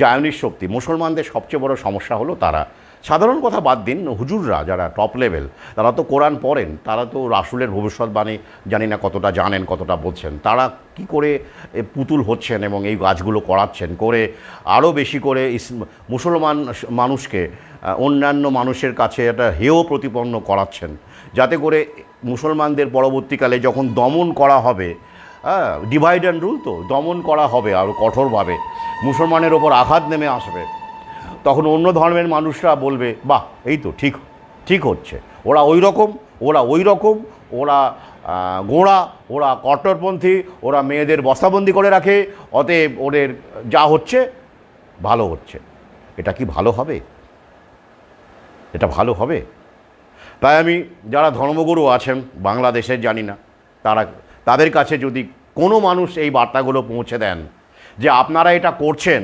জায়নিক শক্তি, মুসলমানদের সবচেয়ে বড় সমস্যা হলো তারা, সাধারণ কথা বাদ দিন, হুজুররা যারা টপ লেভেল, তারা তো কোরআন পড়েন, তারা তো রাসূলের ভবিষ্যৎবাণী জানি না কতটা জানেন, কতটা বলছেন, তারা কি করে পুতুল হচ্ছেন এবং এই কাজগুলো করাচ্ছেন, করে আরও বেশি করে মুসলমান মানুষকে অন্যান্য মানুষের কাছে একটা হেয় প্রতিপন্ন করাচ্ছেন, যাতে করে মুসলমানদের পরবর্তীকালে যখন দমন করা হবে, ডিভাইড অ্যান্ড রুল, তো দমন করা হবে আরও কঠোরভাবে, মুসলমানের ওপর আঘাত নেমে আসবে, তখন অন্য ধর্মের মানুষরা বলবে, বাহ, এই তো ঠিক হচ্ছে, ওরা ওই রকম, ওরা গোঁড়া, ওরা কট্টরপন্থী, ওরা মেয়েদের বস্তাবন্দি করে রাখে, অতএব ওদের যা হচ্ছে ভালো হচ্ছে। এটা কি ভালো হবে? এটা ভালো হবে? তাই আমি, যারা ধর্মগুরু আছেন বাংলাদেশের, জানি না, তাদের কাছে যদি কোনো মানুষ এই বার্তাগুলো পৌঁছে দেন যে আপনারা এটা করছেন,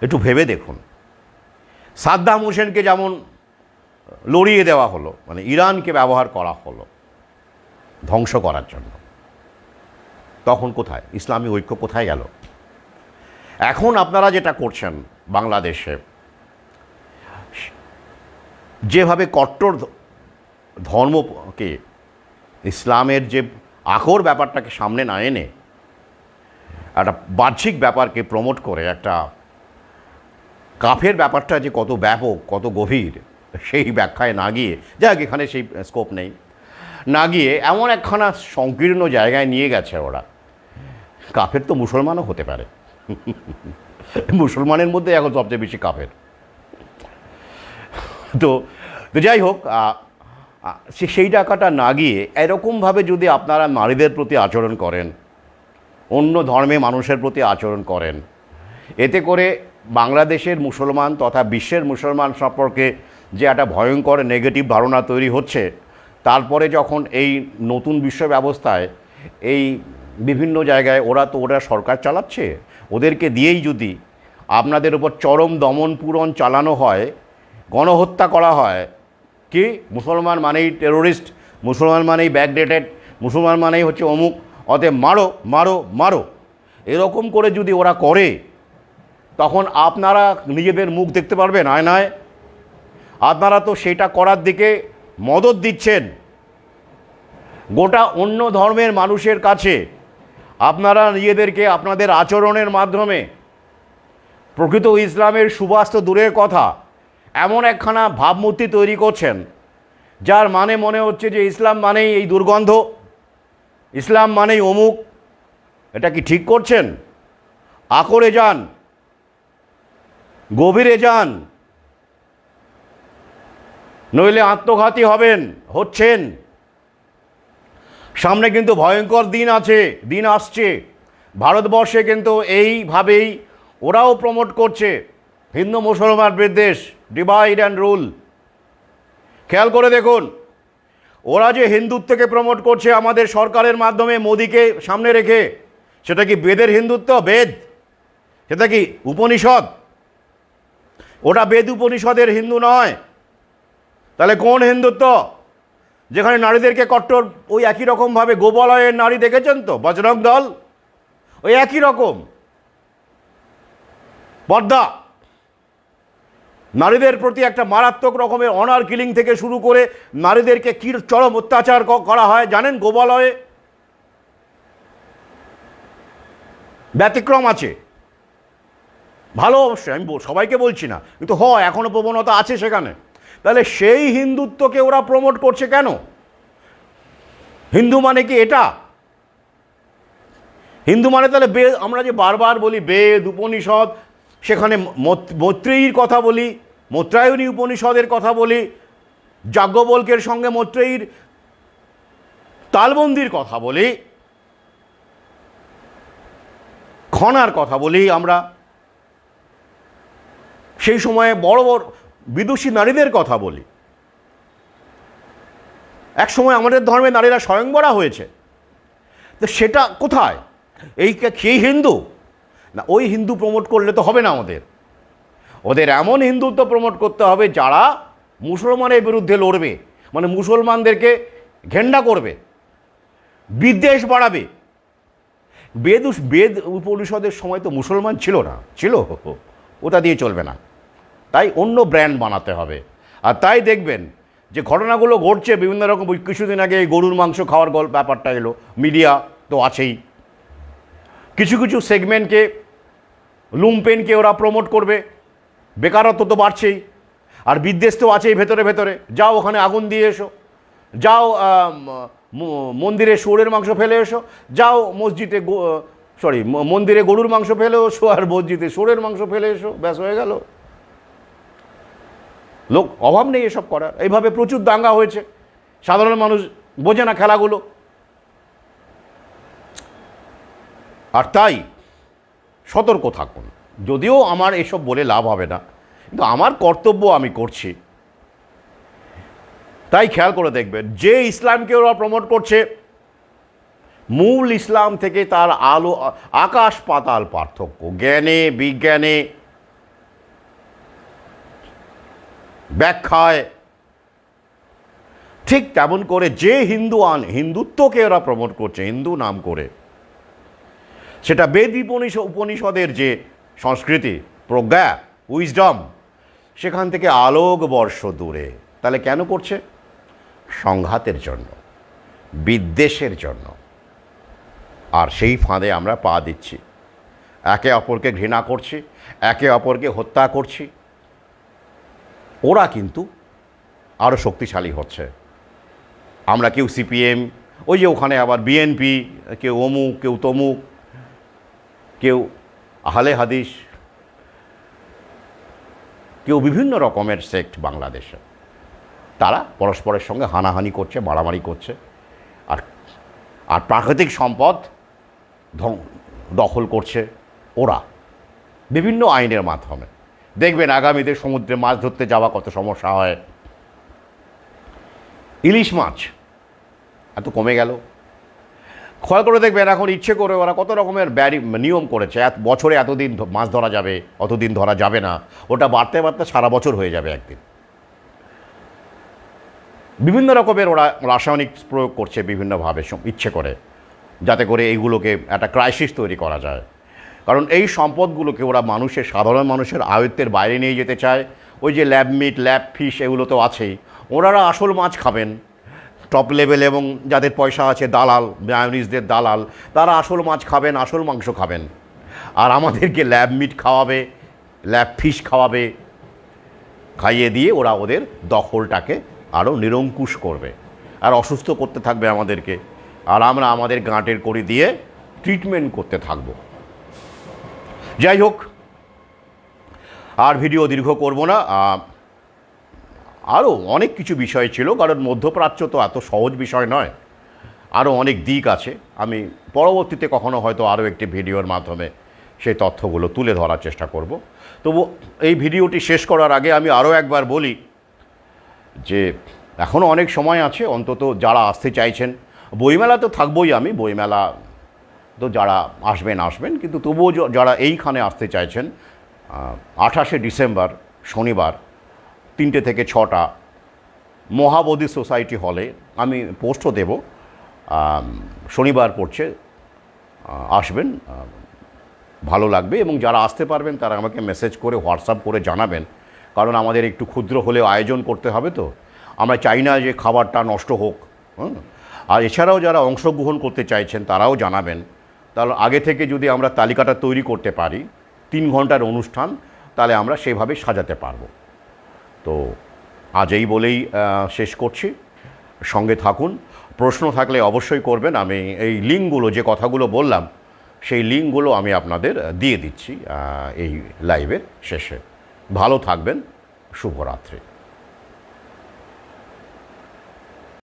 একটু ভেবে দেখুন। সাদ্দাম হোসেনকে যেমন লড়িয়ে দেওয়া হলো, মানে ইরানকে ব্যবহার করা হলো ধ্বংস করার জন্য, তখন কোথায় ইসলামী ঐক্য, কোথায় গেল? এখন আপনারা যেটা করছেন বাংলাদেশে, যেভাবে কট্টর ধর্মকে, ইসলামের যে আকর ব্যাপারটাকে সামনে না এনে একটা বাহ্যিক ব্যাপারকে প্রমোট করে, একটা কাফের ব্যাপারটা যে কত ব্যাপক, কত গভীর, সেই ব্যাখ্যায় না গিয়ে, যাক এখানে সেই স্কোপ নেই, না গিয়ে এমন একখানা সংকীর্ণ জায়গায় নিয়ে গেছে ওরা। কাফের তো মুসলমানও হতে পারে, মুসলমানের মধ্যে এখন সবচেয়ে বেশি কাফের। তো যাই হোক, সেই টাকাটা না গিয়ে এরকমভাবে যদি আপনারা নারীদের প্রতি আচরণ করেন, অন্য ধর্মে মানুষের প্রতি আচরণ করেন, এতে করে বাংলাদেশের মুসলমান তথা বিশ্বের মুসলমান সম্পর্কে যে একটা ভয়ঙ্কর নেগেটিভ ধারণা তৈরি হচ্ছে, তারপরে যখন এই নতুন বিশ্ব ব্যবস্থায় এই বিভিন্ন জায়গায় ওরা সরকার চালাচ্ছে, ওদেরকে দিয়েই যদি আপনাদের উপর চরম দমন পূরণ চালানো হয়, গণহত্যা করা হয়, কি মুসলমান মানেই টেরোরিস্ট, মুসলমান মানেই ব্যাকডেটেড, মুসলমান মানেই হচ্ছে অমুক, অতএব মারো মারো মারো, এরকম করে যদি ওরা করে, তখন আপনারা নিজেদের মুখ দেখতে পারবেন আয়নায়? আপনারা তো সেটা করার দিকে মদত দিচ্ছেন। গোটা অন্য ধর্মের মানুষের কাছে আপনারা নিজেদেরকে আপনাদের আচরণের মাধ্যমে প্রকৃত ইসলামের সুবাস তো দূরের কথা, এমন একখানা ভাবমূর্তি তৈরি করছেন যার মানে মনে হচ্ছে যে ইসলাম মানেই এই দুর্গন্ধ, ইসলাম মানেই অমুক। এটা কি ঠিক করছেন? আকরে যান, গভীরে যান, নইলে আত্মঘাতী হচ্ছেন। সামনে কিন্তু ভয়ঙ্কর দিন আসছে। ভারতবর্ষে কিন্তু এইভাবেই ওরাও প্রমোট করছে হিন্দু মুসলমান বিদ্বেষ, ডিভাইড অ্যান্ড রুল। খেয়াল করে দেখুন, ওরা যে হিন্দুত্বকে প্রমোট করছে আমাদের সরকারের মাধ্যমে মোদিকে সামনে রেখে, সেটা কি বেদের হিন্দুত্ব? বেদ? সেটা কি উপনিষদ? ওটা বেদ উপনিষদের হিন্দু নয়। তাহলে কোন হিন্দুত্ব? যেখানে নারীদেরকে কট্টর ওই একই রকমভাবে গোপালয়ের নারী দেখেছেন তো, বজরং দল, ওই একই রকম পর্দা, নারীদের প্রতি একটা মারাত্মক রকমের অনার কিলিং থেকে শুরু করে নারীদেরকে কি চরম অত্যাচার করা হয় জানেন গোপালয়ে? ব্যতিক্রম আছে, ভালো অবশ্যই, আমি সবাইকে বলছি না, কিন্তু হয় এখনো প্রবণতা আছে সেখানে। তাহলে সেই হিন্দুত্বকে ওরা প্রমোট করছে কেন? হিন্দু মানে কি এটা? হিন্দু মানে তাহলে বেদ, আমরা যে বারবার বলি বেদ উপনিষদ, সেখানে মৈত্রেয়ীর কথা বলি, মৈত্রায়নী উপনিষদের কথা বলি, যাজ্ঞবল্ক্যের সঙ্গে মৈত্রেয়ীর তালবন্দির কথা বলি, খনার কথা বলি, আমরা সেই সময়ে বড় বড় বিদুষী নারীদের কথা বলি। এক সময় আমাদের ধর্মে নারীরা স্বয়ংবরা হয়েছে, তো সেটা কোথায়? সেই হিন্দু না? ওই হিন্দু প্রমোট করলে তো হবে না। ওদের এমন হিন্দুত্ব প্রমোট করতে হবে যারা মুসলমানের বিরুদ্ধে লড়বে, মানে মুসলমানদেরকে ঘেন্না করবে, বিদ্বেষ বাড়াবে। বেদ উপনিষদের সময় তো মুসলমান ছিল না, ছিল, ওটা দিয়ে চলবে না। তাই অন্য ব্র্যান্ড বানাতে হবে। আর তাই দেখবেন যে ঘটনাগুলো ঘটছে বিভিন্ন রকম। কিছুদিন আগে এই গরুর মাংস খাওয়ার ব্যাপারটা এলো, মিডিয়া তো আছেই, কিছু কিছু সেগমেন্টকে, লুম্পেনকে ওরা প্রমোট করবে, বেকারত্ব তো বাড়ছেই, আর বিদ্বেষ তো আছেই ভেতরে ভেতরে। যাও ওখানে আগুন দিয়ে এসো, যাও মন্দিরে শুয়োরের মাংস ফেলে এসো, যাও মন্দিরে গরুর মাংস ফেলে এসো, আর মসজিদে শুয়োরের মাংস ফেলে এসো, ব্যাস হয়ে গেল। লোক অভাব নেই এসব করার। এইভাবে প্রচুর দাঙ্গা হয়েছে, সাধারণ মানুষ বোঝে না খেলাগুলো। আর তাই সতর্ক থাকুন। যদিও আমার এসব বলে লাভ হবে না, কিন্তু আমার কর্তব্য আমি করছি। তাই খেয়াল করে দেখবেন, যে ইসলামকে ওরা প্রমোট করছে, মূল ইসলাম থেকে তার আকাশ পাতাল পার্থক্য, জ্ঞানে বিজ্ঞানে ব্যাখ্যায়। ঠিক তেমন করে যে হিন্দুত্বকে ওরা প্রমোট করছে হিন্দু নাম করে, সেটা বেদ উপনিষদের যে সংস্কৃতি, প্রজ্ঞা, উইজডম, সেখান থেকে আলোক বর্ষ দূরে। তাহলে কেন করছে? সংঘাতের জন্য, বিদ্বেষের জন্য। আর সেই ফাঁদে আমরা পা দিচ্ছি, একে অপরকে ঘৃণা করছি, একে অপরকে হত্যা করছি। ওরা কিন্তু আরও শক্তিশালী হচ্ছে। আমরা কেউ সিপিএম, ওই যে ওখানে আবার বিএনপি, কেউ অমুক, কেউ তমুক, কেউ আহলে হাদিস, কেউ বিভিন্ন রকমের সেক্ট বাংলাদেশে। তারা পরস্পরের সঙ্গে হানাহানি করছে, মারামারি করছে। আর আর প্রাকৃতিক সম্পদ দখল করছে ওরা বিভিন্ন আইনের মাধ্যমে। দেখবেন আগামীতে সমুদ্রে মাছ ধরতে যাওয়া কত সমস্যা হয়। ইলিশ মাছ এত কমে গেল। খেয়াল করে দেখবেন এখন ইচ্ছে করে ওরা কত রকমের নিয়ম করেছে। বছরে এতদিন মাছ ধরা যাবে, অতদিন ধরা যাবে না, ওটা বাড়তে বাড়তে সারা বছর হয়ে যাবে একদিন। বিভিন্ন রকমের ওরা রাসায়নিক প্রয়োগ করছে বিভিন্নভাবে ইচ্ছে করে, যাতে করে এইগুলোকে একটা ক্রাইসিস তৈরি করা যায়। কারণ এই সম্পদগুলোকে ওরা সাধারণ মানুষের আয়ত্তের বাইরে নিয়ে যেতে চায়। ওই যে ল্যাব মিট, ল্যাব ফিশ, এগুলো তো আছেই। ওনারা আসল মাছ খাবেন টপ লেভেল, এবং যাদের পয়সা আছে, দালাল, মায়োনিজদের দালাল, তারা আসল মাছ খাবেন, আসল মাংস খাবেন। আর আমাদেরকে ল্যাব মিট খাওয়াবে, ল্যাব ফিশ খাওয়াবে, খাইয়ে দিয়ে ওরা ওদের দখলটাকে আরও নিরঙ্কুশ করবে আর অসুস্থ করতে থাকবে আমাদেরকে। আর আমরা আমাদের গাঁটের কড়ি দিয়ে ট্রিটমেন্ট করতে থাকব। যাই হোক, আর ভিডিও দীর্ঘ করব না। আরও অনেক কিছু বিষয় ছিল, কারণ মধ্যপ্রাচ্য তো এত সহজ বিষয় নয়, আরও অনেক দিক আছে। আমি পরবর্তীতে কখনো হয়তো আরও একটি ভিডিওর মাধ্যমে সেই তথ্যগুলো তুলে ধরার চেষ্টা করব। তবু এই ভিডিওটি শেষ করার আগে আমি আরও একবার বলি যে এখনও অনেক সময় আছে। অন্তত যারা আসতে চাইছেন, বইমেলা তো থাকবই, আমি বইমেলা তো যারা আসবেন, কিন্তু তবুও যারা এইখানে আসতে চাইছেন, 28শে ডিসেম্বর শনিবার 3টে থেকে 6টা মহাবোধি সোসাইটি হলে, আমি পোস্টও দেব, শনিবার পড়ছে, আসবেন, ভালো লাগবে। এবং যারা আসতে পারবেন তারা আমাকে মেসেজ করে, হোয়াটসঅ্যাপ করে জানাবেন, কারণ আমাদের একটু ক্ষুদ্র হলেও আয়োজন করতে হবে। তো আমরা চাই না যে খাবারটা নষ্ট হোক। আর এছাড়াও যারা অংশগ্রহণ করতে চাইছেন তারাও জানাবেন। তাহলে আগে থেকে যদি আমরা তালিকাটা তৈরি করতে পারি, 3 ঘন্টার অনুষ্ঠান, তাহলে আমরা সেভাবে সাজাতে পারবো। তো আজ এই বলেই শেষ করছি। সঙ্গে থাকুন। প্রশ্ন থাকলে অবশ্যই করবেন। আমি এই লিঙ্কগুলো, যে কথাগুলো বললাম, সেই লিঙ্কগুলো আমি আপনাদের দিয়ে দিচ্ছি এই লাইভের শেষে। ভালো থাকবেন। শুভরাত্রি।